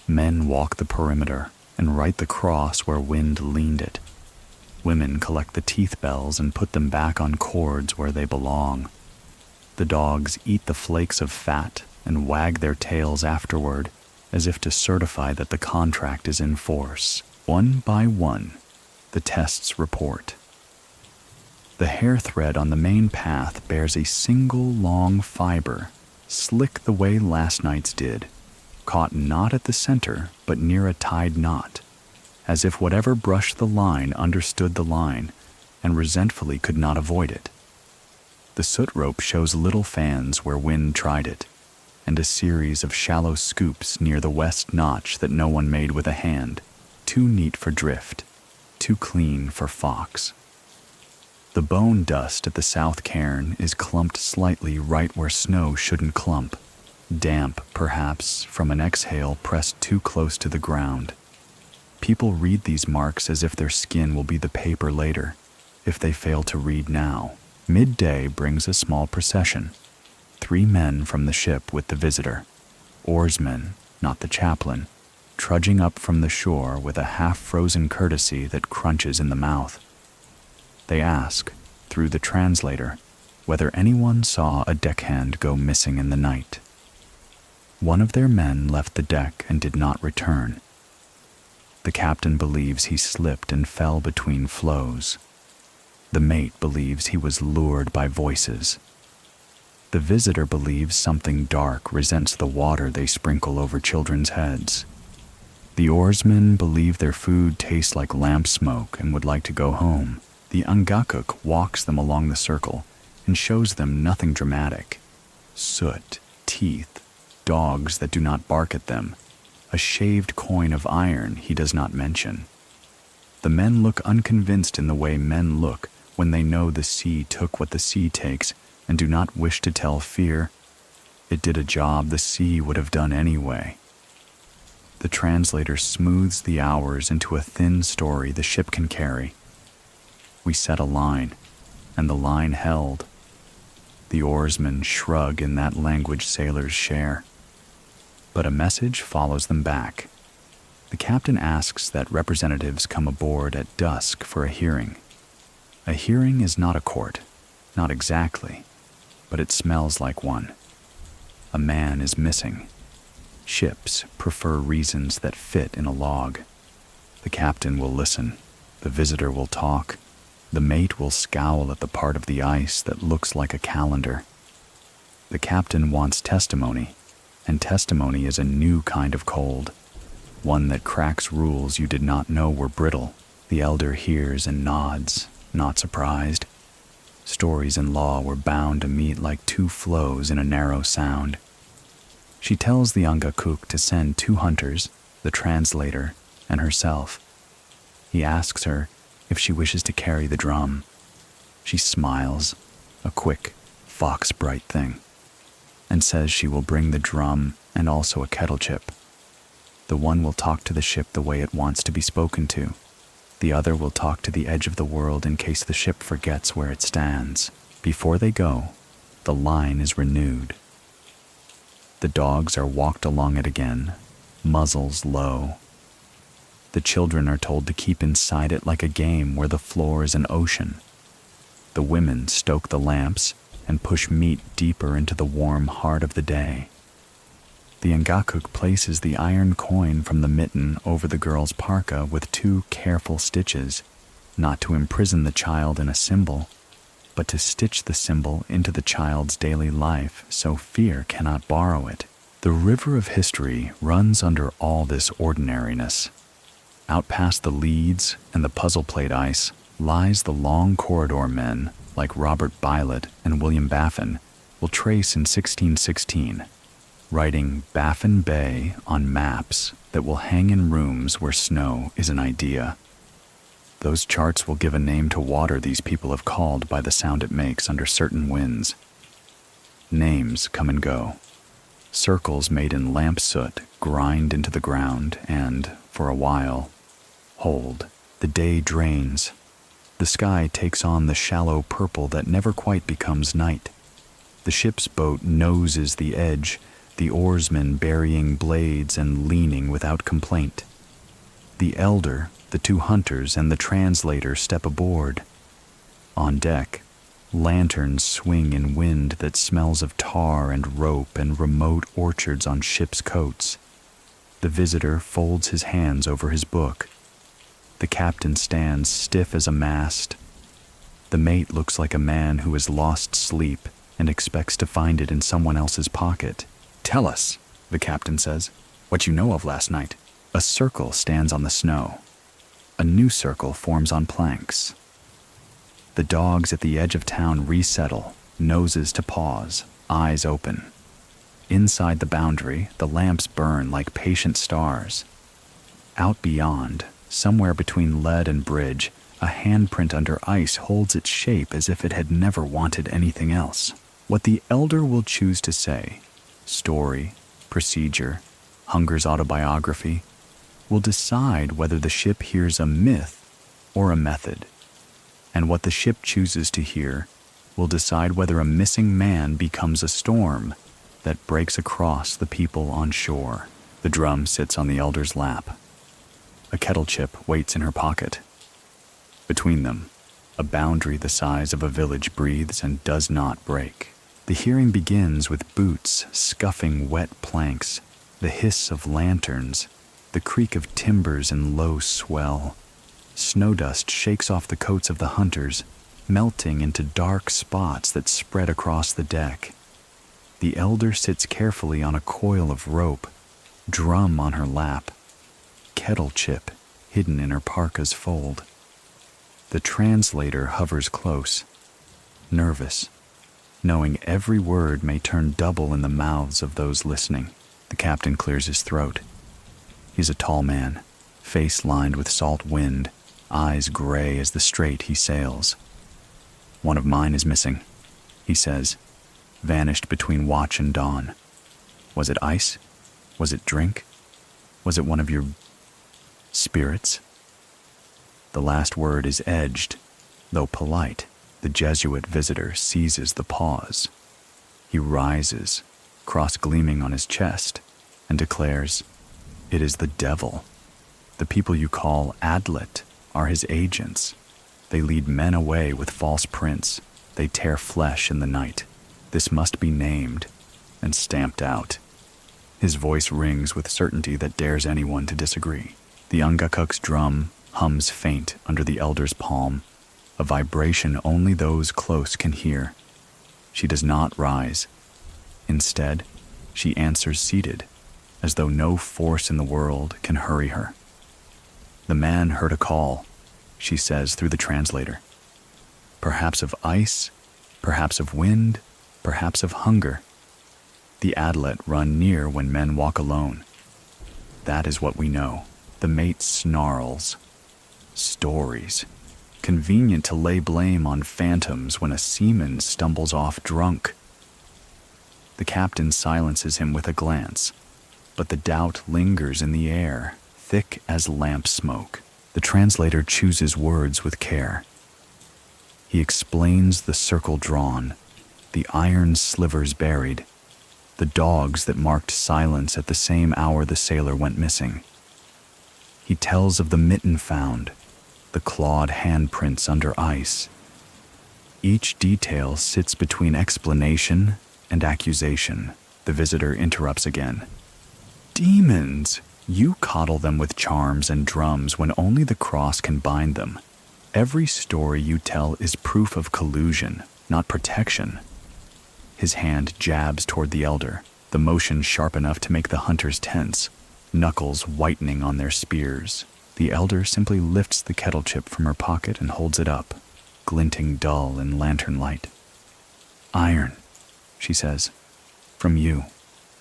A: Men walk the perimeter and write the cross where wind leaned it. Women collect the teeth bells and put them back on cords where they belong. The dogs eat the flakes of fat and wag their tails afterward, as if to certify that the contract is in force. One by one, the tests report. The hair thread on the main path bears a single long fiber, slick the way last night's did, caught not at the center but near a tied knot, as if whatever brushed the line understood the line and resentfully could not avoid it. The soot rope shows little fans where wind tried it, and a series of shallow scoops near the west notch that no one made with a hand, too neat for drift, too clean for fox. The bone dust at the south cairn is clumped slightly right where snow shouldn't clump, damp, perhaps, from an exhale pressed too close to the ground. People read these marks as if their skin will be the paper later, if they fail to read now. Midday brings a small procession. 3 men from the ship with the visitor, oarsmen, not the chaplain, trudging up from the shore with a half-frozen courtesy that crunches in the mouth. They ask, through the translator, whether anyone saw a deckhand go missing in the night. One of their men left the deck and did not return. The captain believes he slipped and fell between floes. The mate believes he was lured by voices. The visitor believes something dark resents the water they sprinkle over children's heads. The oarsmen believe their food tastes like lamp smoke and would like to go home. The Ngakuk walks them along the circle and shows them nothing dramatic. Soot, teeth, dogs that do not bark at them, a shaved coin of iron he does not mention. The men look unconvinced in the way men look when they know the sea took what the sea takes and do not wish to tell fear, it did a job the sea would have done anyway. The translator smooths the hours into a thin story the ship can carry. We set a line, and the line held. The oarsmen shrug in that language sailors share. But a message follows them back. The captain asks that representatives come aboard at dusk for a hearing. A hearing is not a court, not exactly, but it smells like one. A man is missing. Ships prefer reasons that fit in a log. The captain will listen. The visitor will talk. The mate will scowl at the part of the ice that looks like a calendar. The captain wants testimony, and testimony is a new kind of cold, one that cracks rules you did not know were brittle. The elder hears and nods, not surprised. Stories and law were bound to meet like two flows in a narrow sound. She tells the Angakuk to send 2 hunters, the translator, and herself. He asks her if she wishes to carry the drum. She smiles, a quick, fox-bright thing, and says she will bring the drum and also a kettle chip. The one will talk to the ship the way it wants to be spoken to. The other will talk to the edge of the world in case the ship forgets where it stands. Before they go, the line is renewed. The dogs are walked along it again, muzzles low. The children are told to keep inside it like a game where the floor is an ocean. The women stoke the lamps and push meat deeper into the warm heart of the day. The Ngakuk places the iron coin from the mitten over the girl's parka with 2 careful stitches, not to imprison the child in a symbol, but to stitch the symbol into the child's daily life so fear cannot borrow it. The river of history runs under all this ordinariness. Out past the leads and the puzzle plate ice lies the long corridor men like Robert Bylot and William Baffin will trace in 1616, writing Baffin Bay on maps that will hang in rooms where snow is an idea. Those charts will give a name to water these people have called by the sound it makes under certain winds. Names come and go. Circles made in lamp soot grind into the ground and, for a while, hold. The day drains. The sky takes on the shallow purple that never quite becomes night. The ship's boat noses the edge, the oarsmen burying blades and leaning without complaint. The elder, the 2 hunters, and the translator step aboard. On deck, lanterns swing in wind that smells of tar and rope and remote orchards on ship's coats. The visitor folds his hands over his book. The captain stands stiff as a mast. The mate looks like a man who has lost sleep and expects to find it in someone else's pocket. "Tell us," the captain says, "what you know of last night." A circle stands on the snow. A new circle forms on planks. The dogs at the edge of town resettle, noses to paws, eyes open. Inside the boundary, the lamps burn like patient stars. Out beyond, somewhere between lead and bridge, a handprint under ice holds its shape as if it had never wanted anything else. What the elder will choose to say, story, procedure, Hunger's autobiography, will decide whether the ship hears a myth or a method. And what the ship chooses to hear will decide whether a missing man becomes a storm that breaks across the people on shore. The drum sits on the elder's lap. A kettle chip waits in her pocket. Between them, a boundary the size of a village breathes and does not break. The hearing begins with boots scuffing wet planks, the hiss of lanterns, the creak of timbers in low swell. Snow dust shakes off the coats of the hunters, melting into dark spots that spread across the deck. The elder sits carefully on a coil of rope, drum on her lap, kettle chip hidden in her parka's fold. The translator hovers close, nervous, knowing every word may turn double in the mouths of those listening. The captain clears his throat. He's a tall man, face lined with salt wind, eyes gray as the strait he sails. "One of mine is missing," he says, vanished between watch and dawn. "Was it ice? Was it drink? Was it one of your spirits?" The last word is edged, though polite. The Jesuit visitor seizes the pause. He rises, cross gleaming on his chest, and declares, "It is the devil. The people you call Adlet are his agents. They lead men away with false prints. They tear flesh in the night. This must be named and stamped out." His voice rings with certainty that dares anyone to disagree. The Ungakuk's drum hums faint under the elder's palm, a vibration only those close can hear. She does not rise. Instead, she answers seated, as though no force in the world can hurry her. "The man heard a call," she says through the translator. "Perhaps of ice, perhaps of wind, perhaps of hunger. The Adlet run near when men walk alone. That is what we know." The mate snarls. Stories. Convenient to lay blame on phantoms when a seaman stumbles off drunk. The captain silences him with a glance, but the doubt lingers in the air, thick as lamp smoke. The translator chooses words with care. He explains the circle drawn, the iron slivers buried, the dogs that marked silence at the same hour the sailor went missing. He tells of the mitten found, the clawed handprints under ice. Each detail sits between explanation and accusation. The visitor interrupts again. "Demons! You coddle them with charms and drums when only the cross can bind them. Every story you tell is proof of collusion, not protection." His hand jabs toward the elder, the motion sharp enough to make the hunters tense, knuckles whitening on their spears. The elder simply lifts the kettle chip from her pocket and holds it up, glinting dull in lantern light. "Iron," she says. "From you,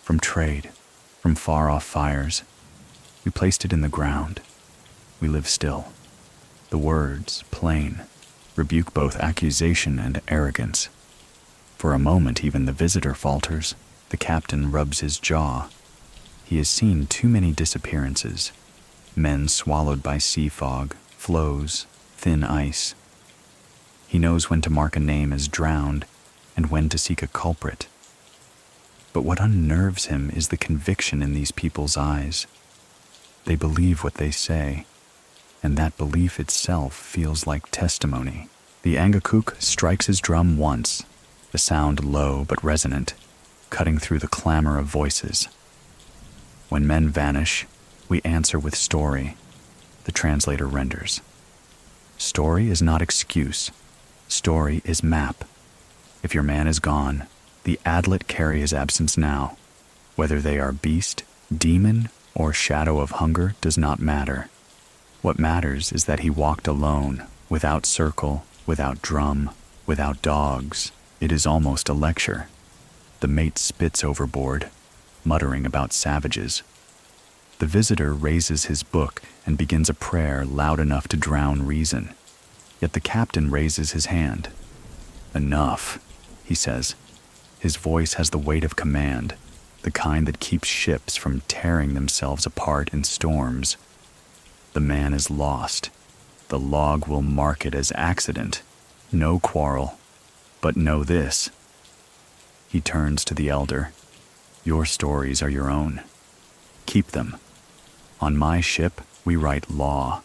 A: from trade, from far-off fires. We placed it in the ground. We live still." The words, plain, rebuke both accusation and arrogance. For a moment even the visitor falters. The captain rubs his jaw. He has seen too many disappearances. Men swallowed by sea fog, floes, thin ice. He knows when to mark a name as drowned and when to seek a culprit. But what unnerves him is the conviction in these people's eyes. They believe what they say, and that belief itself feels like testimony. The Angakuk strikes his drum once, the sound low but resonant, cutting through the clamor of voices. "When men vanish, we answer with story," the translator renders. Story is not excuse. Story is map. If your man is gone, the Adlet carry his absence now. Whether they are beast, demon, or shadow of hunger does not matter. What matters is that he walked alone, without circle, without drum, without dogs. It is almost a lecture. The mate spits overboard, muttering about savages. The visitor raises his book and begins a prayer loud enough to drown reason. Yet the captain raises his hand. "Enough," he says. His voice has the weight of command, the kind that keeps ships from tearing themselves apart in storms. The man is lost. The log will mark it as accident. No quarrel. But know this. He turns to the elder. "Your stories are your own. Keep them. On my ship, we write law,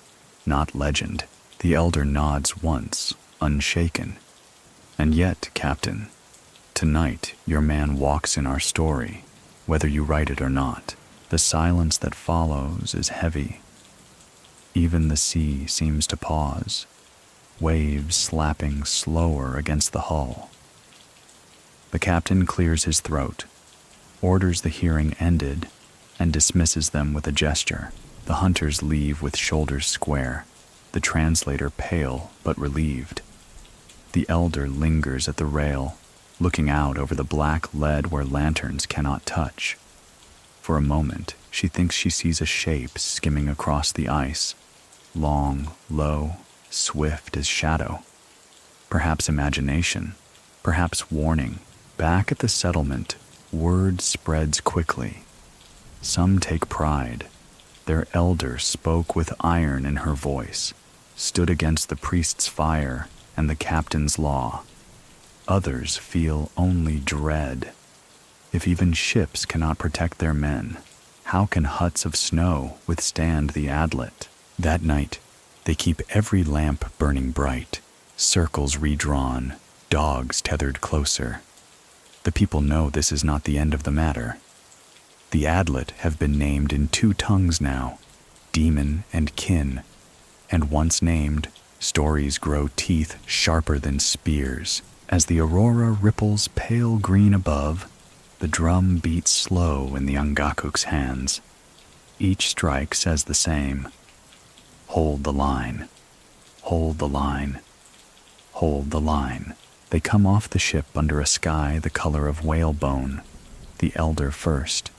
A: not legend." The elder nods once, unshaken. "And yet, Captain, tonight your man walks in our story, whether you write it or not. The silence that follows is heavy. Even the sea seems to pause, waves slapping slower against the hull." The captain clears his throat, orders the hearing ended, and dismisses them with a gesture. The hunters leave with shoulders square, the translator pale but relieved. The elder lingers at the rail, looking out over the black lead where lanterns cannot touch. For a moment, she thinks she sees a shape skimming across the ice, long, low, swift as shadow. Perhaps imagination, perhaps warning. Back at the settlement, word spreads quickly. Some take pride. Their elder spoke with iron in her voice, stood against the priest's fire and the captain's law. Others feel only dread, If even ships cannot protect their men, how can huts of snow withstand the Adlet? That night, they keep every lamp burning bright, circles redrawn, dogs tethered closer. The people know this is not the end of the matter. The Adlet have been named in 2 tongues now, demon and kin, and once named, stories grow teeth sharper than spears. As the aurora ripples pale green above, the drum beats slow in the Ungakuk's hands. Each strike says the same: hold the line, hold the line, hold the line. They come off the ship under a sky the color of whalebone, the elder first,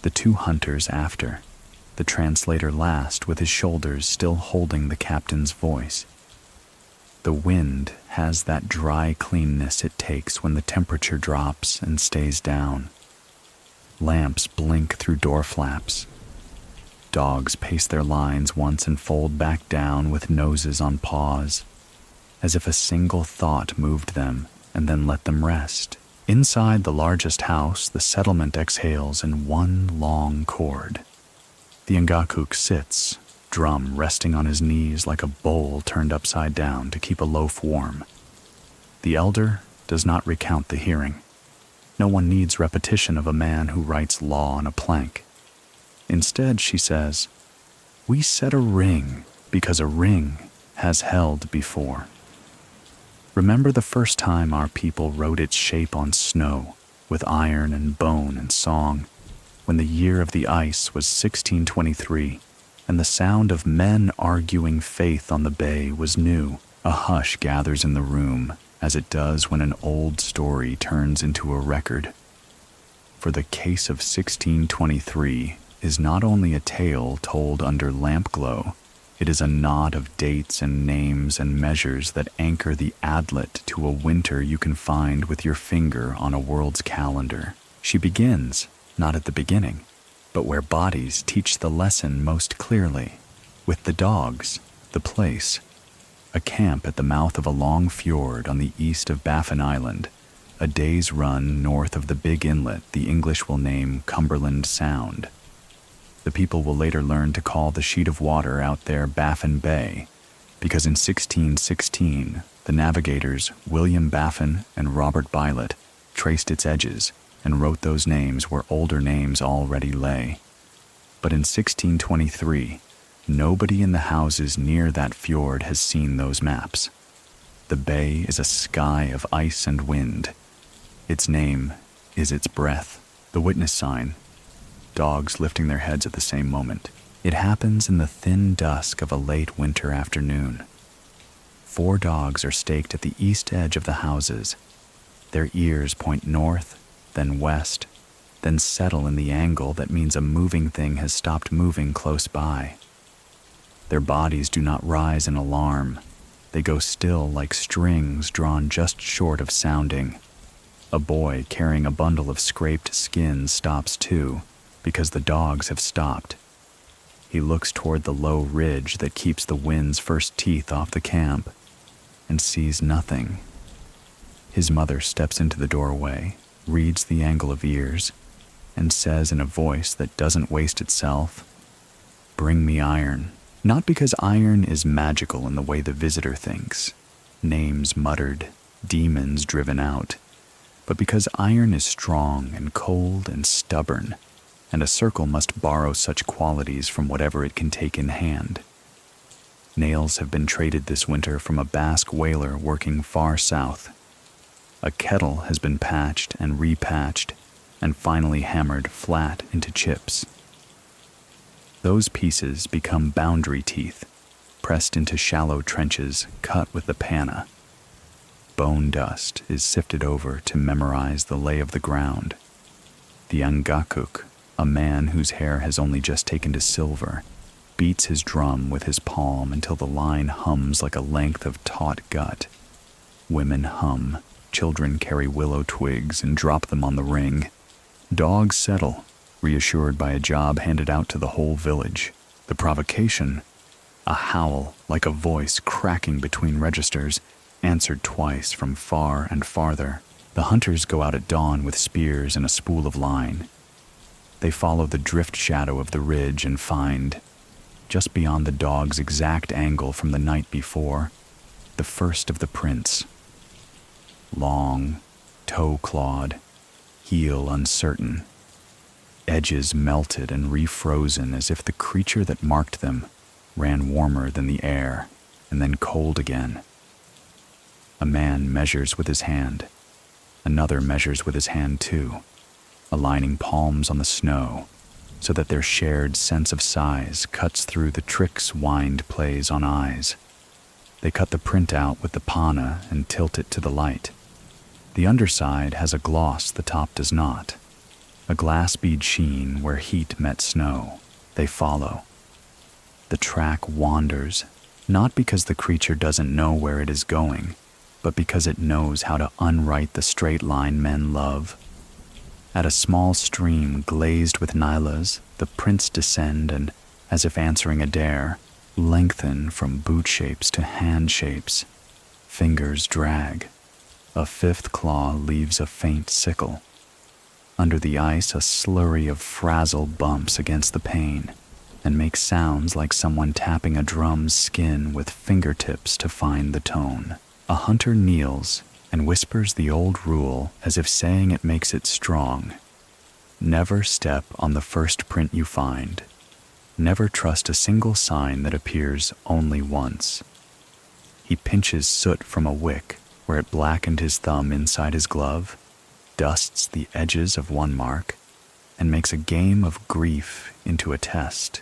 A: the 2 hunters after, the translator last with his shoulders still holding the captain's voice. The wind has that dry cleanness it takes when the temperature drops and stays down. Lamps blink through door flaps. Dogs pace their lines once and fold back down with noses on paws, as if a single thought moved them and then let them rest. Inside the largest house, the settlement exhales in one long chord. The Ngakuk sits, drum resting on his knees like a bowl turned upside down to keep a loaf warm. The elder does not recount the hearing. No one needs repetition of a man who writes law on a plank. Instead, she says, "We set a ring because a ring has held before. Remember the first time our people wrote its shape on snow with iron and bone and song, when the year of the ice was 1623, and the sound of men arguing faith on the bay was new. A hush gathers in the room, as it does when an old story turns into a record. For the case of 1623 is not only a tale told under lamp glow, it is a knot of dates and names and measures that anchor the Adlet to a winter you can find with your finger on a world's calendar. She begins, not at the beginning, but where bodies teach the lesson most clearly, with the dogs, the place, a camp at the mouth of a long fjord on the east of Baffin Island, a day's run north of the big inlet the English will name Cumberland Sound. The people will later learn to call the sheet of water out there Baffin Bay, because in 1616, the navigators William Baffin and Robert Bylot traced its edges and wrote those names where older names already lay. But in 1623, nobody in the houses near that fjord has seen those maps. The bay is a sky of ice and wind. Its name is its breath, the witness sign. Dogs lifting their heads at the same moment. It happens in the thin dusk of a late winter afternoon. 4 dogs are staked at the east edge of the houses. Their ears point north, then west, then settle in the angle that means a moving thing has stopped moving close by. Their bodies do not rise in alarm. They go still like strings drawn just short of sounding. A boy carrying a bundle of scraped skin stops too, because the dogs have stopped. He looks toward the low ridge that keeps the wind's first teeth off the camp and sees nothing. His mother steps into the doorway, reads the angle of ears, and says in a voice that doesn't waste itself, "Bring me iron." Not because iron is magical in the way the visitor thinks, names muttered, demons driven out, but because iron is strong and cold and stubborn, and a circle must borrow such qualities from whatever it can take in hand. Nails have been traded this winter from a Basque whaler working far south. A kettle has been patched and repatched, and finally hammered flat into chips. Those pieces become boundary teeth, pressed into shallow trenches cut with the panna. Bone dust is sifted over to memorize the lay of the ground. The Ngakuk, a man whose hair has only just taken to silver, beats his drum with his palm until the line hums like a length of taut gut. Women hum, children carry willow twigs and drop them on the ring. Dogs settle, reassured by a job handed out to the whole village. The provocation, a howl like a voice cracking between registers, answered twice from far and farther. The hunters go out at dawn with spears and a spool of line. They follow the drift shadow of the ridge and find, just beyond the dog's exact angle from the night before, the first of the prints. Long, toe-clawed, heel uncertain, edges melted and refrozen as if the creature that marked them ran warmer than the air and then cold again. A man measures with his hand. Another measures with his hand too, aligning palms on the snow so that their shared sense of size cuts through the tricks wind plays on eyes. They cut the print out with the pana and tilt it to the light. The underside has a gloss the top does not, a glass bead sheen where heat met snow. They follow. The track wanders, not because the creature doesn't know where it is going, but because it knows how to unwrite the straight line men love. At a small stream glazed with nylas, the prints descend and, as if answering a dare, lengthen from boot shapes to hand shapes. Fingers drag. A fifth claw leaves a faint sickle. Under the ice, a slurry of frazzle bumps against the pane and makes sounds like someone tapping a drum's skin with fingertips to find the tone. A hunter kneels and whispers the old rule as if saying it makes it strong. Never step on the first print you find. Never trust a single sign that appears only once. He pinches soot from a wick where it blackened his thumb inside his glove, dusts the edges of one mark, and makes a game of grief into a test.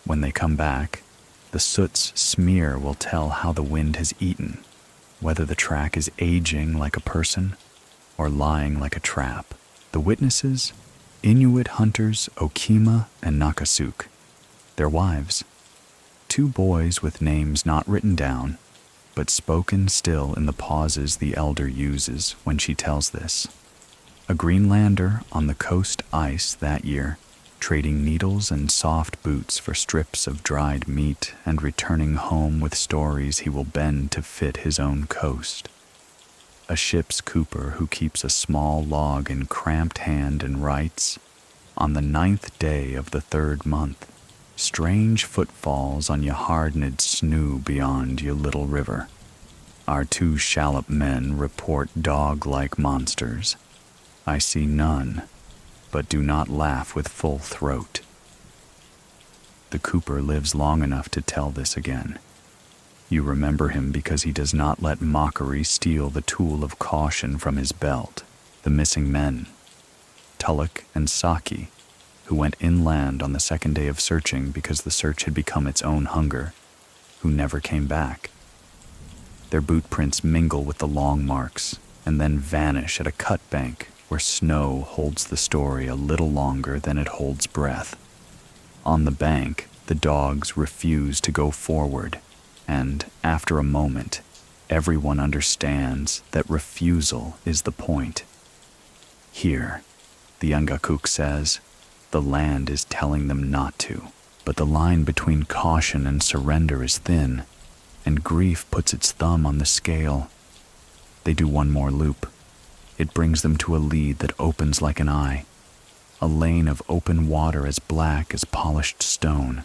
A: When they come back, the soot's smear will tell how the wind has eaten, whether the track is aging like a person or lying like a trap. The witnesses, Inuit hunters Okima and Nakasuk, their wives, 2 boys with names not written down, but spoken still in the pauses the elder uses when she tells this. A Greenlander on the coast ice that year, trading needles and soft boots for strips of dried meat and returning home with stories he will bend to fit his own coast. A ship's cooper who keeps a small log in cramped hand and writes, "On the 9th day of the 3rd month, strange footfalls on ye hardened snow beyond ye little river. Our 2 shallop men report dog-like monsters. I see none, but do not laugh with full throat." The cooper lives long enough to tell this again. You remember him because he does not let mockery steal the tool of caution from his belt. The missing men, Tulloch and Saki, who went inland on the 2nd day of searching because the search had become its own hunger, who never came back. Their boot prints mingle with the long marks and then vanish at a cut bank where snow holds the story a little longer than it holds breath. On the bank, the dogs refuse to go forward, and after a moment, everyone understands that refusal is the point. Here, the Angakuk says, the land is telling them not to, but the line between caution and surrender is thin, and grief puts its thumb on the scale. They do one more loop. It brings them to a lead that opens like an eye, a lane of open water as black as polished stone.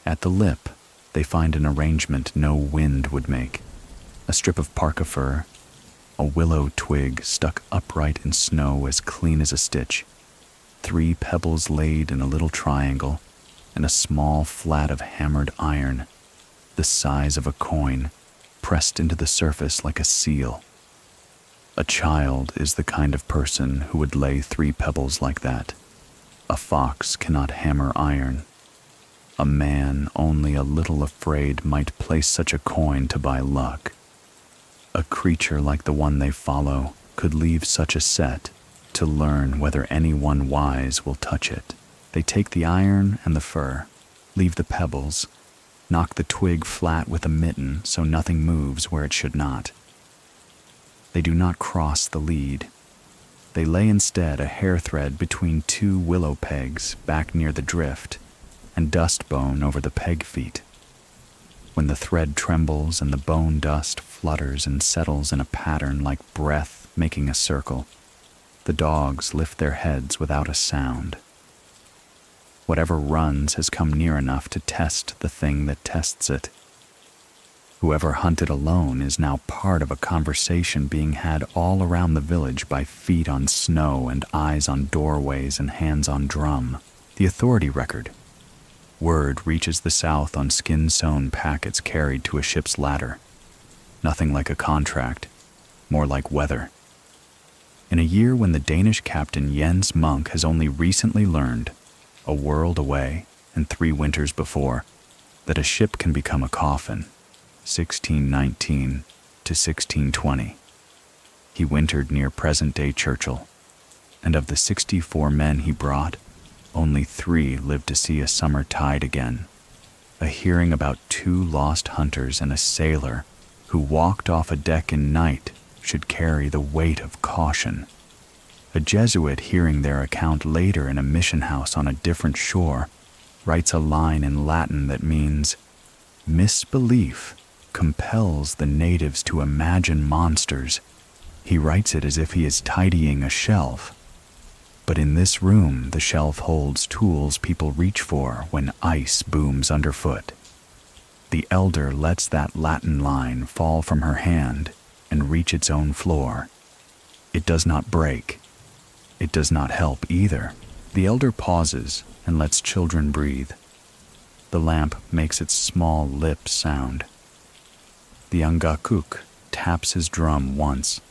A: At the lip, they find an arrangement no wind would make, a strip of parka fur, a willow twig stuck upright in snow as clean as a stitch, 3 pebbles laid in a little triangle, and a small flat of hammered iron, the size of a coin, pressed into the surface like a seal. A child is the kind of person who would lay 3 pebbles like that. A fox cannot hammer iron. A man only a little afraid might place such a coin to buy luck. A creature like the one they follow could leave such a set to learn whether anyone wise will touch it. They take the iron and the fur, leave the pebbles, knock the twig flat with a mitten so nothing moves where it should not. They do not cross the lead. They lay instead a hair thread between 2 willow pegs back near the drift, and dust bone over the peg feet. when the thread trembles and the bone dust flutters and settles in a pattern like breath making a circle, the dogs lift their heads without a sound. Whatever runs has come near enough to test the thing that tests it. Whoever hunted alone is now part of a conversation being had all around the village by feet on snow and eyes on doorways and hands on drum. The authority record. Word reaches the south on skin-sewn packets carried to a ship's ladder. Nothing like a contract, more like weather. In a year when the Danish captain Jens Munk has only recently learned, a world away and 3 winters before, that a ship can become a coffin, 1619 to 1620. He wintered near present-day Churchill, and of the 64 men he brought, only 3 lived to see a summer tide again. A hearing about 2 lost hunters and a sailor who walked off a deck in night should carry the weight of caution. A Jesuit hearing their account later in a mission house on a different shore writes a line in Latin that means, "Misbelief compels the natives to imagine monsters." He writes it as if he is tidying a shelf. But in this room, the shelf holds tools people reach for when ice booms underfoot. The elder lets that Latin line fall from her hand and reach its own floor. It does not break. It does not help either. The elder pauses and lets children breathe. The lamp makes its small lip sound. The Angakuk taps his drum once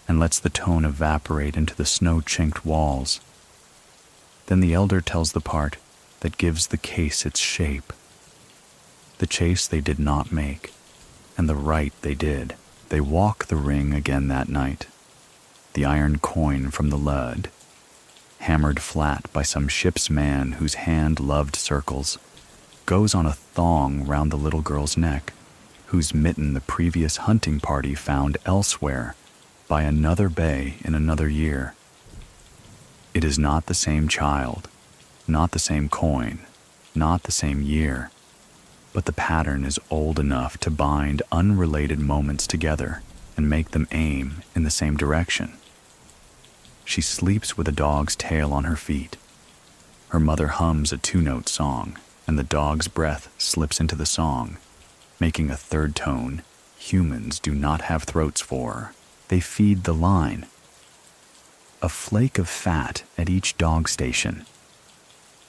A: and lets the tone evaporate into the snow-chinked walls. Then the elder tells the part that gives the case its shape. The chase they did not make, and the right they did. They walk the ring again that night. The iron coin from the lead, hammered flat by some ship's man whose hand loved circles, goes on a thong round the little girl's neck, whose mitten the previous hunting party found elsewhere by another bay in another year. It is not the same child, not the same coin, not the same year, but the pattern is old enough to bind unrelated moments together and make them aim in the same direction. She sleeps with a dog's tail on her feet. Her mother hums a 2-note song, and the dog's breath slips into the song, making a third tone humans do not have throats for. They feed the line. A flake of fat at each dog station.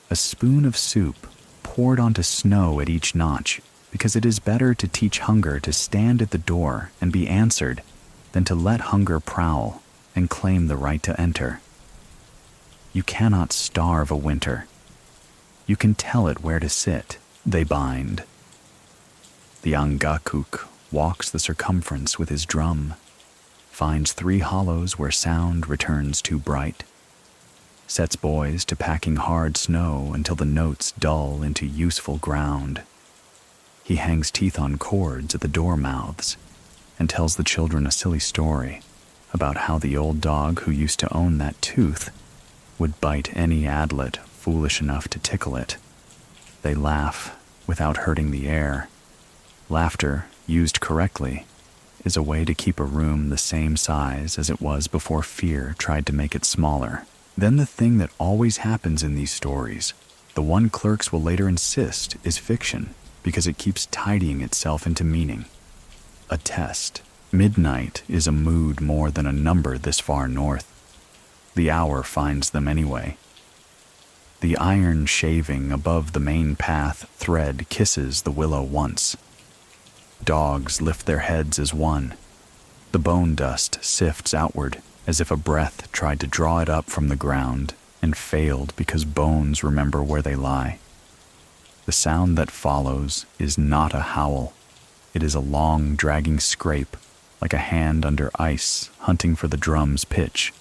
A: A spoon of soup poured onto snow at each notch, because it is better to teach hunger to stand at the door and be answered than to let hunger prowl and claim the right to enter. You cannot starve a winter. You can tell it where to sit. They bind. The Angakuk walks the circumference with his drum, finds 3 hollows where sound returns too bright, sets boys to packing hard snow until the notes dull into useful ground. He hangs teeth on cords at the door mouths and tells the children a silly story about how the old dog who used to own that tooth would bite any Adlet foolish enough to tickle it. They laugh without hurting the air. Laughter, used correctly, is a way to keep a room the same size as it was before fear tried to make it smaller. Then the thing that always happens in these stories, the one clerks will later insist is fiction because it keeps tidying itself into meaning. A test. Midnight is a mood more than a number this far north. The hour finds them anyway. The iron shaving above the main path thread kisses the willow once. Dogs lift their heads as one. The bone dust sifts outward as if a breath tried to draw it up from the ground and failed because bones remember where they lie. The sound that follows is not a howl. It is a long, dragging scrape, like a hand under ice hunting for the drum's pitch.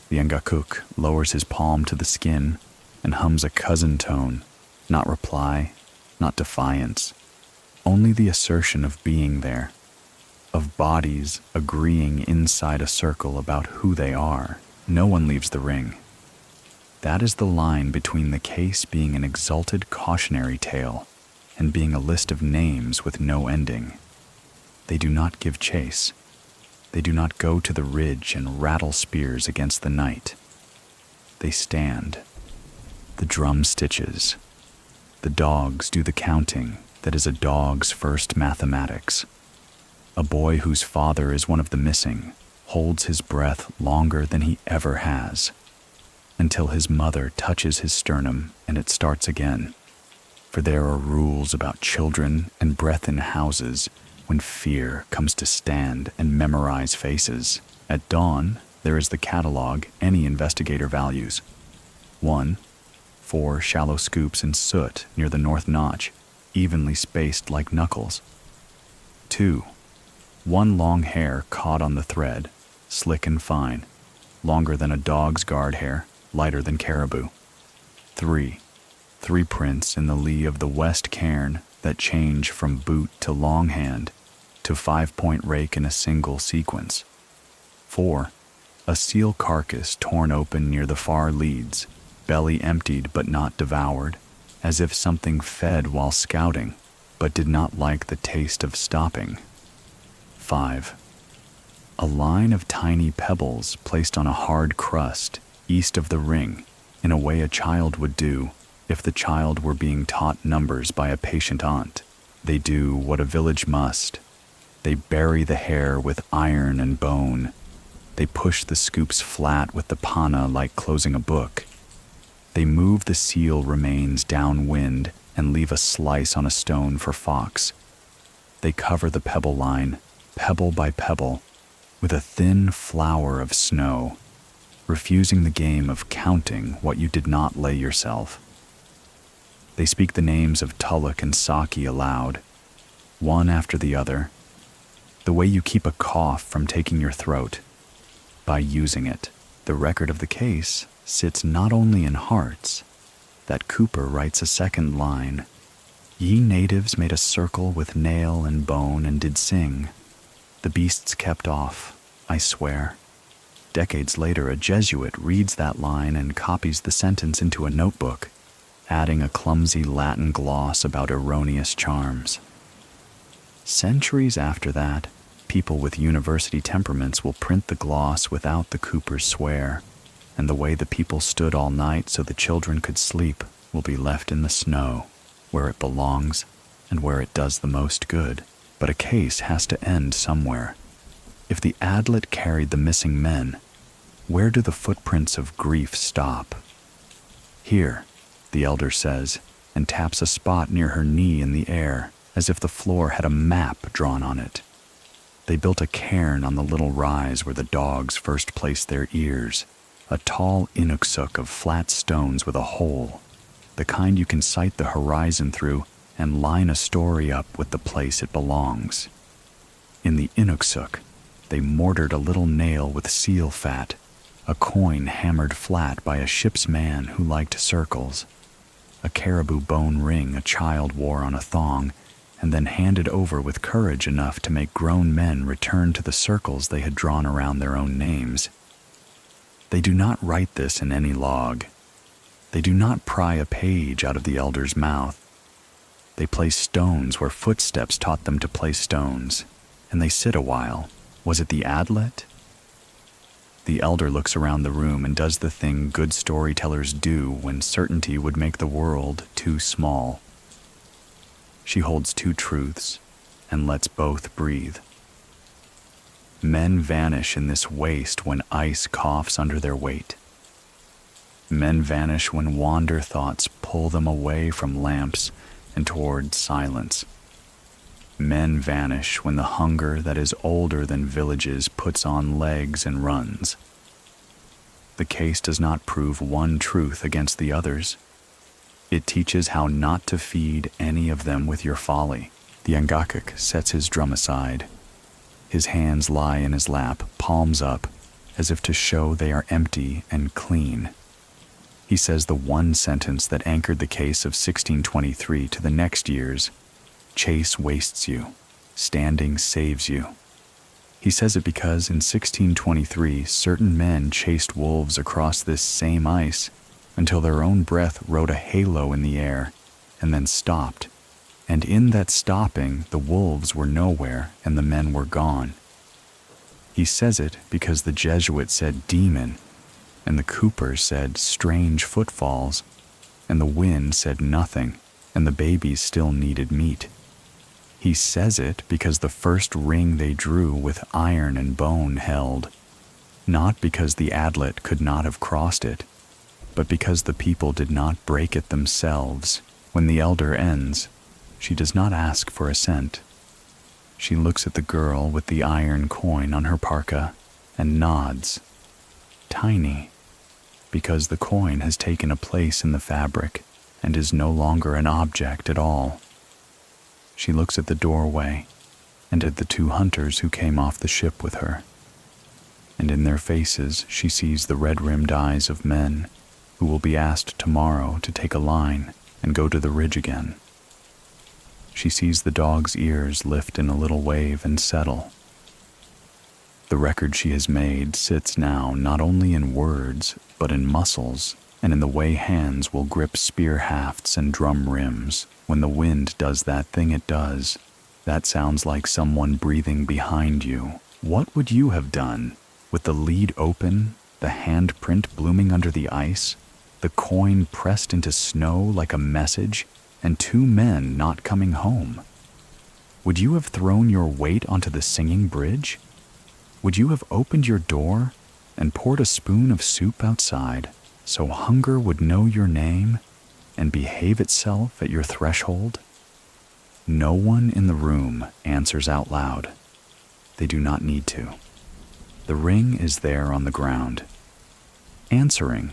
A: The Angakuk lowers his palm to the skin and hums a cousin tone, not reply, not defiance, only the assertion of being there, of bodies agreeing inside a circle about who they are. No one leaves the ring. That is the line between the case being an exalted cautionary tale and being a list of names with no ending. They do not give chase. They do not go to the ridge and rattle spears against the night. They stand. The drum stitches. The dogs do the counting that is a dog's first mathematics. A boy whose father is one of the missing holds his breath longer than he ever has, until his mother touches his sternum and it starts again. For there are rules about children and breath in houses when fear comes to stand and memorize faces. At dawn, there is the catalog any investigator values. 1. 4 shallow scoops in soot near the north notch, evenly spaced like knuckles. 2. 1 long hair caught on the thread, slick and fine, longer than a dog's guard hair, lighter than caribou. 3. 3 prints in the lee of the west cairn that change from boot to longhand to 5-point rake in a single sequence. 4. A seal carcass torn open near the far leads, belly emptied but not devoured, as if something fed while scouting, but did not like the taste of stopping. 5. A line of tiny pebbles placed on a hard crust east of the ring, in a way a child would do if the child were being taught numbers by a patient aunt. They do what a village must. They bury the hair with iron and bone. They push the scoops flat with the panna like closing a book. They move the seal remains downwind and leave a slice on a stone for fox. They cover the pebble line, pebble by pebble, with a thin flour of snow, refusing the game of counting what you did not lay yourself. They speak the names of Tulloch and Saki aloud, one after the other, the way you keep a cough from taking your throat, by using it. The record of the case sits not only in hearts, that Cooper writes a second line, "Ye natives made a circle with nail and bone and did sing. The beasts kept off, I swear." Decades later, a Jesuit reads that line and copies the sentence into a notebook, adding a clumsy Latin gloss about erroneous charms. Centuries after that, people with university temperaments will print the gloss without the Cooper's swear, and the way the people stood all night so the children could sleep will be left in the snow, where it belongs and where it does the most good. But a case has to end somewhere. If the Adlet carried the missing men, where do the footprints of grief stop? Here, the elder says, and taps a spot near her knee in the air, as if the floor had a map drawn on it. They built a cairn on the little rise where the dogs first placed their ears, a tall inuksuk of flat stones with a hole, the kind you can sight the horizon through and line a story up with the place it belongs. In the inuksuk, they mortared a little nail with seal fat, a coin hammered flat by a ship's man who liked circles, a caribou bone ring a child wore on a thong, and then handed over with courage enough to make grown men return to the circles they had drawn around their own names. They do not write this in any log. They do not pry a page out of the elder's mouth. They place stones where footsteps taught them to place stones, and they sit a while. Was it the Adlet? The elder looks around the room and does the thing good storytellers do when certainty would make the world too small. She holds 2 truths and lets both breathe. Men vanish in this waste when ice coughs under their weight. Men vanish when wander thoughts pull them away from lamps and toward silence. Men vanish when the hunger that is older than villages puts on legs and runs. The case does not prove one truth against the others. It teaches how not to feed any of them with your folly. The Angakik sets his drum aside. His hands lie in his lap, palms up, as if to show they are empty and clean. He says the one sentence that anchored the case of 1623 to the next year's, "Chase wastes you, standing saves you." He says it because in 1623 certain men chased wolves across this same ice until their own breath wrote a halo in the air and then stopped, And in that stopping, the wolves were nowhere and the men were gone. He says it because the Jesuit said demon, and the cooper said strange footfalls, and the wind said nothing, and the babies still needed meat. He says it because the first ring they drew with iron and bone held, not because the Adlet could not have crossed it, but because the people did not break it themselves. When the elder ends, she does not ask for assent. She looks at the girl with the iron coin on her parka and nods. Tiny, because the coin has taken a place in the fabric and is no longer an object at all. She looks at the doorway and at the two hunters who came off the ship with her. And in their faces she sees the red-rimmed eyes of men who will be asked tomorrow to take a line and go to the ridge again. She sees the dog's ears lift in a little wave and settle. The record she has made sits now not only in words, but in muscles, and in the way hands will grip spear hafts and drum rims when the wind does that thing it does. That sounds like someone breathing behind you. What would you have done? With the lead open, the handprint blooming under the ice, the coin pressed into snow like a message, and two men not coming home? Would you have thrown your weight onto the singing bridge? Would you have opened your door and poured a spoon of soup outside so hunger would know your name and behave itself at your threshold? No one in the room answers out loud. They do not need to. The ring is there on the ground. Answering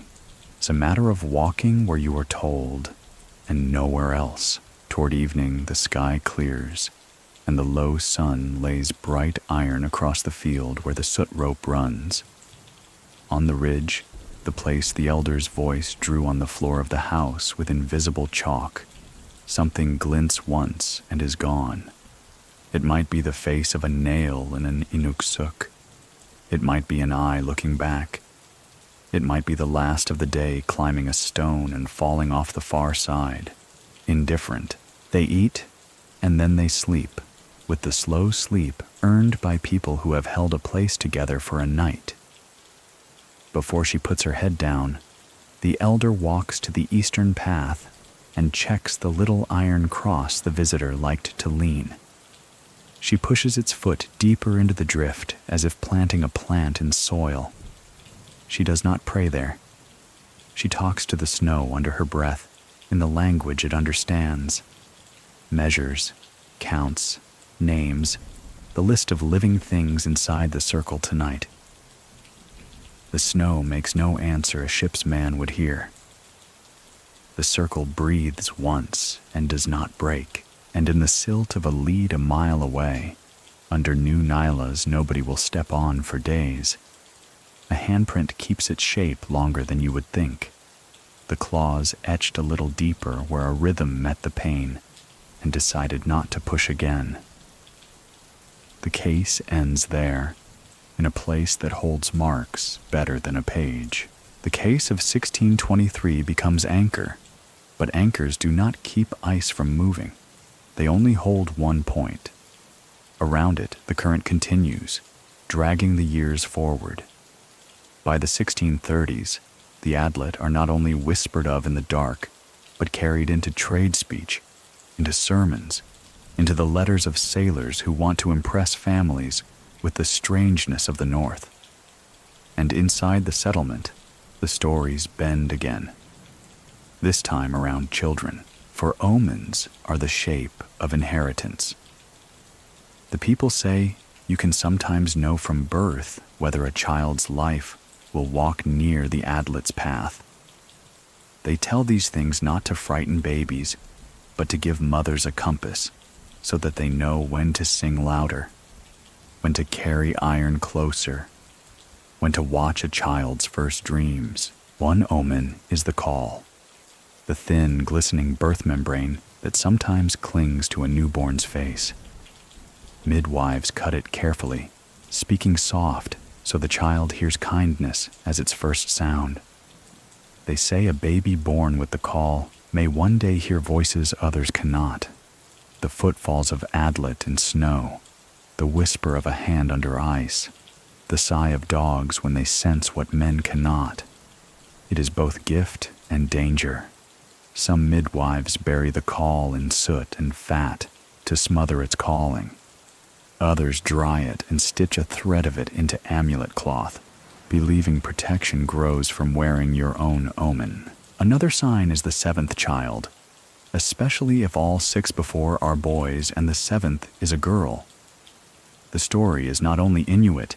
A: is a matter of walking where you are told and nowhere else. Toward evening, the sky clears, and the low sun lays bright iron across the field where the soot rope runs. On the ridge, the place the elder's voice drew on the floor of the house with invisible chalk, something glints once and is gone. It might be the face of a nail in an Inuit. It might be an eye looking back. It might be the last of the day climbing a stone and falling off the far side. Indifferent. They eat, and then they sleep, with the slow sleep earned by people who have held a place together for a night. Before she puts her head down, the elder walks to the eastern path and checks the little iron cross the visitor liked to lean. She pushes its foot deeper into the drift as if planting a plant in soil. She does not pray there. She talks to the snow under her breath in the language it understands. Measures, counts, names, the list of living things inside the circle tonight. The snow makes no answer a ship's man would hear. The circle breathes once and does not break, and in the silt of a lead a mile away, under new nylas nobody will step on for days. A handprint keeps its shape longer than you would think. The claws etched a little deeper where a rhythm met the pain and decided not to push again. The case ends there, in a place that holds marks better than a page. The case of 1623 becomes anchor, but anchors do not keep ice from moving. They only hold one point. Around it, the current continues, dragging the years forward. By the 1630s, the Adlet are not only whispered of in the dark, but carried into trade speech, into sermons, into the letters of sailors who want to impress families with the strangeness of the North. And inside the settlement, the stories bend again, this time around children, for omens are the shape of inheritance. The people say you can sometimes know from birth whether a child's life will walk near the Adlet's path. They tell these things not to frighten babies, but to give mothers a compass, so that they know when to sing louder, when to carry iron closer, when to watch a child's first dreams. One omen is the call, the thin, glistening birth membrane that sometimes clings to a newborn's face. Midwives cut it carefully, speaking soft so the child hears kindness as its first sound. They say a baby born with the call may one day hear voices others cannot. The footfalls of Adlet in snow, the whisper of a hand under ice, the sigh of dogs when they sense what men cannot. It is both gift and danger. Some midwives bury the call in soot and fat to smother its calling. Others dry it and stitch a thread of it into amulet cloth, believing protection grows from wearing your own omen. Another sign is the seventh child, especially if all 6 before are boys and the 7th is a girl. The story is not only Inuit,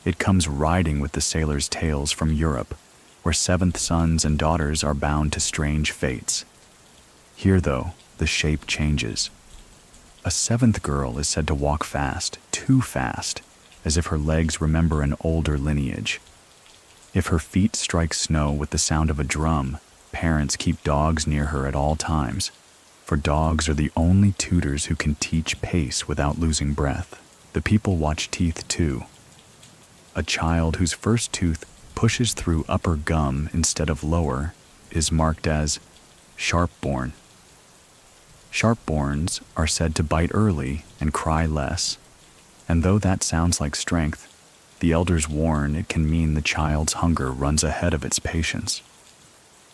A: it comes riding with the sailors' tales from Europe, where 7th sons and daughters are bound to strange fates. Here, though, the shape changes. A 7th girl is said to walk fast, too fast, as if her legs remember an older lineage. If her feet strike snow with the sound of a drum, parents keep dogs near her at all times, for dogs are the only tutors who can teach pace without losing breath. The people watch teeth too. A child whose first tooth pushes through upper gum instead of lower is marked as sharp-born. Sharp-borns are said to bite early and cry less, and though that sounds like strength, the elders warn it can mean the child's hunger runs ahead of its patience.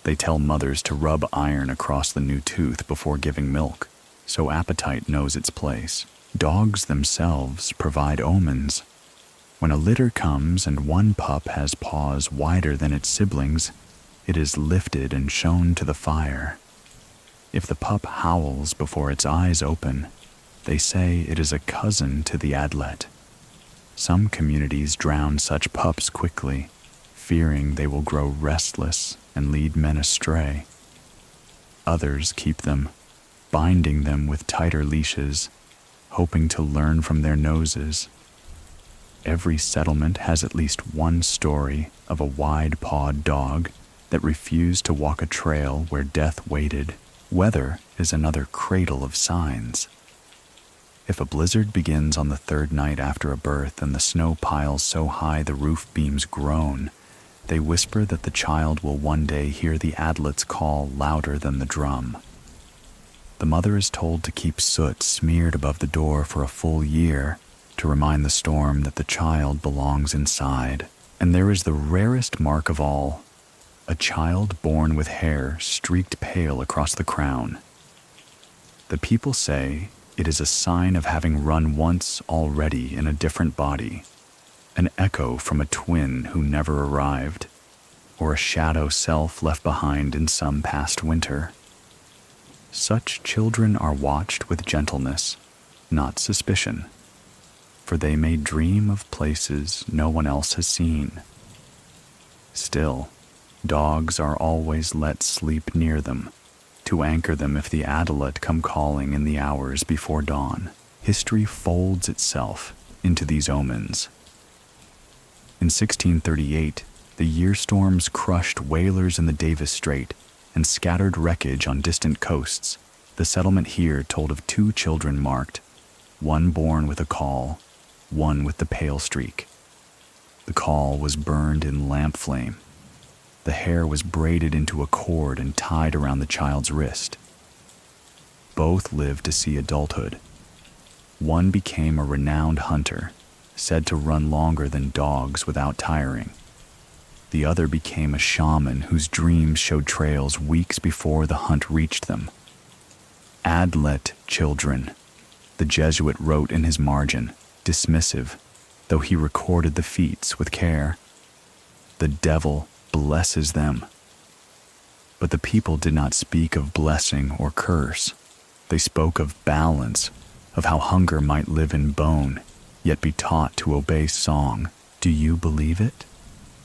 A: They tell mothers to rub iron across the new tooth before giving milk, so appetite knows its place. Dogs themselves provide omens. When a litter comes and one pup has paws wider than its siblings, it is lifted and shown to the fire. If the pup howls before its eyes open, they say it is a cousin to the Adlet. Some communities drown such pups quickly, fearing they will grow restless and lead men astray. Others keep them, binding them with tighter leashes, hoping to learn from their noses. Every settlement has at least one story of a wide-pawed dog that refused to walk a trail where death waited. Weather is another cradle of signs. If a blizzard begins on the 3rd night after a birth and the snow piles so high the roof beams groan, they whisper that the child will one day hear the Adlet's call louder than the drum. The mother is told to keep soot smeared above the door for a full year to remind the storm that the child belongs inside. And there is the rarest mark of all, a child born with hair streaked pale across the crown. The people say it is a sign of having run once already in a different body, an echo from a twin who never arrived, or a shadow self left behind in some past winter. Such children are watched with gentleness, not suspicion, for they may dream of places no one else has seen. Still, dogs are always let sleep near them, to anchor them if the Adlet come calling in the hours before dawn. History folds itself into these omens. In 1638, the year storms crushed whalers in the Davis Strait and scattered wreckage on distant coasts. The settlement here told of 2 children marked, one born with a caul, one with the pale streak. The caul was burned in lamp flame. The hair was braided into a cord and tied around the child's wrist. Both lived to see adulthood. One became a renowned hunter, said to run longer than dogs without tiring. The other became a shaman whose dreams showed trails weeks before the hunt reached them. Adlet children, the Jesuit wrote in his margin, dismissive, though he recorded the feats with care. The devil blesses them. But the people did not speak of blessing or curse. They spoke of balance, of how hunger might live in bone, yet be taught to obey song. Do you believe it?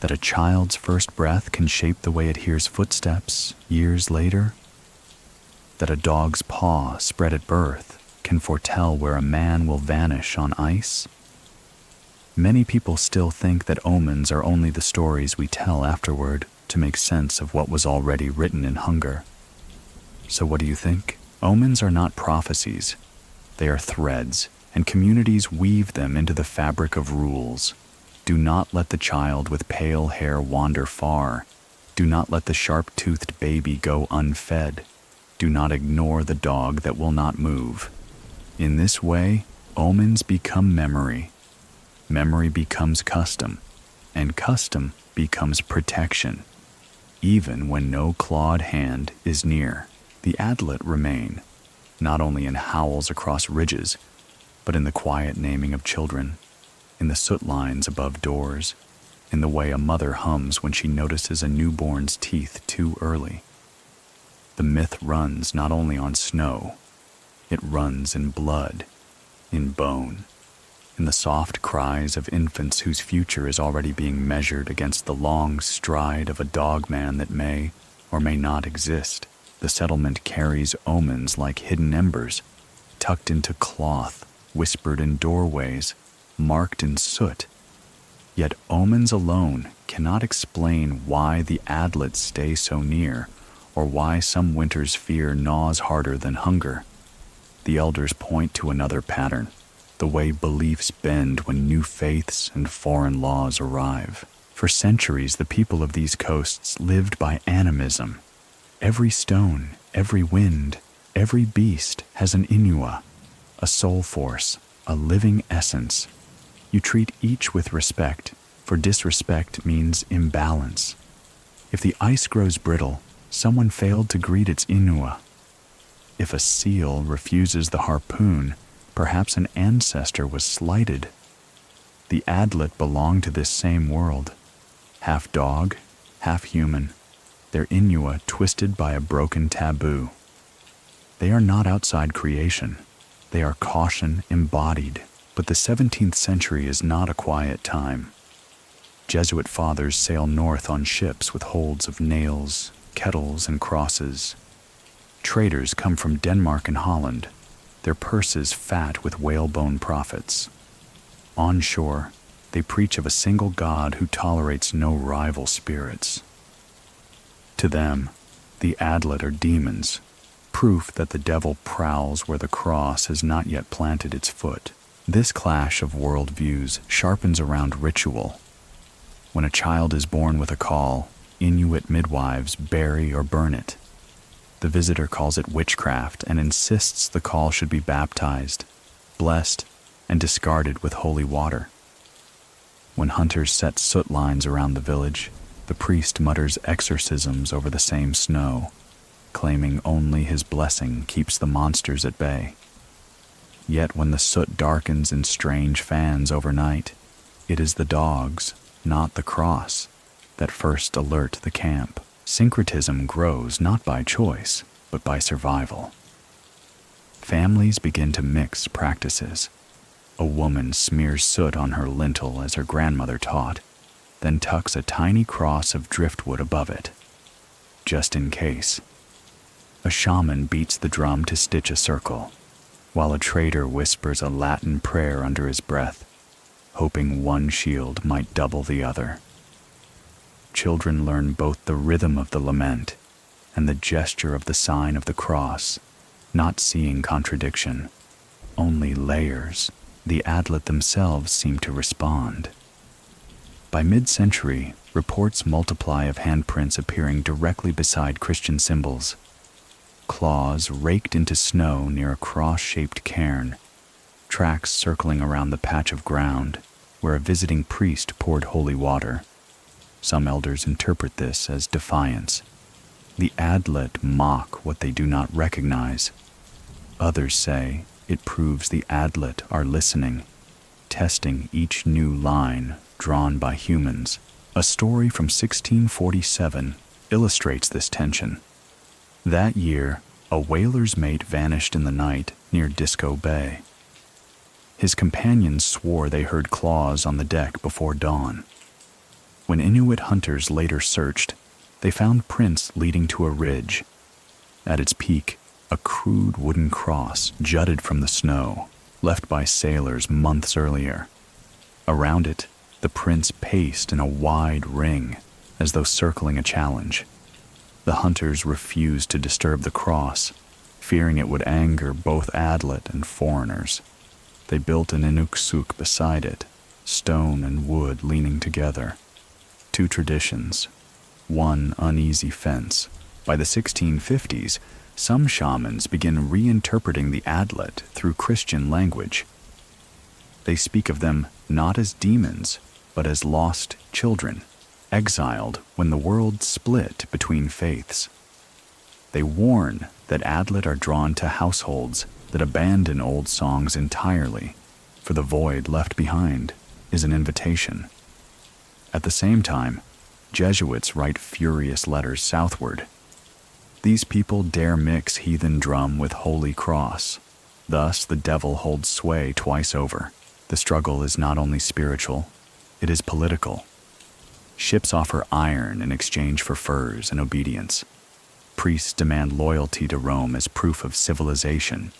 A: That a child's first breath can shape the way it hears footsteps years later? That a dog's paw spread at birth can foretell where a man will vanish on ice? Many people still think that omens are only the stories we tell afterward to make sense of what was already written in hunger. So what do you think? Omens are not prophecies. They are threads, and communities weave them into the fabric of rules. Do not let the child with pale hair wander far. Do not let the sharp-toothed baby go unfed. Do not ignore the dog that will not move. In this way, omens become memory. Memory becomes custom, and custom becomes protection. Even when no clawed hand is near, the Adlet remain, not only in howls across ridges, but in the quiet naming of children, in the soot lines above doors, in the way a mother hums when she notices a newborn's teeth too early. The myth runs not only on snow, it runs in blood, in bone, in the soft cries of infants whose future is already being measured against the long stride of a dogman that may or may not exist. The settlement carries omens like hidden embers, tucked into cloth, whispered in doorways, marked in soot. Yet omens alone cannot explain why the Adlets stay so near, or why some winter's fear gnaws harder than hunger. The elders point to another pattern, the way beliefs bend when new faiths and foreign laws arrive. For centuries, the people of these coasts lived by animism. Every stone, every wind, every beast has an Inuit, a soul force, a living essence. You treat each with respect, for disrespect means imbalance. If the ice grows brittle, someone failed to greet its Inuit. If a seal refuses the harpoon, perhaps an ancestor was slighted. The Adlet belong to this same world, half dog, half human, their Inuit twisted by a broken taboo. They are not outside creation, they are caution embodied. But the 17th century is not a quiet time. Jesuit fathers sail north on ships with holds of nails, kettles, and crosses. Traders come from Denmark and Holland, their purses fat with whalebone profits. On shore, they preach of a single God who tolerates no rival spirits. To them, the Adlet are demons, proof that the devil prowls where the cross has not yet planted its foot. This clash of worldviews sharpens around ritual. When a child is born with a call, Inuit midwives bury or burn it. The visitor calls it witchcraft and insists the call should be baptized, blessed, and discarded with holy water. When hunters set soot lines around the village, the priest mutters exorcisms over the same snow, claiming only his blessing keeps the monsters at bay. Yet when the soot darkens in strange fans overnight, it is the dogs, not the cross, that first alert the camp. Syncretism grows not by choice, but by survival. Families begin to mix practices. A woman smears soot on her lintel as her grandmother taught, then tucks a tiny cross of driftwood above it, just in case. A shaman beats the drum to stitch a circle, while a trader whispers a Latin prayer under his breath, hoping one shield might double the other. Children learn both the rhythm of the lament and the gesture of the sign of the cross, not seeing contradiction, only layers. The Adlet themselves seem to respond. By mid-century, reports multiply of handprints appearing directly beside Christian symbols. Claws raked into snow near a cross-shaped cairn, tracks circling around the patch of ground where a visiting priest poured holy water. Some elders interpret this as defiance. The Adlet mock what they do not recognize. Others say it proves the Adlet are listening, testing each new line drawn by humans. A story from 1647 illustrates this tension. That year, a whaler's mate vanished in the night near Disco Bay. His companions swore they heard claws on the deck before dawn. When Inuit hunters later searched, they found prints leading to a ridge. At its peak, a crude wooden cross jutted from the snow, left by sailors months earlier. Around it, the prints paced in a wide ring, as though circling a challenge. The hunters refused to disturb the cross, fearing it would anger both Adlet and foreigners. They built an inuksuk beside it, stone and wood leaning together. Two traditions, one uneasy fence. By the 1650s, Some shamans begin reinterpreting the Adlet through Christian language. They speak of them not as demons, but as lost children, exiled when the world split between faiths. They warn that Adlet are drawn to households that abandon old songs entirely, for the void left behind is an invitation. At the same time, Jesuits write furious letters southward. These people dare mix heathen drum with holy cross. Thus the devil holds sway twice over. The struggle is not only spiritual, it is political. Ships offer iron in exchange for furs and obedience. Priests demand loyalty to Rome as proof of civilization.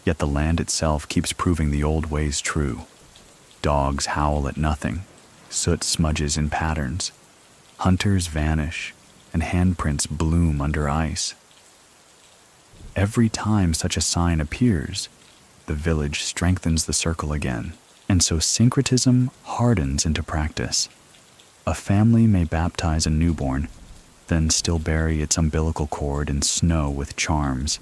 A: Yet the land itself keeps proving the old ways true. Dogs howl at nothing. Soot smudges in patterns. Hunters vanish, and handprints bloom under ice. Every time such a sign appears, the village strengthens the circle again, and so syncretism hardens into practice. A family may baptize a newborn, then still bury its umbilical cord in snow with charms.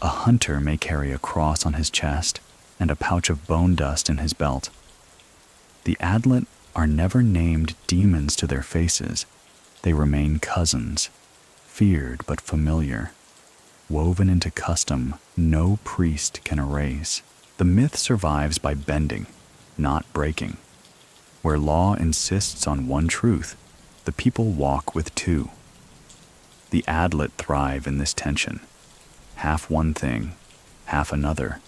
A: A hunter may carry a cross on his chest and a pouch of bone dust in his belt. The Adlet are never named demons to their faces. They remain cousins, feared but familiar, woven into custom no priest can erase. The myth survives by bending, not breaking. Where law insists on one truth, the people walk with two. The Adlet thrive in this tension. Half one thing, half another,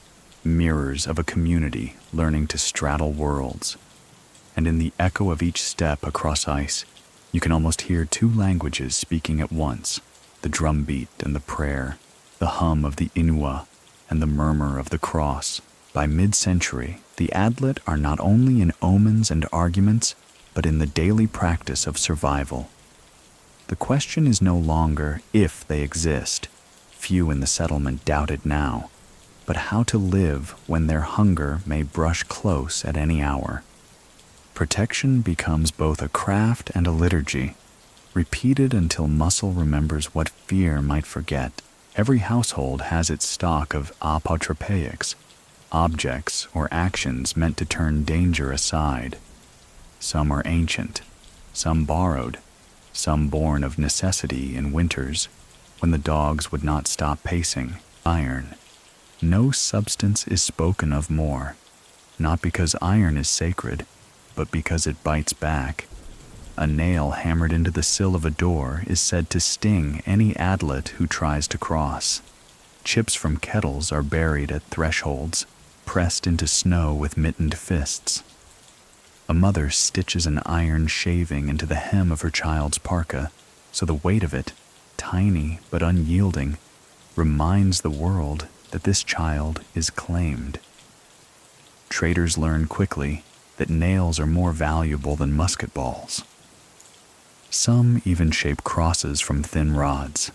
A: mirrors of a community learning to straddle worlds. And in the echo of each step across ice, you can almost hear two languages speaking at once, the drumbeat and the prayer, the hum of the Inuit and the murmur of the cross. By mid-century, the Adlet are not only in omens and arguments, but in the daily practice of survival. The question is no longer if they exist. Few in the settlement doubt it now, but how to live when their hunger may brush close at any hour. Protection becomes both a craft and a liturgy, repeated until muscle remembers what fear might forget. Every household has its stock of apotropaics, objects or actions meant to turn danger aside. Some are ancient, some borrowed, some born of necessity in winters, when the dogs would not stop pacing. Iron. No substance is spoken of more, not because iron is sacred, but because it bites back. A nail hammered into the sill of a door is said to sting any Adlet who tries to cross. Chips from kettles are buried at thresholds, pressed into snow with mittened fists. A mother stitches an iron shaving into the hem of her child's parka, so the weight of it, tiny but unyielding, reminds the world that this child is claimed. Traders learn quickly that nails are more valuable than musket balls. Some even shape crosses from thin rods,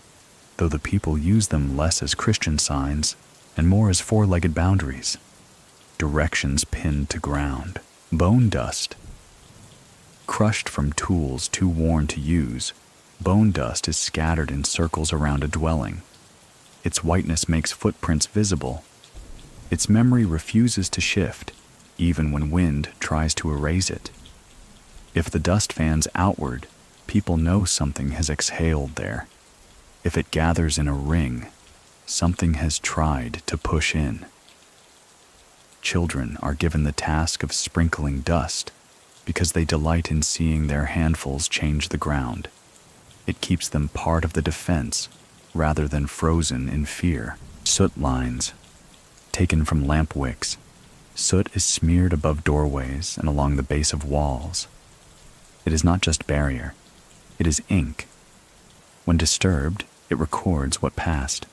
A: though the people use them less as Christian signs and more as four-legged boundaries. Directions pinned to ground. Bone dust. Crushed from tools too worn to use, bone dust is scattered in circles around a dwelling. Its whiteness makes footprints visible. Its memory refuses to shift, even when wind tries to erase it. If the dust fans outward, people know something has exhaled there. If it gathers in a ring, something has tried to push in. Children are given the task of sprinkling dust because they delight in seeing their handfuls change the ground. It keeps them part of the defense rather than frozen in fear. Soot lines. Taken from lamp wicks, soot is smeared above doorways and along the base of walls. It is not just barrier, it is ink. When disturbed, it records what passed.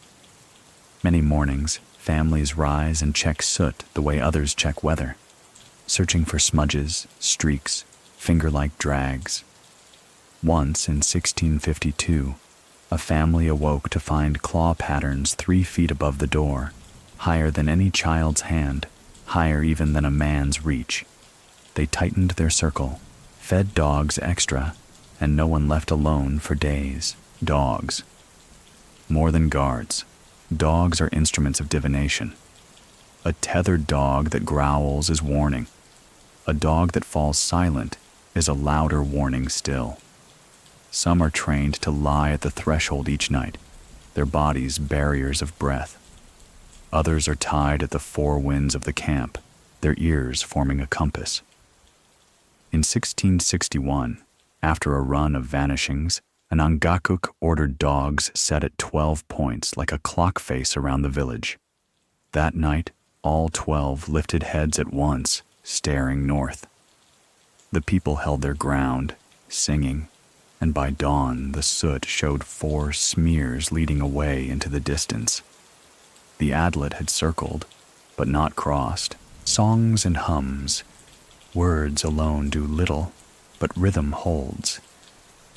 A: Many mornings, families rise and check soot the way others check weather, searching for smudges, streaks, finger-like drags. Once in 1652, a family awoke to find claw patterns 3 feet above the door, higher than any child's hand, higher even than a man's reach. They tightened their circle, fed dogs extra, and no one left alone for days. Dogs. More than guards, dogs are instruments of divination. A tethered dog that growls is warning. A dog that falls silent is a louder warning still. Some are trained to lie at the threshold each night, their bodies barriers of breath. Others are tied at the four winds of the camp, their ears forming a compass. In 1661, after a run of vanishings, an Angakuk ordered dogs set at 12 points like a clock face around the village. That night, all 12 lifted heads at once, staring north. The people held their ground, singing, and by dawn the soot showed 4 smears leading away into the distance. The Adlet had circled, but not crossed. Songs and hums. Words alone do little, but rhythm holds.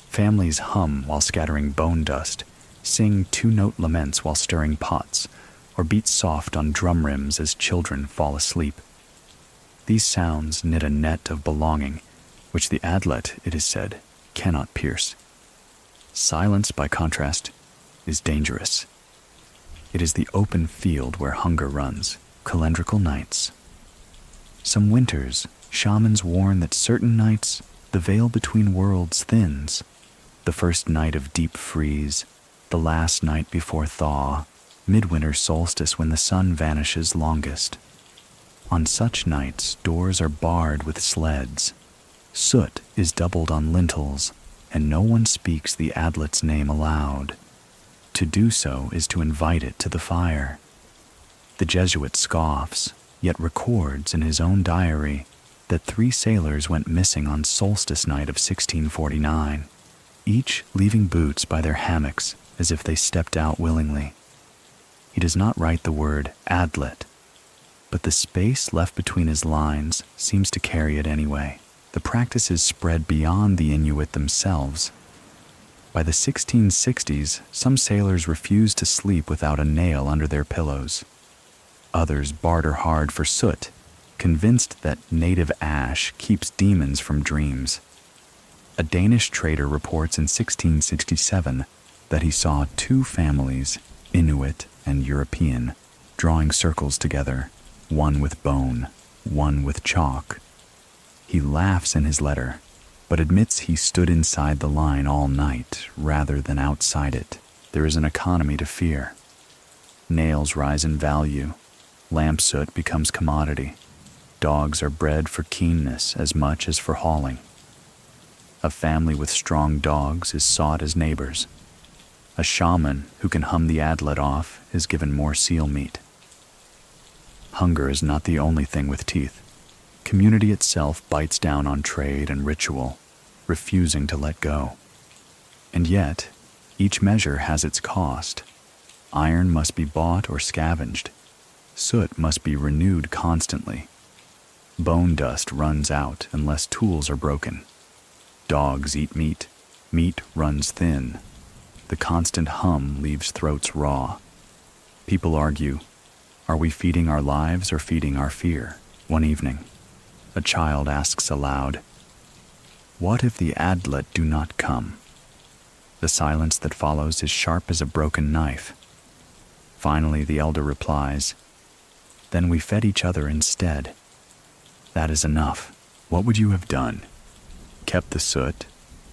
A: Families hum while scattering bone dust, sing 2-note laments while stirring pots, or beat soft on drum rims as children fall asleep. These sounds knit a net of belonging, which the Adlet, it is said, cannot pierce. Silence, by contrast, is dangerous. It is the open field where hunger runs, calendrical nights. Some winters, shamans warn that certain nights the veil between worlds thins. The first night of deep freeze, the last night before thaw, midwinter solstice when the sun vanishes longest. On such nights, doors are barred with sleds. Soot is doubled on lintels, and no one speaks the Adlet's name aloud. To do so is to invite it to the fire. The Jesuit scoffs, yet records in his own diary that 3 sailors went missing on solstice night of 1649, each leaving boots by their hammocks as if they stepped out willingly. He does not write the word Adlet, but the space left between his lines seems to carry it anyway. The practice is spread beyond the Inuit themselves. By the 1660s, some sailors refused to sleep without a nail under their pillows. Others barter hard for soot, convinced that native ash keeps demons from dreams. A Danish trader reports in 1667 that he saw 2 families, Inuit and European, drawing circles together, one with bone, one with chalk. He laughs in his letter, but admits he stood inside the line all night rather than outside it. There is an economy to fear. Nails rise in value. Lamp soot becomes commodity. Dogs are bred for keenness as much as for hauling. A family with strong dogs is sought as neighbors. A shaman who can hum the Adlet off is given more seal meat. Hunger is not the only thing with teeth. Community itself bites down on trade and ritual, refusing to let go. And yet, each measure has its cost. Iron must be bought or scavenged. Soot must be renewed constantly. Bone dust runs out unless tools are broken. Dogs eat meat. Meat runs thin. The constant hum leaves throats raw. People argue, are we feeding our lives or feeding our fear? One evening, a child asks aloud, what if the Adlet do not come? The silence that follows is sharp as a broken knife. Finally, the elder replies, then we fed each other instead. That is enough. What would you have done? Kept the soot,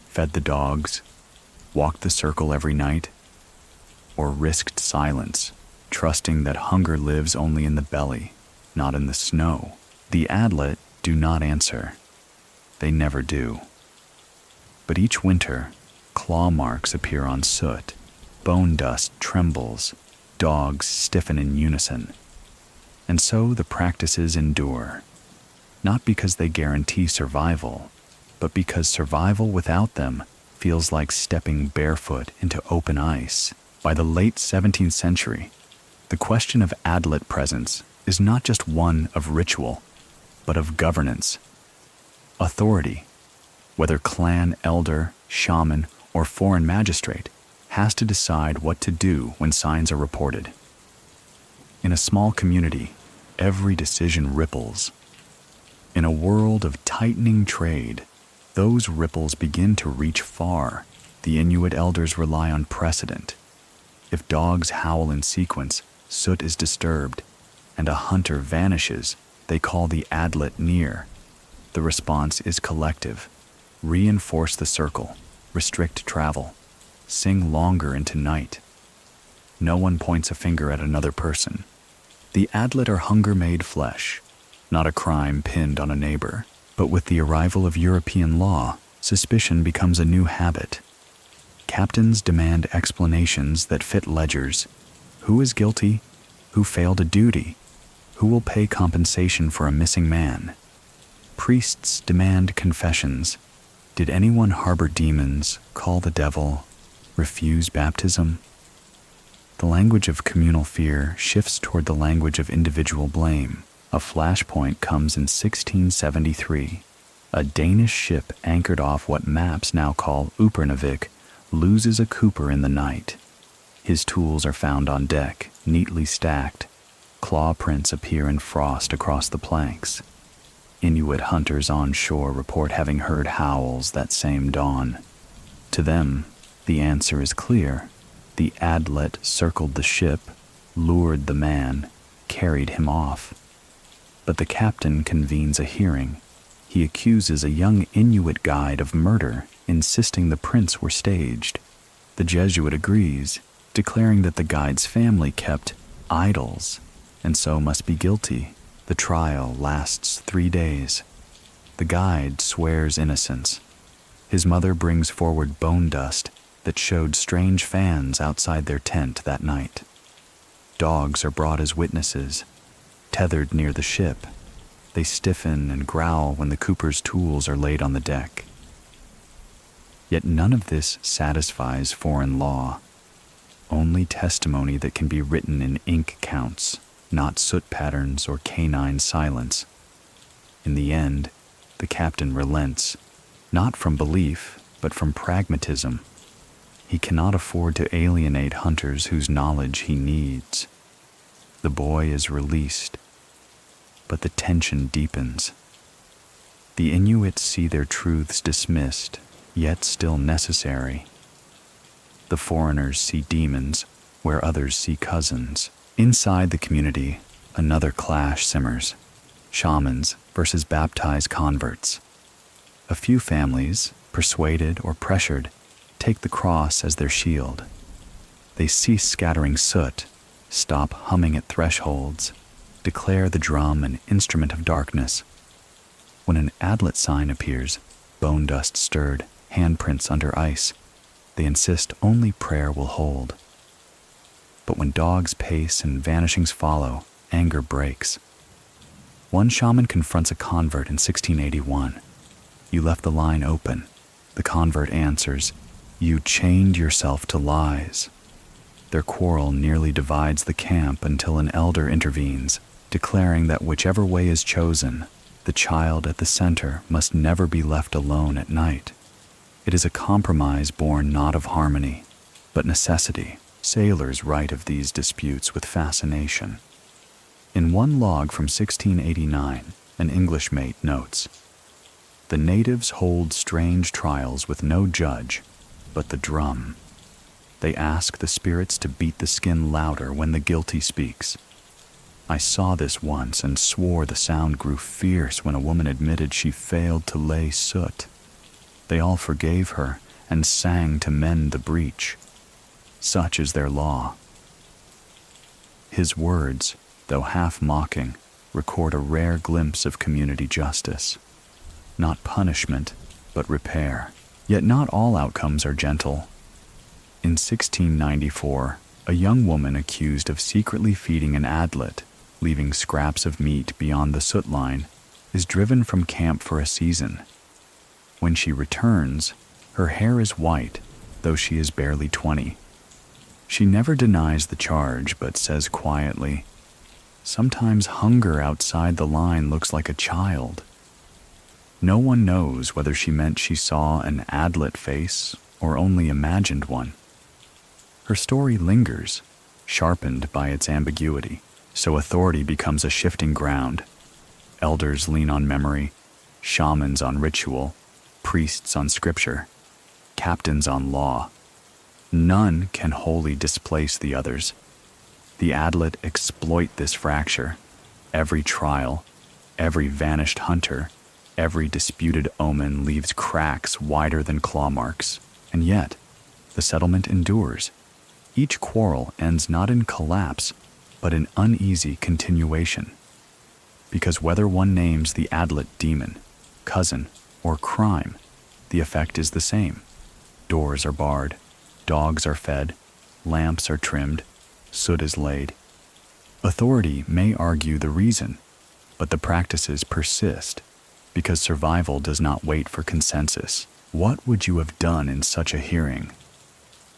A: fed the dogs, walked the circle every night, or risked silence, trusting that hunger lives only in the belly, not in the snow? The Adlet do not answer. They never do. But each winter, claw marks appear on soot, bone dust trembles, dogs stiffen in unison. And so the practices endure, not because they guarantee survival, but because survival without them feels like stepping barefoot into open ice. By the late 17th century, the question of Adlet presence is not just one of ritual, but of governance. Authority, whether clan elder, shaman, or foreign magistrate, has to decide what to do when signs are reported. In a small community, every decision ripples. In a world of tightening trade, those ripples begin to reach far. The Inuit elders rely on precedent. If dogs howl in sequence, soot is disturbed, and a hunter vanishes, they call the Adlet near. The response is collective. Reinforce the circle, restrict travel, sing longer into night. No one points a finger at another person. The Adlet are hunger-made flesh, not a crime pinned on a neighbor. But with the arrival of European law, suspicion becomes a new habit. Captains demand explanations that fit ledgers. Who is guilty? Who failed a duty? Who will pay compensation for a missing man? Priests demand confessions. Did anyone harbor demons, call the devil, refuse baptism? The language of communal fear shifts toward the language of individual blame. A flashpoint comes in 1673. A Danish ship anchored off what maps now call Upernavik loses a cooper in the night. His tools are found on deck, neatly stacked. Claw prints appear in frost across the planks. Inuit hunters on shore report having heard howls that same dawn. To them, the answer is clear. The Adlet circled the ship, lured the man, carried him off. But the captain convenes a hearing. He accuses a young Inuit guide of murder, insisting the prints were staged. The Jesuit agrees, declaring that the guide's family kept idols, and so must be guilty. The trial lasts 3 days. The guide swears innocence. His mother brings forward bone dust that showed strange fans outside their tent that night. Dogs are brought as witnesses, tethered near the ship. They stiffen and growl when the cooper's tools are laid on the deck. Yet none of this satisfies foreign law. Only testimony that can be written in ink counts, not soot patterns or canine silence. In the end, the captain relents, not from belief, but from pragmatism. He cannot afford to alienate hunters whose knowledge he needs. The boy is released, but the tension deepens. The Inuits see their truths dismissed, yet still necessary. The foreigners see demons where others see cousins. Inside the community, another clash simmers. Shamans versus baptized converts. A few families, persuaded or pressured, take the cross as their shield. They cease scattering soot, stop humming at thresholds, declare the drum an instrument of darkness. When an Adlet sign appears, bone dust stirred, handprints under ice, they insist only prayer will hold. But when dogs pace and vanishings follow, anger breaks. One shaman confronts a convert in 1681. "You left the line open." The convert answers, "You chained yourself to lies." Their quarrel nearly divides the camp until an elder intervenes, declaring that whichever way is chosen, the child at the center must never be left alone at night. It is a compromise born not of harmony, but necessity. Sailors write of these disputes with fascination. In one log from 1689, an English mate notes, "The natives hold strange trials with no judge, but the drum. They ask the spirits to beat the skin louder when the guilty speaks. I saw this once and swore the sound grew fierce when a woman admitted she failed to lay soot. They all forgave her and sang to mend the breach. Such is their law." His words, though half mocking, record a rare glimpse of community justice. Not punishment, but repair. Yet not all outcomes are gentle. In 1694, a young woman accused of secretly feeding an Adlet, leaving scraps of meat beyond the soot line, is driven from camp for a season. When she returns, her hair is white, though she is barely 20. She never denies the charge, but says quietly, "Sometimes hunger outside the line looks like a child." No one knows whether she meant she saw an Adlet face or only imagined one. Her story lingers, sharpened by its ambiguity, so authority becomes a shifting ground. Elders lean on memory, shamans on ritual, priests on scripture, captains on law. None can wholly displace the others. The Adlet exploit this fracture. Every trial, every vanished hunter, every disputed omen leaves cracks wider than claw marks. And yet, the settlement endures. Each quarrel ends not in collapse, but in uneasy continuation. Because whether one names the Adlet demon, cousin, or crime, the effect is the same. Doors are barred, dogs are fed, lamps are trimmed, soot is laid. Authority may argue the reason, but the practices persist because survival does not wait for consensus. What would you have done in such a hearing?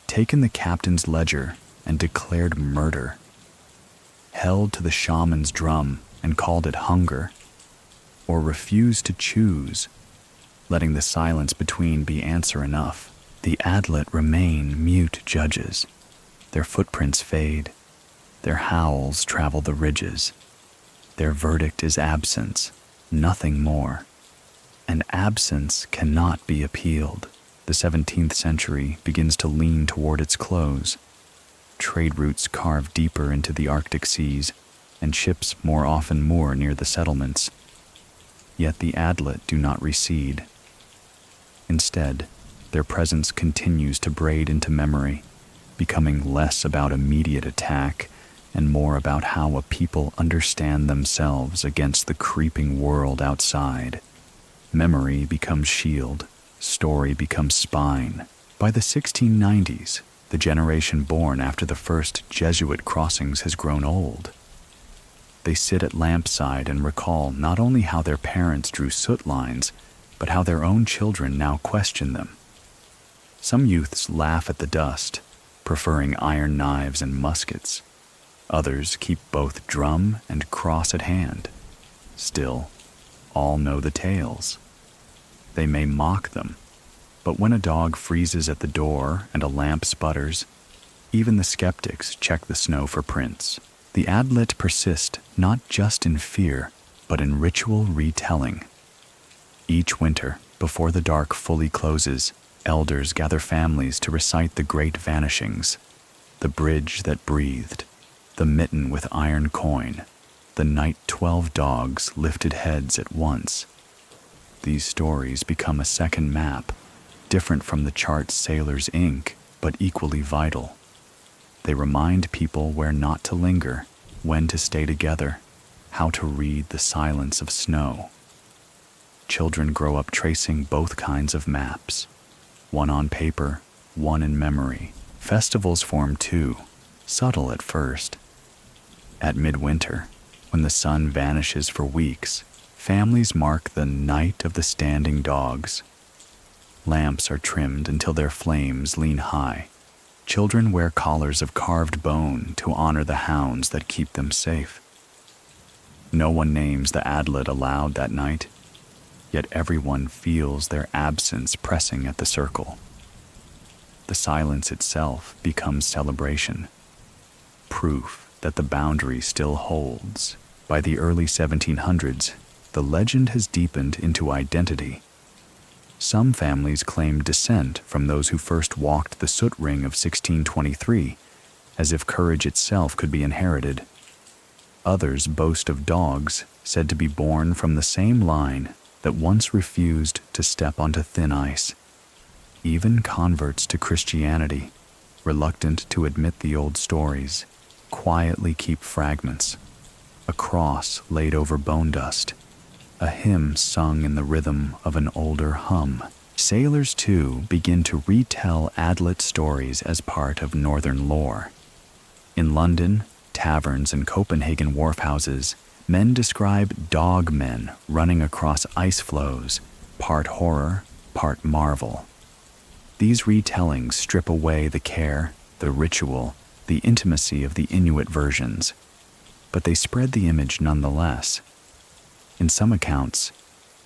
A: Taken the captain's ledger and declared murder? Held to the shaman's drum and called it hunger? Or refused to choose, letting the silence between be answer enough? The Adlet remain mute judges. Their footprints fade. Their howls travel the ridges. Their verdict is absence, nothing more. And absence cannot be appealed. The 17th century begins to lean toward its close. Trade routes carve deeper into the Arctic seas, and ships more often moor near the settlements. Yet the Adlet do not recede. Instead, their presence continues to braid into memory, becoming less about immediate attack and more about how a people understand themselves against the creeping world outside. Memory becomes shield, story becomes spine. By the 1690s, the generation born after the first Jesuit crossings has grown old. They sit at lampside and recall not only how their parents drew soot lines, but how their own children now question them. Some youths laugh at the dust, preferring iron knives and muskets. Others keep both drum and cross at hand. Still, all know the tales. They may mock them, but when a dog freezes at the door and a lamp sputters, even the skeptics check the snow for prints. The Adlet persist not just in fear, but in ritual retelling. Each winter, before the dark fully closes, elders gather families to recite the great vanishings, the bridge that breathed, the mitten with iron coin, the night 12 dogs lifted heads at once. These stories become a second map, different from the chart's sailor's ink, but equally vital. They remind people where not to linger, when to stay together, how to read the silence of snow. Children grow up tracing both kinds of maps, one on paper, one in memory. Festivals form too, subtle at first. At midwinter, when the sun vanishes for weeks, families mark the night of the standing dogs. Lamps are trimmed until their flames lean high. Children wear collars of carved bone to honor the hounds that keep them safe. No one names the Adlet aloud that night, yet everyone feels their absence pressing at the circle. The silence itself becomes celebration, proof that the boundary still holds. By the early 1700s, the legend has deepened into identity. Some families claim descent from those who first walked the soot ring of 1623, as if courage itself could be inherited. Others boast of dogs said to be born from the same line that once refused to step onto thin ice. Even converts to Christianity, reluctant to admit the old stories, quietly keep fragments, a cross laid over bone dust, a hymn sung in the rhythm of an older hum. Sailors, too, begin to retell Adlet stories as part of northern lore. In London, taverns and Copenhagen wharf houses, men describe dog men running across ice floes, part horror, part marvel. These retellings strip away the care, the ritual, the intimacy of the Inuit versions, but they spread the image nonetheless. In some accounts,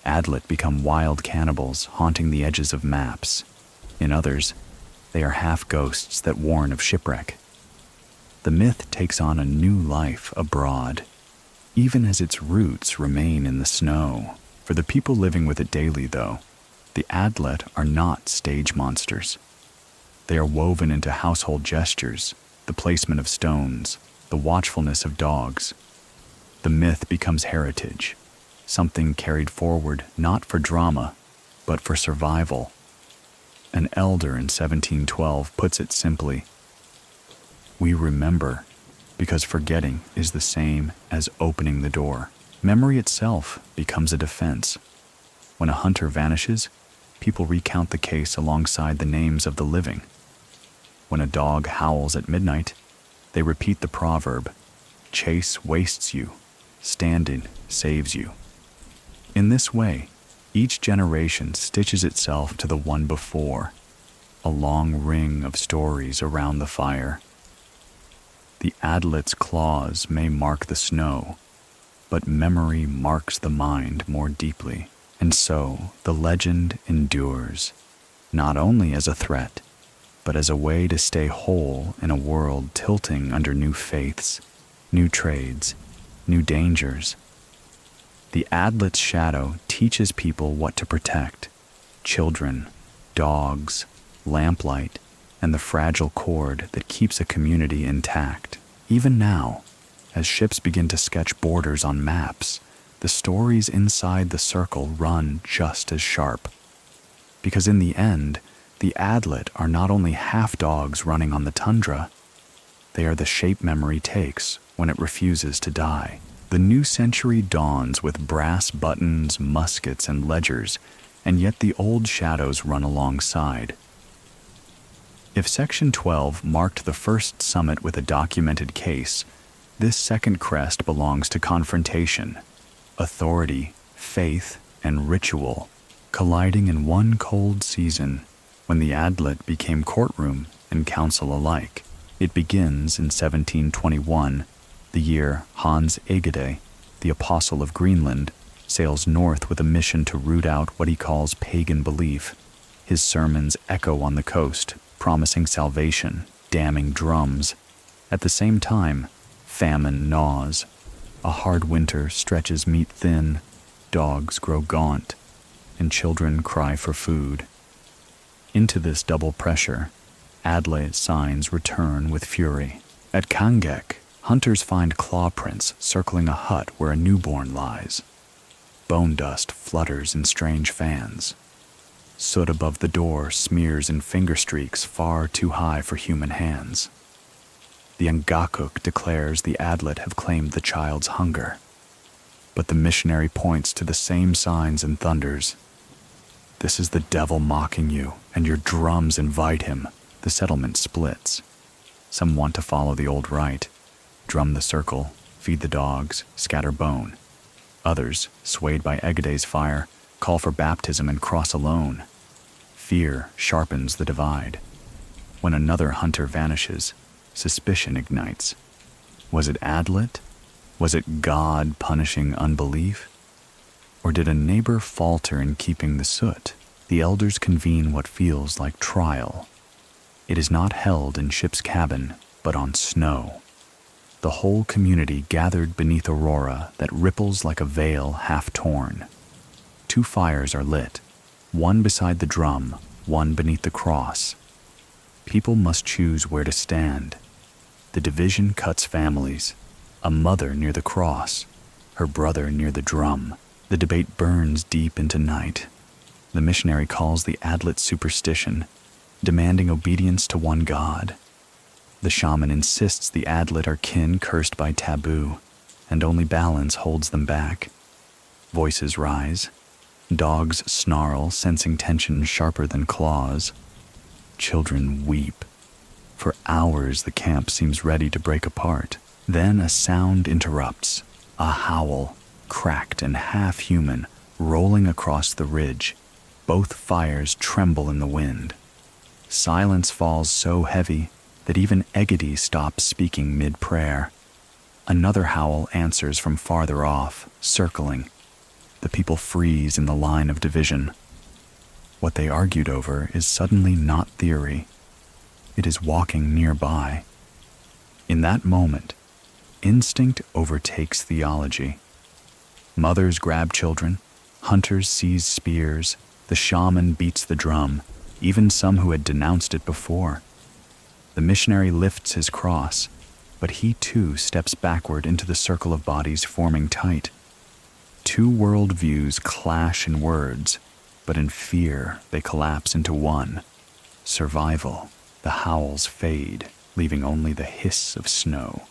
A: Adlet become wild cannibals haunting the edges of maps. In others, they are half-ghosts that warn of shipwreck. The myth takes on a new life abroad, even as its roots remain in the snow. For the people living with it daily, though, the Adlet are not stage monsters. They are woven into household gestures, the placement of stones, the watchfulness of dogs. The myth becomes heritage, something carried forward not for drama, but for survival. An elder in 1712 puts it simply, "We remember because forgetting is the same as opening the door." Memory itself becomes a defense. When a hunter vanishes, people recount the case alongside the names of the living. When a dog howls at midnight, they repeat the proverb, "Chase wastes you, standing saves you." In this way, each generation stitches itself to the one before, a long ring of stories around the fire. The Adlet's claws may mark the snow, but memory marks the mind more deeply. And so the legend endures, not only as a threat, but as a way to stay whole in a world tilting under new faiths, new trades, new dangers. The Adlet's shadow teaches people what to protect: children, dogs, lamplight, and the fragile cord that keeps a community intact. Even now, as ships begin to sketch borders on maps, the stories inside the circle run just as sharp. Because in the end, the Adlet are not only half-dogs running on the tundra, they are the shape memory takes when it refuses to die. The new century dawns with brass buttons, muskets, and ledgers, and yet the old shadows run alongside. If Section 12 marked the first summit with a documented case, this second crest belongs to confrontation, authority, faith, and ritual, colliding in one cold season when the Adlet became courtroom and council alike. It begins in 1721, the year Hans Egede, the apostle of Greenland, sails north with a mission to root out what he calls pagan belief. His sermons echo on the coast, promising salvation, damning drums. At the same time, famine gnaws. A hard winter stretches meat thin, dogs grow gaunt, and children cry for food. Into this double pressure, Adlet signs return with fury. At Kangek, hunters find claw prints circling a hut where a newborn lies. Bone dust flutters in strange fans. Soot above the door smears in finger streaks far too high for human hands. The Ngakuk declares the Adlet have claimed the child's hunger. But the missionary points to the same signs and thunders. "This is the devil mocking you, and your drums invite him." The settlement splits. Some want to follow the old rite, drum the circle, feed the dogs, scatter bone. Others, swayed by Egede's fire, call for baptism and cross alone. Fear sharpens the divide. When another hunter vanishes, suspicion ignites. Was it Adlet? Was it God punishing unbelief? Or did a neighbor falter in keeping the soot? The elders convene what feels like trial. It is not held in ship's cabin, but on snow. The whole community gathered beneath aurora that ripples like a veil half torn. 2 fires are lit, one beside the drum, one beneath the cross. People must choose where to stand. The division cuts families. A mother near the cross, her brother near the drum. The debate burns deep into night. The missionary calls the Adlet superstition, demanding obedience to one God. The shaman insists the Adlet are kin cursed by taboo, and only balance holds them back. Voices rise. Dogs snarl, sensing tension sharper than claws. Children weep. For hours the camp seems ready to break apart. Then a sound interrupts, a howl, cracked and half-human, rolling across the ridge. Both fires tremble in the wind. Silence falls so heavy that even Egede stops speaking mid-prayer. Another howl answers from farther off, circling. The people freeze in the line of division. What they argued over is suddenly not theory. It is walking nearby. In that moment, instinct overtakes theology. Mothers grab children, hunters seize spears, the shaman beats the drum, even some who had denounced it before. The missionary lifts his cross, but he too steps backward into the circle of bodies forming tight. Two worldviews clash in words, but in fear they collapse into one. Survival. The howls fade, leaving only the hiss of snow.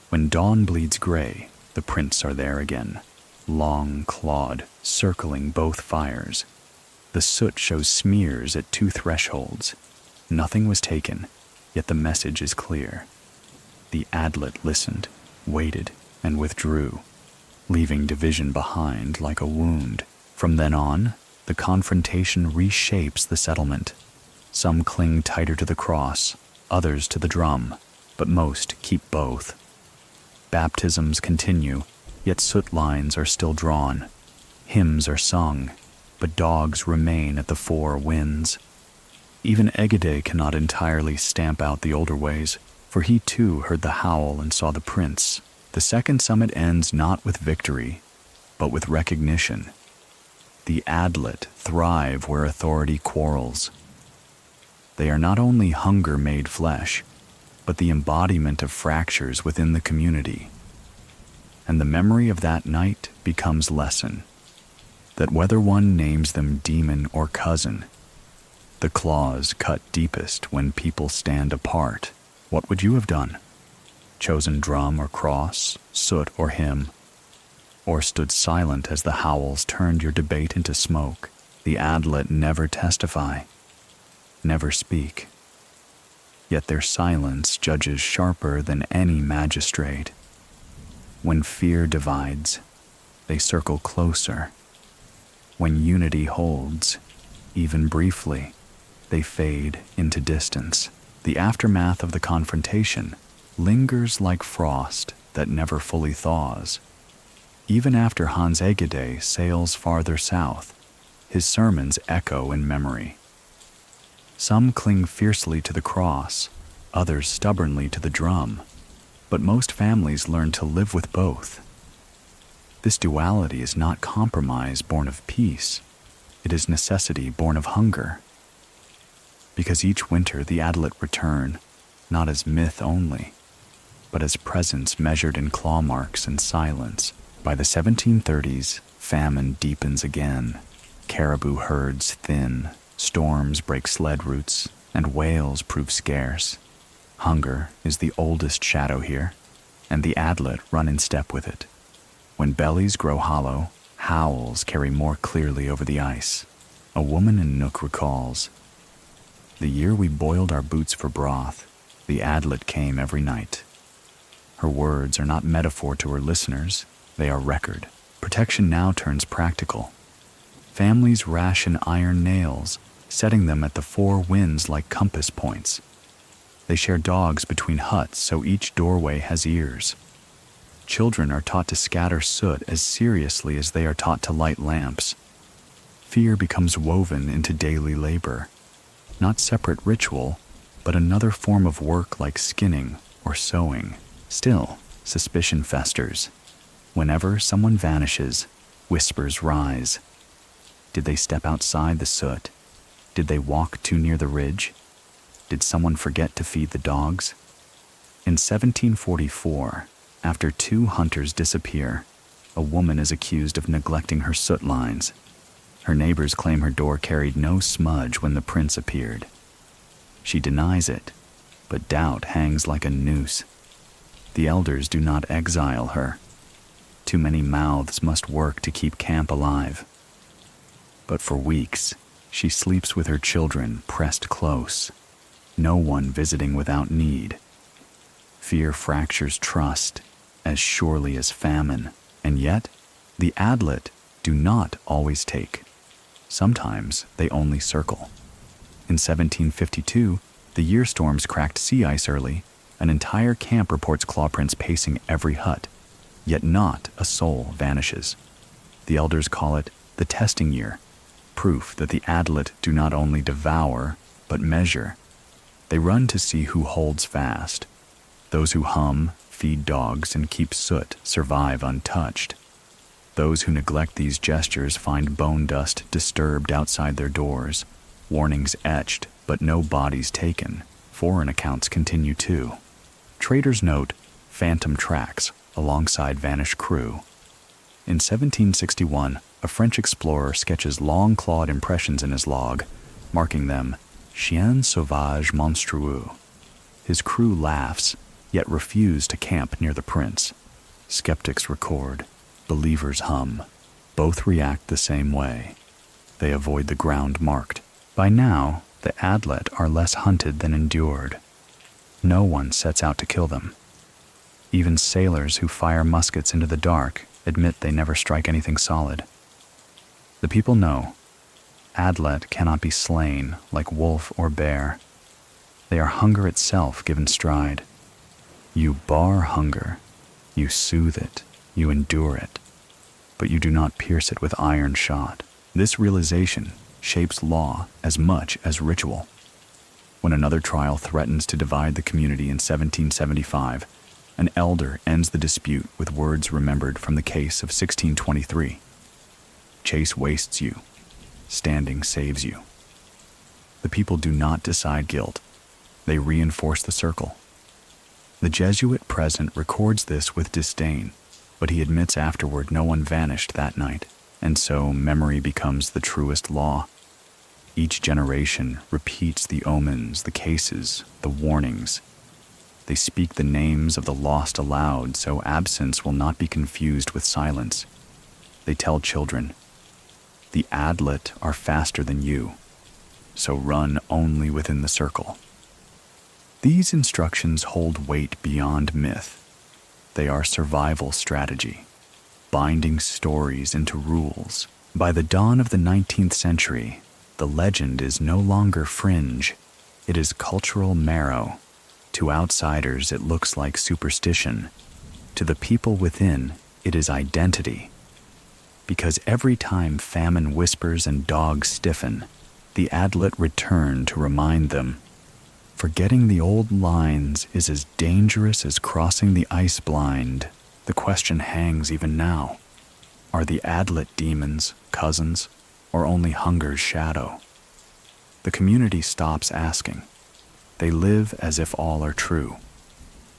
A: When dawn bleeds gray, the prints are there again, long clawed, circling both fires. The soot shows smears at two thresholds. Nothing was taken, yet the message is clear. The Adlet listened, waited, and withdrew, leaving division behind like a wound. From then on, the confrontation reshapes the settlement. Some cling tighter to the cross, others to the drum, but most keep both. Baptisms continue, yet soot lines are still drawn. Hymns are sung, but dogs remain at the four winds. Even Egede cannot entirely stamp out the older ways, for he too heard the howl and saw the prince. The second summit ends not with victory, but with recognition. The Adlet thrive where authority quarrels. They are not only hunger made flesh, but the embodiment of fractures within the community. And the memory of that night becomes lesson, that whether one names them demon or cousin, the claws cut deepest when people stand apart. What would you have done? Chosen drum or cross, soot or hymn, or stood silent as the howls turned your debate into smoke? The Adlet never testify, never speak. Yet their silence judges sharper than any magistrate. When fear divides, they circle closer. When unity holds, even briefly, they fade into distance. The aftermath of the confrontation lingers like frost that never fully thaws. Even after Hans Egede sails farther south, his sermons echo in memory. Some cling fiercely to the cross, others stubbornly to the drum, but most families learn to live with both. This duality is not compromise born of peace, it is necessity born of hunger. Because each winter the Adlet return, not as myth only, but as presence measured in claw marks and silence. By the 1730s, famine deepens again. Caribou herds thin, storms break sled routes, and whales prove scarce. Hunger is the oldest shadow here, and the Adlet run in step with it. When bellies grow hollow, howls carry more clearly over the ice. A woman in Nook recalls, "The year we boiled our boots for broth, the Adlet came every night." Her words are not metaphor to her listeners, they are record. Protection now turns practical. Families ration iron nails, setting them at the four winds like compass points. They share dogs between huts so each doorway has ears. Children are taught to scatter soot as seriously as they are taught to light lamps. Fear becomes woven into daily labor, not separate ritual, but another form of work like skinning or sewing. Still, suspicion festers. Whenever someone vanishes, whispers rise. Did they step outside the soot? Did they walk too near the ridge? Did someone forget to feed the dogs? In 1744, after 2 hunters disappear, a woman is accused of neglecting her soot lines. Her neighbors claim her door carried no smudge when the prince appeared. She denies it, but doubt hangs like a noose. The elders do not exile her. Too many mouths must work to keep camp alive. But for weeks, she sleeps with her children pressed close, no one visiting without need. Fear fractures trust as surely as famine, and yet the Adlet do not always take. Sometimes they only circle. In 1752, the year storms cracked sea ice early. An entire camp reports claw prints pacing every hut, yet not a soul vanishes. The elders call it the testing year, proof that the Adlet do not only devour, but measure. They run to see who holds fast. Those who hum, feed dogs, and keep soot survive untouched. Those who neglect these gestures find bone dust disturbed outside their doors. Warnings etched, but no bodies taken. Foreign accounts continue too. Traders note phantom tracks alongside vanished crew. In 1761, a French explorer sketches long-clawed impressions in his log, marking them chiens sauvages monstrueux. His crew laughs, yet refuse to camp near the prints. Skeptics record, believers hum. Both react the same way. They avoid the ground marked. By now, the Adlet are less hunted than endured. No one sets out to kill them. Even sailors who fire muskets into the dark admit they never strike anything solid. The people know Adlet cannot be slain like wolf or bear. They are hunger itself given stride. You bar hunger, you soothe it, you endure it, but you do not pierce it with iron shot. This realization shapes law as much as ritual. When another trial threatens to divide the community in 1775, an elder ends the dispute with words remembered from the case of 1623. Chase wastes you, standing saves you. The people do not decide guilt. They reinforce the circle. The Jesuit present records this with disdain, but he admits afterward no one vanished that night, and so memory becomes the truest law. Each generation repeats the omens, the cases, the warnings. They speak the names of the lost aloud, so absence will not be confused with silence. They tell children, the Adlet are faster than you, so run only within the circle. These instructions hold weight beyond myth. They are survival strategy, binding stories into rules. By the dawn of the 19th century, the legend is no longer fringe. It is cultural marrow. To outsiders, it looks like superstition. To the people within, it is identity. Because every time famine whispers and dogs stiffen, the Adlet return to remind them. Forgetting the old lines is as dangerous as crossing the ice blind. The question hangs even now. Are the Adlet demons cousins, or only hunger's shadow? The community stops asking. They live as if all are true.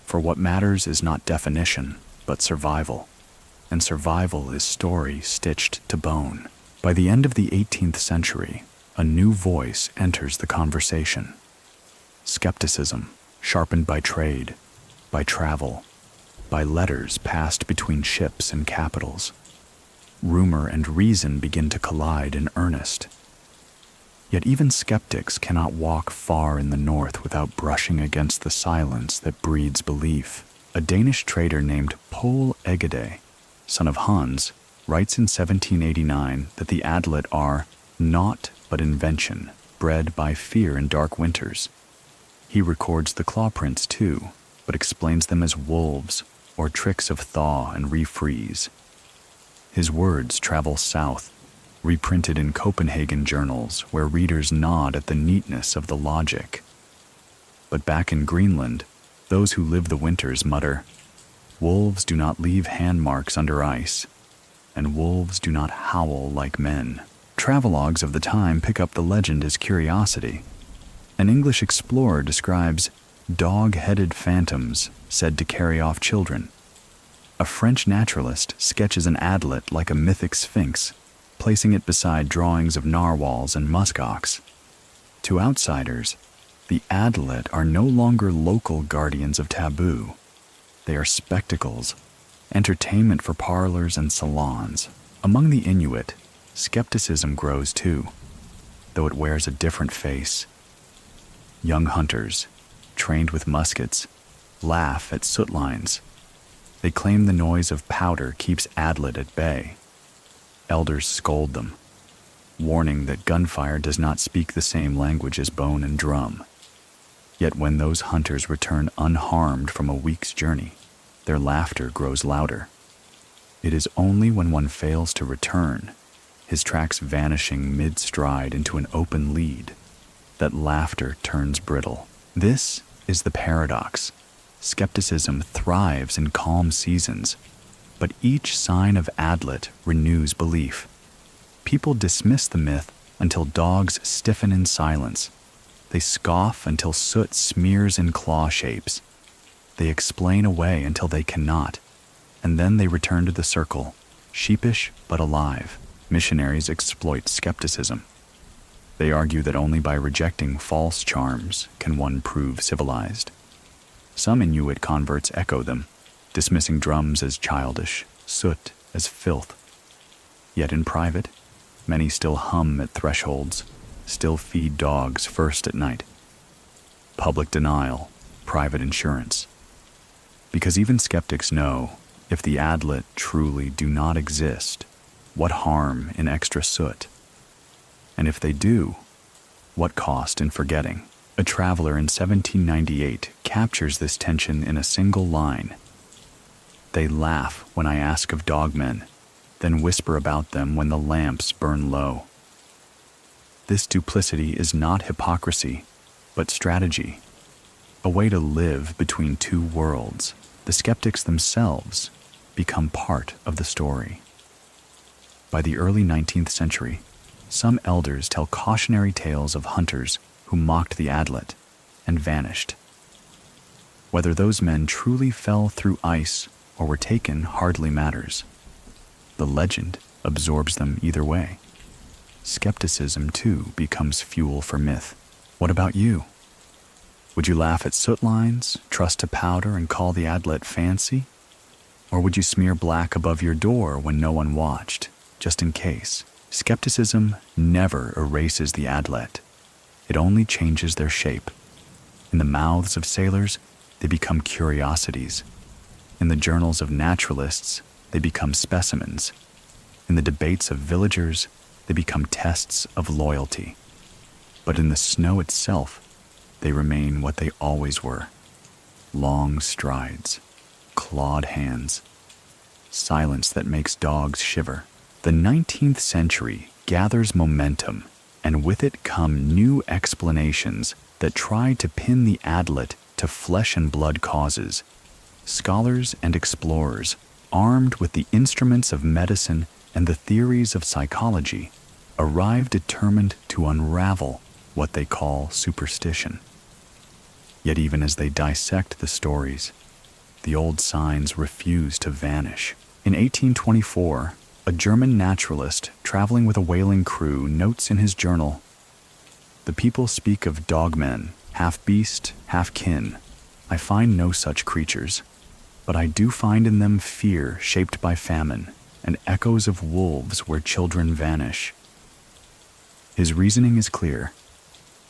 A: For what matters is not definition, but survival. And survival is story stitched to bone. By the end of the 18th century, a new voice enters the conversation. Skepticism, sharpened by trade, by travel, by letters passed between ships and capitals. Rumor and reason begin to collide in earnest. Yet even skeptics cannot walk far in the north without brushing against the silence that breeds belief. A Danish trader named Pol Egede, son of Hans, writes in 1789 that the Adlet are naught but invention, bred by fear in dark winters. He records the claw prints too, but explains them as wolves or tricks of thaw and refreeze. His words travel south, reprinted in Copenhagen journals where readers nod at the neatness of the logic. But back in Greenland, those who live the winters mutter, wolves do not leave hand marks under ice, and wolves do not howl like men. Travelogues of the time pick up the legend as curiosity. An English explorer describes dog-headed phantoms said to carry off children. A French naturalist sketches an Adlet like a mythic sphinx, placing it beside drawings of narwhals and muskox. To outsiders, the Adlet are no longer local guardians of taboo. They are spectacles, entertainment for parlors and salons. Among the Inuit, skepticism grows too, though it wears a different face. Young hunters, trained with muskets, laugh at soot lines. They claim the noise of powder keeps Adlet at bay. Elders scold them, warning that gunfire does not speak the same language as bone and drum. Yet when those hunters return unharmed from a week's journey, their laughter grows louder. It is only when one fails to return, his tracks vanishing mid-stride into an open lead, that laughter turns brittle. This is the paradox. Skepticism thrives in calm seasons, but each sign of Adlet renews belief. People dismiss the myth until dogs stiffen in silence. They scoff until soot smears in claw shapes. They explain away until they cannot, and then they return to the circle, sheepish but alive. Missionaries exploit skepticism. They argue that only by rejecting false charms can one prove civilized. Some Inuit converts echo them, dismissing drums as childish, soot as filth. Yet in private, many still hum at thresholds, still feed dogs first at night. Public denial, private insurance. Because even skeptics know, if the Adlet truly do not exist, what harm in extra soot? And if they do, what cost in forgetting? A traveler in 1798 captures this tension in a single line. They laugh when I ask of dogmen, then whisper about them when the lamps burn low. This duplicity is not hypocrisy, but strategy, a way to live between two worlds. The skeptics themselves become part of the story. By the early 19th century, some elders tell cautionary tales of hunters who mocked the Adlet and vanished. Whether those men truly fell through ice or were taken hardly matters. The legend absorbs them either way. Skepticism, too, becomes fuel for myth. What about you? Would you laugh at soot lines, trust to powder, and call the Adlet fancy? Or would you smear black above your door when no one watched, just in case? Skepticism never erases the Adlet. It only changes their shape. In the mouths of sailors, they become curiosities. In the journals of naturalists, they become specimens. In the debates of villagers, they become tests of loyalty. But in the snow itself, they remain what they always were. Long strides, clawed hands, silence that makes dogs shiver. The 19th century gathers momentum, and with it come new explanations that try to pin the Adlet to flesh and blood causes. Scholars and explorers, armed with the instruments of medicine and the theories of psychology, arrive determined to unravel what they call superstition. Yet even as they dissect the stories, the old signs refuse to vanish. In 1824, a German naturalist traveling with a whaling crew notes in his journal, "The people speak of dogmen, half beast, half kin. I find no such creatures, but I do find in them fear shaped by famine and echoes of wolves where children vanish." His reasoning is clear.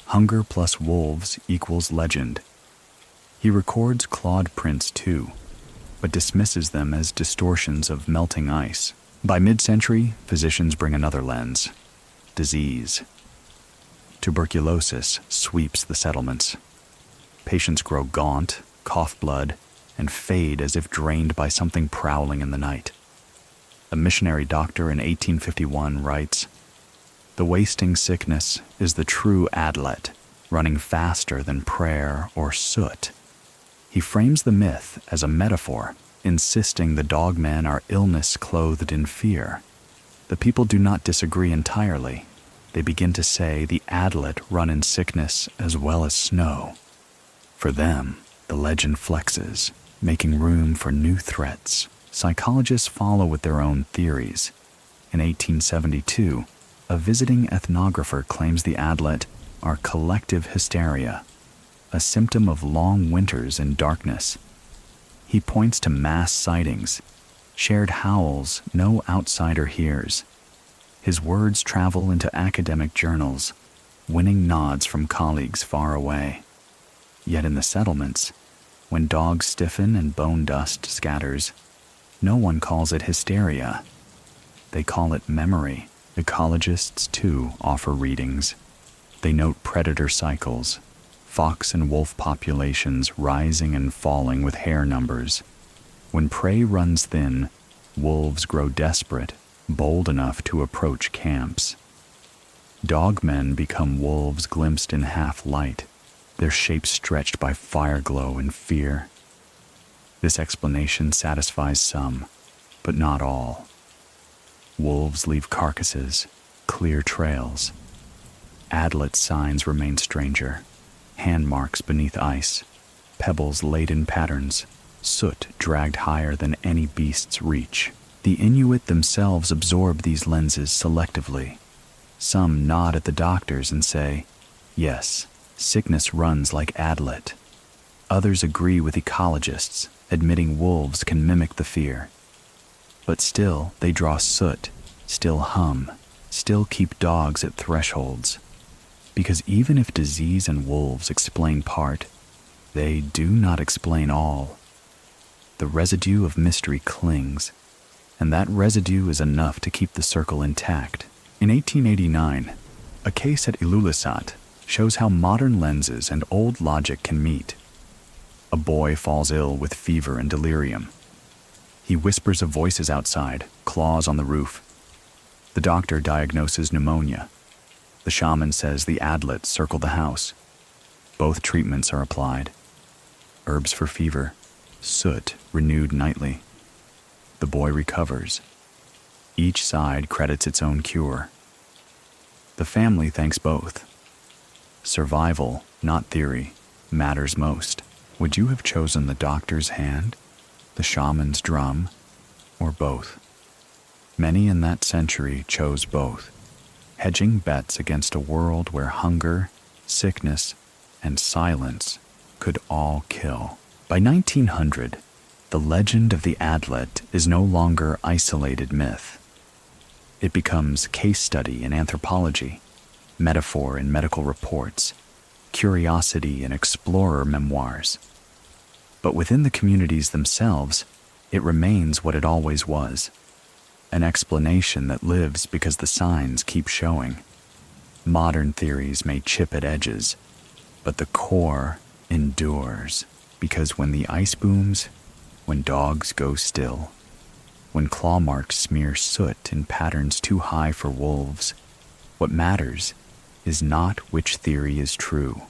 A: Hunger plus wolves equals legend. He records clawed prints too, but dismisses them as distortions of melting ice. By mid-century, physicians bring another lens: disease. Tuberculosis sweeps the settlements. Patients grow gaunt, cough blood, and fade as if drained by something prowling in the night. A missionary doctor in 1851 writes, "The wasting sickness is the true Adlet, running faster than prayer or soot." He frames the myth as a metaphor, insisting the dogmen are illness clothed in fear. The people do not disagree entirely. They begin to say the Adlet run in sickness as well as snow. For them, the legend flexes, making room for new threats. Psychologists follow with their own theories. In 1872, a visiting ethnographer claims the Adlet are collective hysteria, a symptom of long winters and darkness. He points to mass sightings, shared howls no outsider hears. His words travel into academic journals, winning nods from colleagues far away. Yet in the settlements, when dogs stiffen and bone dust scatters, no one calls it hysteria. They call it memory. Ecologists, too, offer readings. They note predator cycles, fox and wolf populations rising and falling with hair numbers. When prey runs thin, wolves grow desperate, bold enough to approach camps. Dogmen become wolves glimpsed in half light, their shapes stretched by fireglow and fear. This explanation satisfies some, but not all. Wolves leave carcasses, clear trails, Adlet signs remain stranger, hand marks beneath ice, pebbles laid in patterns, soot dragged higher than any beast's reach. The Inuit themselves absorb these lenses selectively. Some nod at the doctors and say, yes, sickness runs like Adlet. Others agree with ecologists, admitting wolves can mimic the fear. But still, they draw soot, still hum, still keep dogs at thresholds. Because even if disease and wolves explain part, they do not explain all. The residue of mystery clings, and that residue is enough to keep the circle intact. In 1889, a case at Ilulissat shows how modern lenses and old logic can meet. A boy falls ill with fever and delirium. He whispers of voices outside, claws on the roof. The doctor diagnoses pneumonia. The shaman says the Adlet circle the house. Both treatments are applied. Herbs for fever, soot renewed nightly. The boy recovers. Each side credits its own cure. The family thanks both. Survival, not theory, matters most. Would you have chosen the doctor's hand, the shaman's drum, or both? Many in that century chose both, hedging bets against a world where hunger, sickness, and silence could all kill. By 1900, the legend of the Adlet is no longer isolated myth. It becomes case study in anthropology, metaphor in medical reports, curiosity in explorer memoirs. But within the communities themselves, it remains what it always was, an explanation that lives because the signs keep showing. Modern theories may chip at edges, but the core endures, because when the ice booms, when dogs go still, when claw marks smear soot in patterns too high for wolves, what matters is not which theory is true.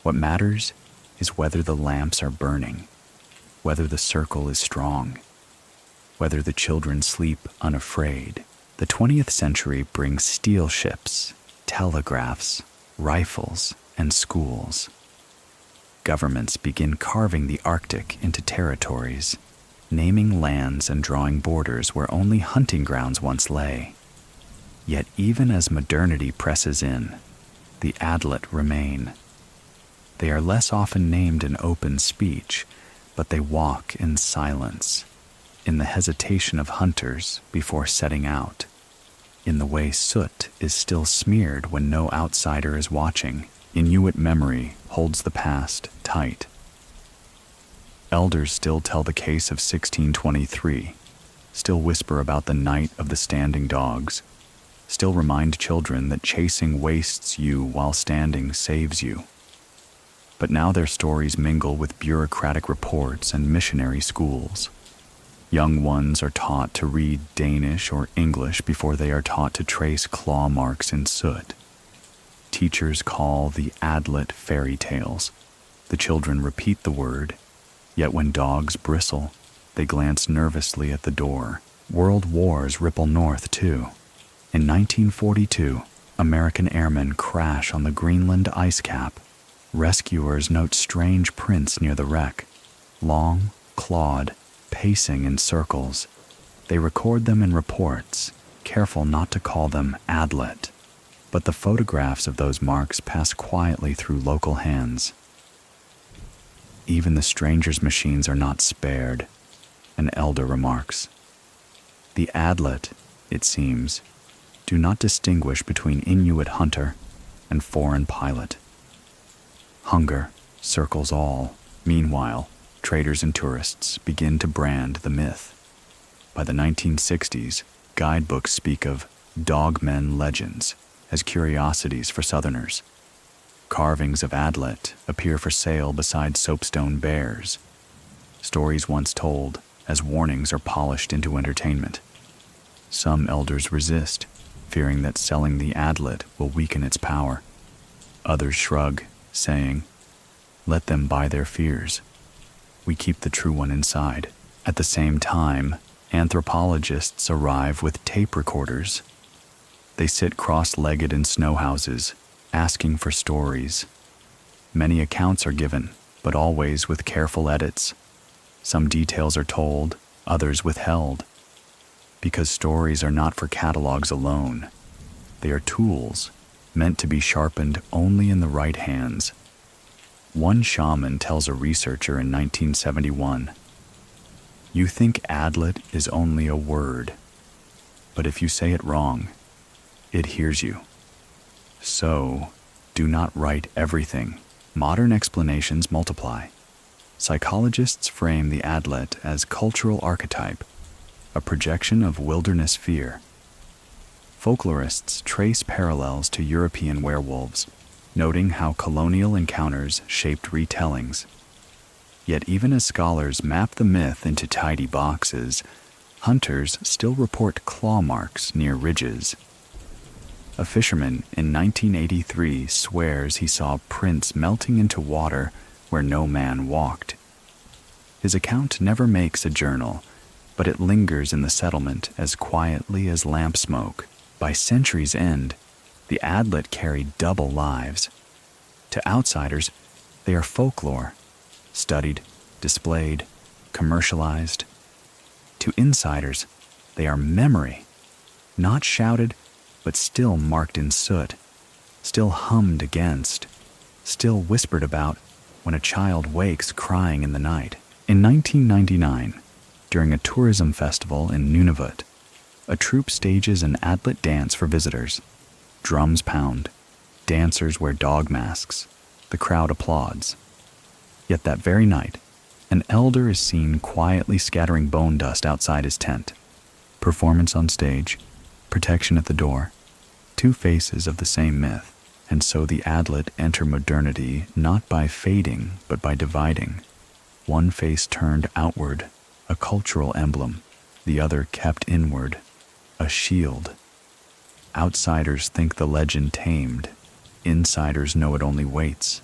A: What matters is whether the lamps are burning, whether the circle is strong, whether the children sleep unafraid. The 20th century brings steel ships, telegraphs, rifles, and schools. Governments begin carving the Arctic into territories, naming lands and drawing borders where only hunting grounds once lay. Yet even as modernity presses in, the Adlet remain. They are less often named in open speech, but they walk in silence, in the hesitation of hunters before setting out, in the way soot is still smeared when no outsider is watching. Inuit memory holds the past tight. Elders still tell the case of 1623, still whisper about the night of the standing dogs, still remind children that chasing wastes you while standing saves you. But now their stories mingle with bureaucratic reports and missionary schools. Young ones are taught to read Danish or English before they are taught to trace claw marks in soot. Teachers call the Adlet fairy tales. The children repeat the word, yet when dogs bristle, they glance nervously at the door. World wars ripple north, too. In 1942, American airmen crash on the Greenland ice cap. Rescuers note strange prints near the wreck, long, clawed, pacing in circles. They record them in reports, careful not to call them Adlet. But the photographs of those marks pass quietly through local hands. Even the strangers' machines are not spared, an elder remarks. The Adlet, it seems, do not distinguish between Inuit hunter and foreign pilot. Hunger circles all. Meanwhile, traders and tourists begin to brand the myth. By the 1960s, guidebooks speak of dogmen legends as curiosities for Southerners. Carvings of Adlet appear for sale beside soapstone bears. Stories once told as warnings are polished into entertainment. Some elders resist, fearing that selling the Adlet will weaken its power. Others shrug, saying, "Let them buy their fears. We keep the true one inside." At the same time, anthropologists arrive with tape recorders. They sit cross-legged in snow houses, asking for stories. Many accounts are given, but always with careful edits. Some details are told, others withheld. Because stories are not for catalogs alone. They are tools, meant to be sharpened only in the right hands. One shaman tells a researcher in 1971, "You think Adlet is only a word, but if you say it wrong, it hears you. So, do not write everything." Modern explanations multiply. Psychologists frame the Adlet as cultural archetype, a projection of wilderness fear. Folklorists trace parallels to European werewolves, noting how colonial encounters shaped retellings. Yet even as scholars map the myth into tidy boxes, hunters still report claw marks near ridges. A fisherman in 1983 swears he saw prints melting into water where no man walked. His account never makes a journal, but it lingers in the settlement as quietly as lamp smoke. By century's end, the Adlet carried double lives. To outsiders, they are folklore, studied, displayed, commercialized. To insiders, they are memory, not shouted, but still marked in soot, still hummed against, still whispered about when a child wakes crying in the night. In 1999, during a tourism festival in Nunavut, a troupe stages an Adlet dance for visitors. Drums pound, dancers wear dog masks, the crowd applauds. Yet that very night, an elder is seen quietly scattering bone dust outside his tent. Performance on stage, protection at the door, two faces of the same myth. And so the Adlet enter modernity not by fading, but by dividing. One face turned outward, a cultural emblem, the other kept inward, a shield. Outsiders think the legend tamed, insiders know it only waits.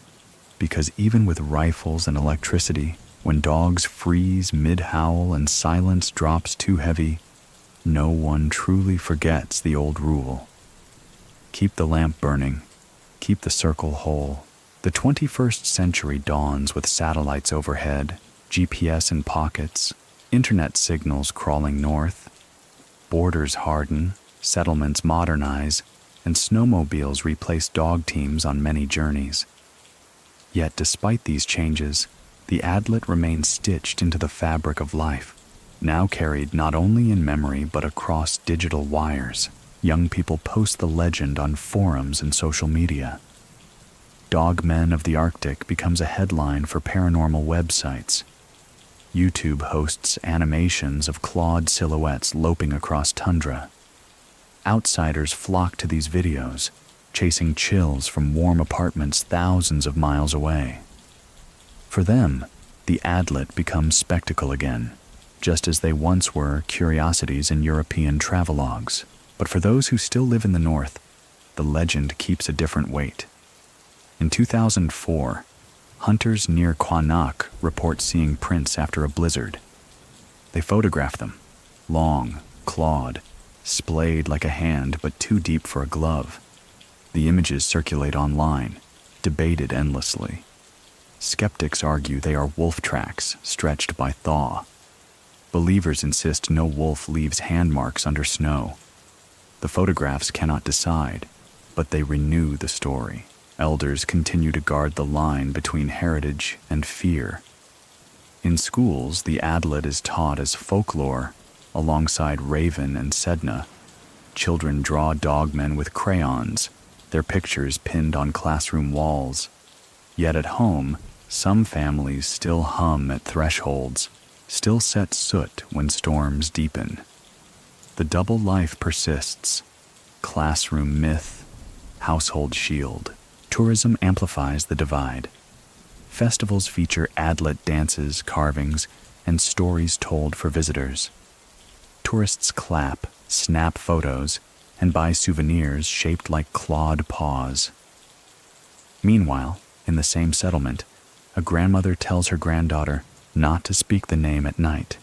A: Because even with rifles and electricity, when dogs freeze mid-howl and silence drops too heavy, no one truly forgets the old rule. Keep the lamp burning, keep the circle whole. The 21st century dawns with satellites overhead, GPS in pockets, internet signals crawling north. Borders harden, settlements modernize, and snowmobiles replace dog teams on many journeys. Yet despite these changes, the Adlet remains stitched into the fabric of life, now carried not only in memory but across digital wires. Young people post the legend on forums and social media. Dog Men of the Arctic becomes a headline for paranormal websites. YouTube hosts animations of clawed silhouettes loping across tundra. Outsiders flock to these videos, chasing chills from warm apartments thousands of miles away. For them, the Adlet becomes spectacle again, just as they once were curiosities in European travelogues. But for those who still live in the north, the legend keeps a different weight. In 2004, hunters near Quannock report seeing prints after a blizzard. They photograph them, long, clawed, splayed like a hand but too deep for a glove. The images circulate online, debated endlessly. Skeptics argue they are wolf tracks stretched by thaw. Believers insist no wolf leaves hand marks under snow. The photographs cannot decide, but they renew the story. Elders continue to guard the line between heritage and fear. In schools, the Adlet is taught as folklore, alongside Raven and Sedna. Children draw dogmen with crayons, their pictures pinned on classroom walls. Yet at home, some families still hum at thresholds, still set soot when storms deepen. The double life persists. Classroom myth, household shield. Tourism amplifies the divide. Festivals feature Adlet dances, carvings, and stories told for visitors. Tourists clap, snap photos, and buy souvenirs shaped like clawed paws. Meanwhile, in the same settlement, a grandmother tells her granddaughter not to speak the name at night.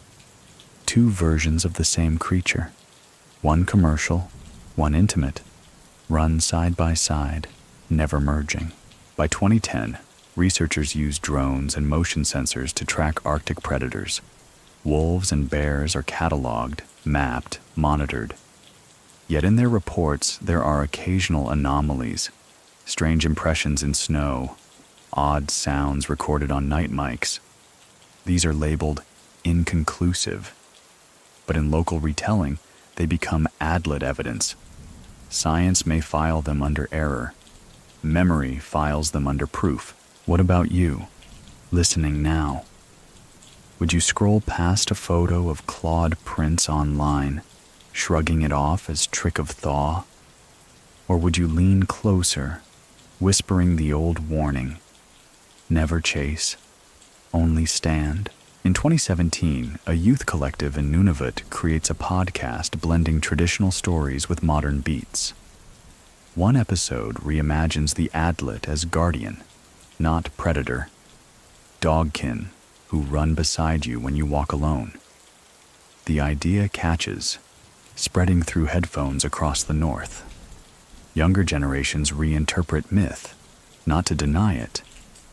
A: Two versions of the same creature. One commercial, one intimate, run side by side, never merging. By 2010, researchers used drones and motion sensors to track Arctic predators. Wolves and bears are cataloged, mapped, monitored. Yet in their reports, there are occasional anomalies, strange impressions in snow, odd sounds recorded on night mics. These are labeled inconclusive, but in local retelling, they become Adlet evidence. Science may file them under error. Memory files them under proof. What about you, listening now? Would you scroll past a photo of clawed prints online, shrugging it off as trick of thaw? Or would you lean closer, whispering the old warning, never chase, only stand? In 2017, a youth collective in Nunavut creates a podcast blending traditional stories with modern beats. One episode reimagines the Adlet as guardian, not predator, dogkin who run beside you when you walk alone. The idea catches, spreading through headphones across the north. Younger generations reinterpret myth, not to deny it,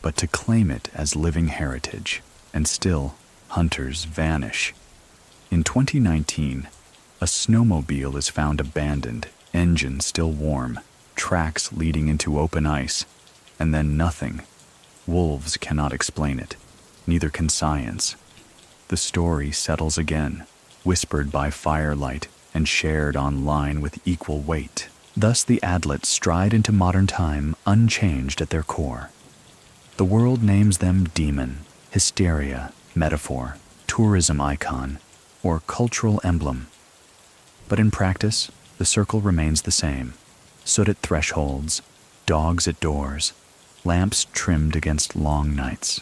A: but to claim it as living heritage, and still, hunters vanish. In 2019, a snowmobile is found abandoned, engine still warm, tracks leading into open ice, and then nothing. Wolves cannot explain it, neither can science. The story settles again, whispered by firelight and shared online with equal weight. Thus the Adlets stride into modern time unchanged at their core. The world names them demon, hysteria, metaphor, tourism icon, or cultural emblem. But in practice, the circle remains the same. Soot at thresholds, dogs at doors, lamps trimmed against long nights.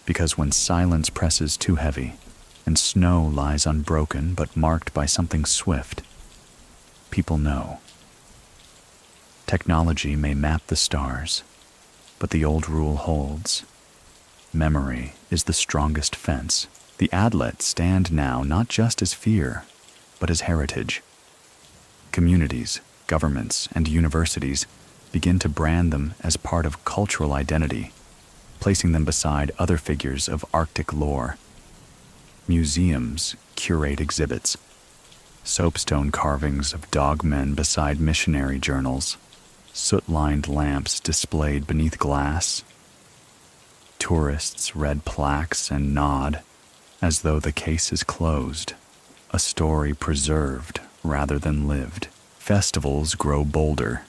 A: Because when silence presses too heavy, and snow lies unbroken but marked by something swift, people know. Technology may map the stars, but the old rule holds. Memory is the strongest fence. The Adlet stand now not just as fear, but as heritage. Communities, governments, and universities begin to brand them as part of cultural identity, placing them beside other figures of Arctic lore. Museums curate exhibits, soapstone carvings of dogmen beside missionary journals, soot-lined lamps displayed beneath glass. Tourists read plaques and nod, as though the case is closed, a story preserved rather than lived. Festivals grow bolder.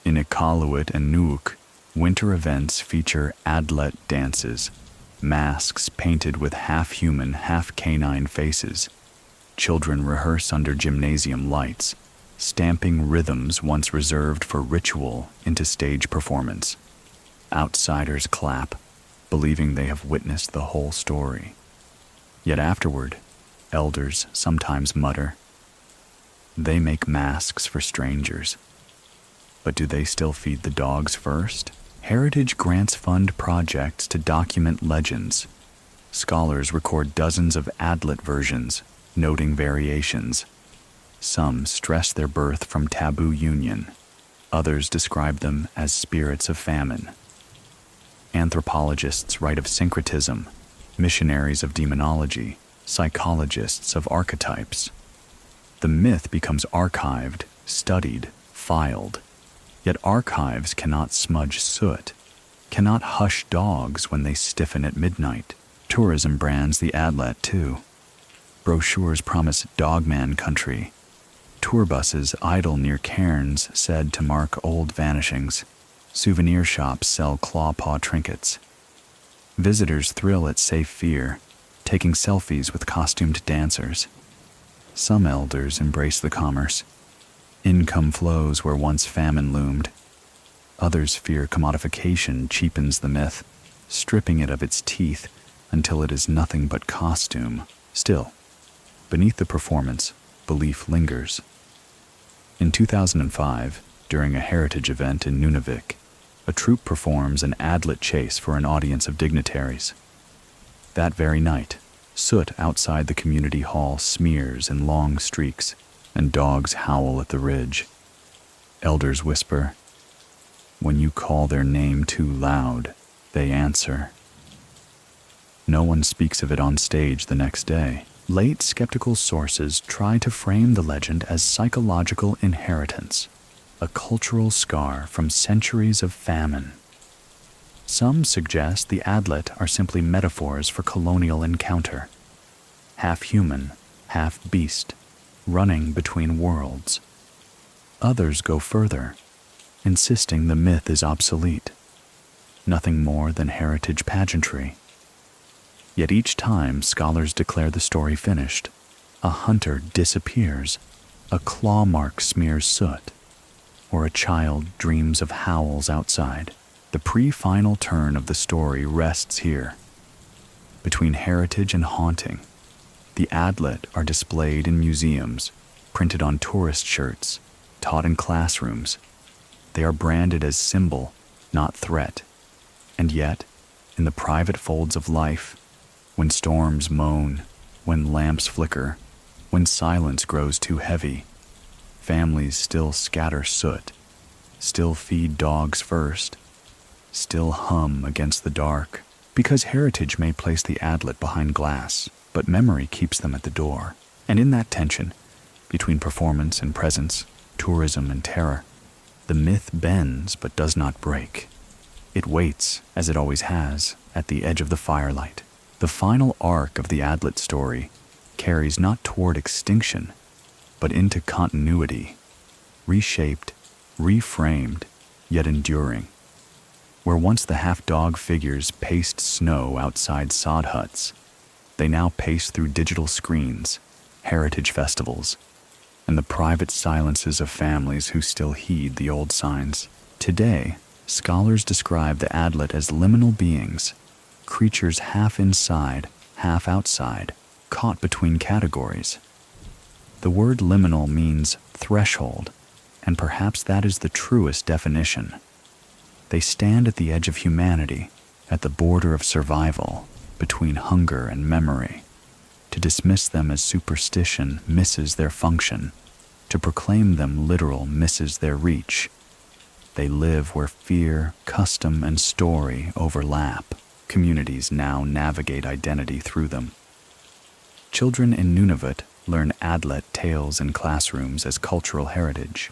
A: In Iqaluit and Nuuk, winter events feature Adlet dances, masks painted with half-human, half-canine faces. Children rehearse under gymnasium lights, stamping rhythms once reserved for ritual into stage performance. Outsiders clap, believing they have witnessed the whole story. Yet afterward, elders sometimes mutter, they make masks for strangers. But do they still feed the dogs first? Heritage grants fund projects to document legends. Scholars record dozens of Adlet versions, noting variations. Some stress their birth from taboo union. Others describe them as spirits of famine. Anthropologists write of syncretism, missionaries of demonology, psychologists of archetypes. The myth becomes archived, studied, filed. Yet archives cannot smudge soot, cannot hush dogs when they stiffen at midnight. Tourism brands the Adlet too. Brochures promise dogman country. Tour buses idle near cairns said to mark old vanishings. Souvenir shops sell claw-paw trinkets. Visitors thrill at safe fear, taking selfies with costumed dancers. Some elders embrace the commerce. Income flows where once famine loomed. Others fear commodification cheapens the myth, stripping it of its teeth until it is nothing but costume. Still, beneath the performance, belief lingers. In 2005, during a heritage event in Nunavik, a troupe performs an Adlet chase for an audience of dignitaries. That very night, soot outside the community hall smears in long streaks, and dogs howl at the ridge. Elders whisper. When you call their name too loud, they answer. No one speaks of it on stage the next day. Late skeptical sources try to frame the legend as psychological inheritance, a cultural scar from centuries of famine. Some suggest the Adlet are simply metaphors for colonial encounter, half human, half beast, running between worlds. Others go further, insisting the myth is obsolete, nothing more than heritage pageantry. Yet each time scholars declare the story finished, a hunter disappears, a claw mark smears soot, or a child dreams of howls outside. The pre-final turn of the story rests here. Between heritage and haunting, the Adlet are displayed in museums, printed on tourist shirts, taught in classrooms. They are branded as symbol, not threat. And yet, in the private folds of life, when storms moan, when lamps flicker, when silence grows too heavy, families still scatter soot, still feed dogs first, still hum against the dark, because heritage may place the Adlet behind glass, but memory keeps them at the door. And in that tension, between performance and presence, tourism and terror, the myth bends but does not break. It waits, as it always has, at the edge of the firelight. The final arc of the Adlet story carries not toward extinction, but into continuity, reshaped, reframed, yet enduring. Where once the half-dog figures paced snow outside sod huts, they now pace through digital screens, heritage festivals, and the private silences of families who still heed the old signs. Today, scholars describe the Adlet as liminal beings, creatures half inside, half outside, caught between categories. The word liminal means threshold, and perhaps that is the truest definition. They stand at the edge of humanity, at the border of survival, between hunger and memory. To dismiss them as superstition misses their function. To proclaim them literal misses their reach. They live where fear, custom, and story overlap. Communities now navigate identity through them. Children in Nunavut learn Adlet tales in classrooms as cultural heritage.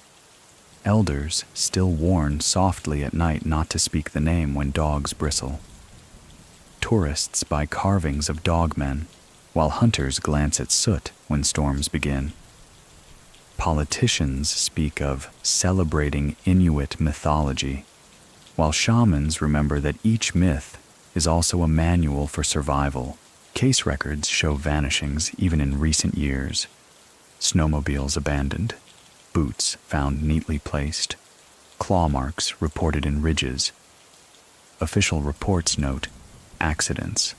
A: Elders still warn softly at night not to speak the name when dogs bristle. Tourists buy carvings of dogmen, while hunters glance at soot when storms begin. Politicians speak of celebrating Inuit mythology, while shamans remember that each myth is also a manual for survival. Case records show vanishings even in recent years. Snowmobiles abandoned, boots found neatly placed, claw marks reported in ridges. Official reports note accidents.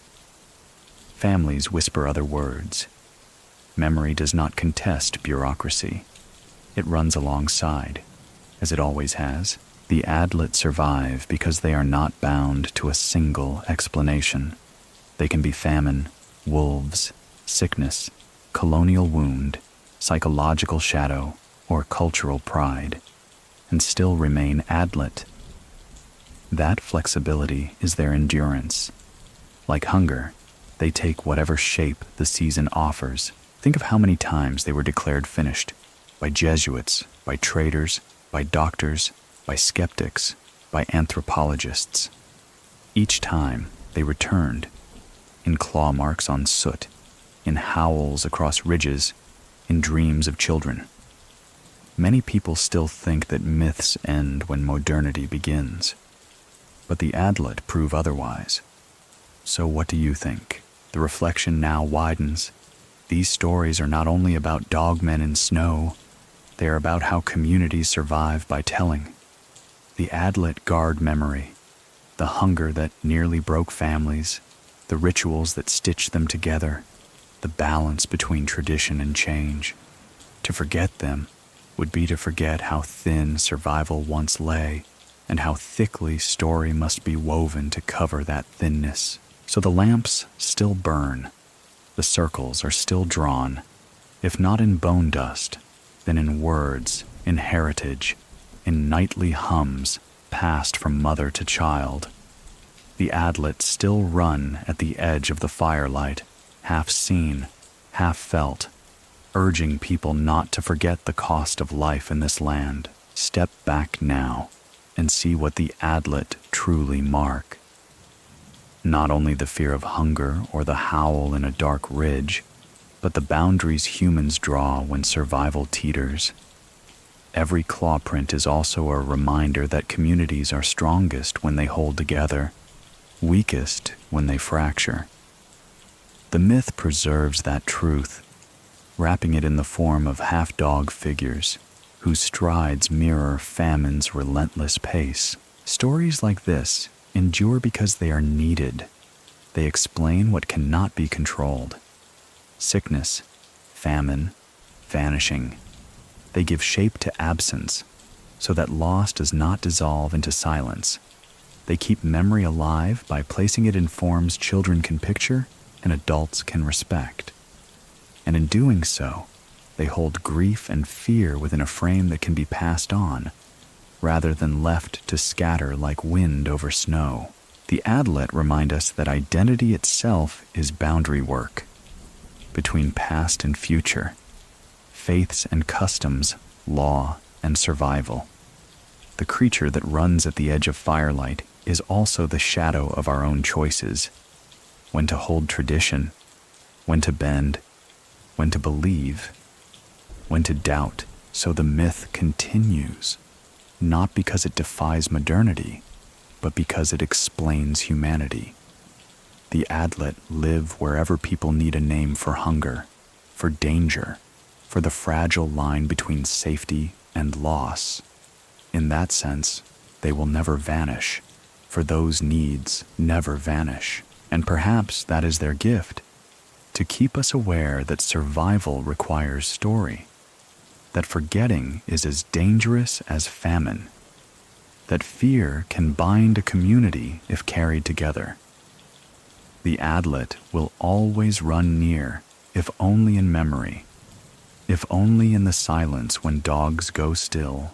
A: Families whisper other words. Memory does not contest bureaucracy. It runs alongside, as it always has. The Adlet survive because they are not bound to a single explanation. They can be famine, wolves, sickness, colonial wound, psychological shadow, or cultural pride, and still remain Adlet. That flexibility is their endurance. Like hunger, they take whatever shape the season offers. Think of how many times they were declared finished, by Jesuits, by traders, by doctors, by skeptics, by anthropologists. Each time they returned, in claw marks on soot, in howls across ridges, in dreams of children. Many people still think that myths end when modernity begins, but the Adlet prove otherwise. So what do you think? The reflection now widens. These stories are not only about dogmen in snow, they are about how communities survive by telling. The Adlet guard memory, the hunger that nearly broke families, the rituals that stitch them together, the balance between tradition and change. To forget them would be to forget how thin survival once lay, and how thickly story must be woven to cover that thinness. So the lamps still burn, the circles are still drawn, if not in bone dust, then in words, in heritage, in nightly hums passed from mother to child. The Adlet still run at the edge of the firelight, half seen, half felt, urging people not to forget the cost of life in this land. Step back now and see what the Adlet truly mark. Not only the fear of hunger or the howl in a dark ridge, but the boundaries humans draw when survival teeters. Every claw print is also a reminder that communities are strongest when they hold together, weakest when they fracture. The myth preserves that truth, wrapping it in the form of half-dog figures whose strides mirror famine's relentless pace. Stories like this endure because they are needed. They explain what cannot be controlled. Sickness, famine, vanishing. They give shape to absence, so that loss does not dissolve into silence. They keep memory alive by placing it in forms children can picture and adults can respect. And in doing so, they hold grief and fear within a frame that can be passed on, rather than left to scatter like wind over snow. The Adlet remind us that identity itself is boundary work between past and future, faiths and customs, law and survival. The creature that runs at the edge of firelight is also the shadow of our own choices. When to hold tradition, when to bend, when to believe, when to doubt. So the myth continues, not because it defies modernity, but because it explains humanity. The Adlet live wherever people need a name for hunger, for danger, for the fragile line between safety and loss. In that sense, they will never vanish, for those needs never vanish. And perhaps that is their gift, to keep us aware that survival requires story, that forgetting is as dangerous as famine, that fear can bind a community if carried together. The Adlet will always run near, if only in memory, if only in the silence when dogs go still.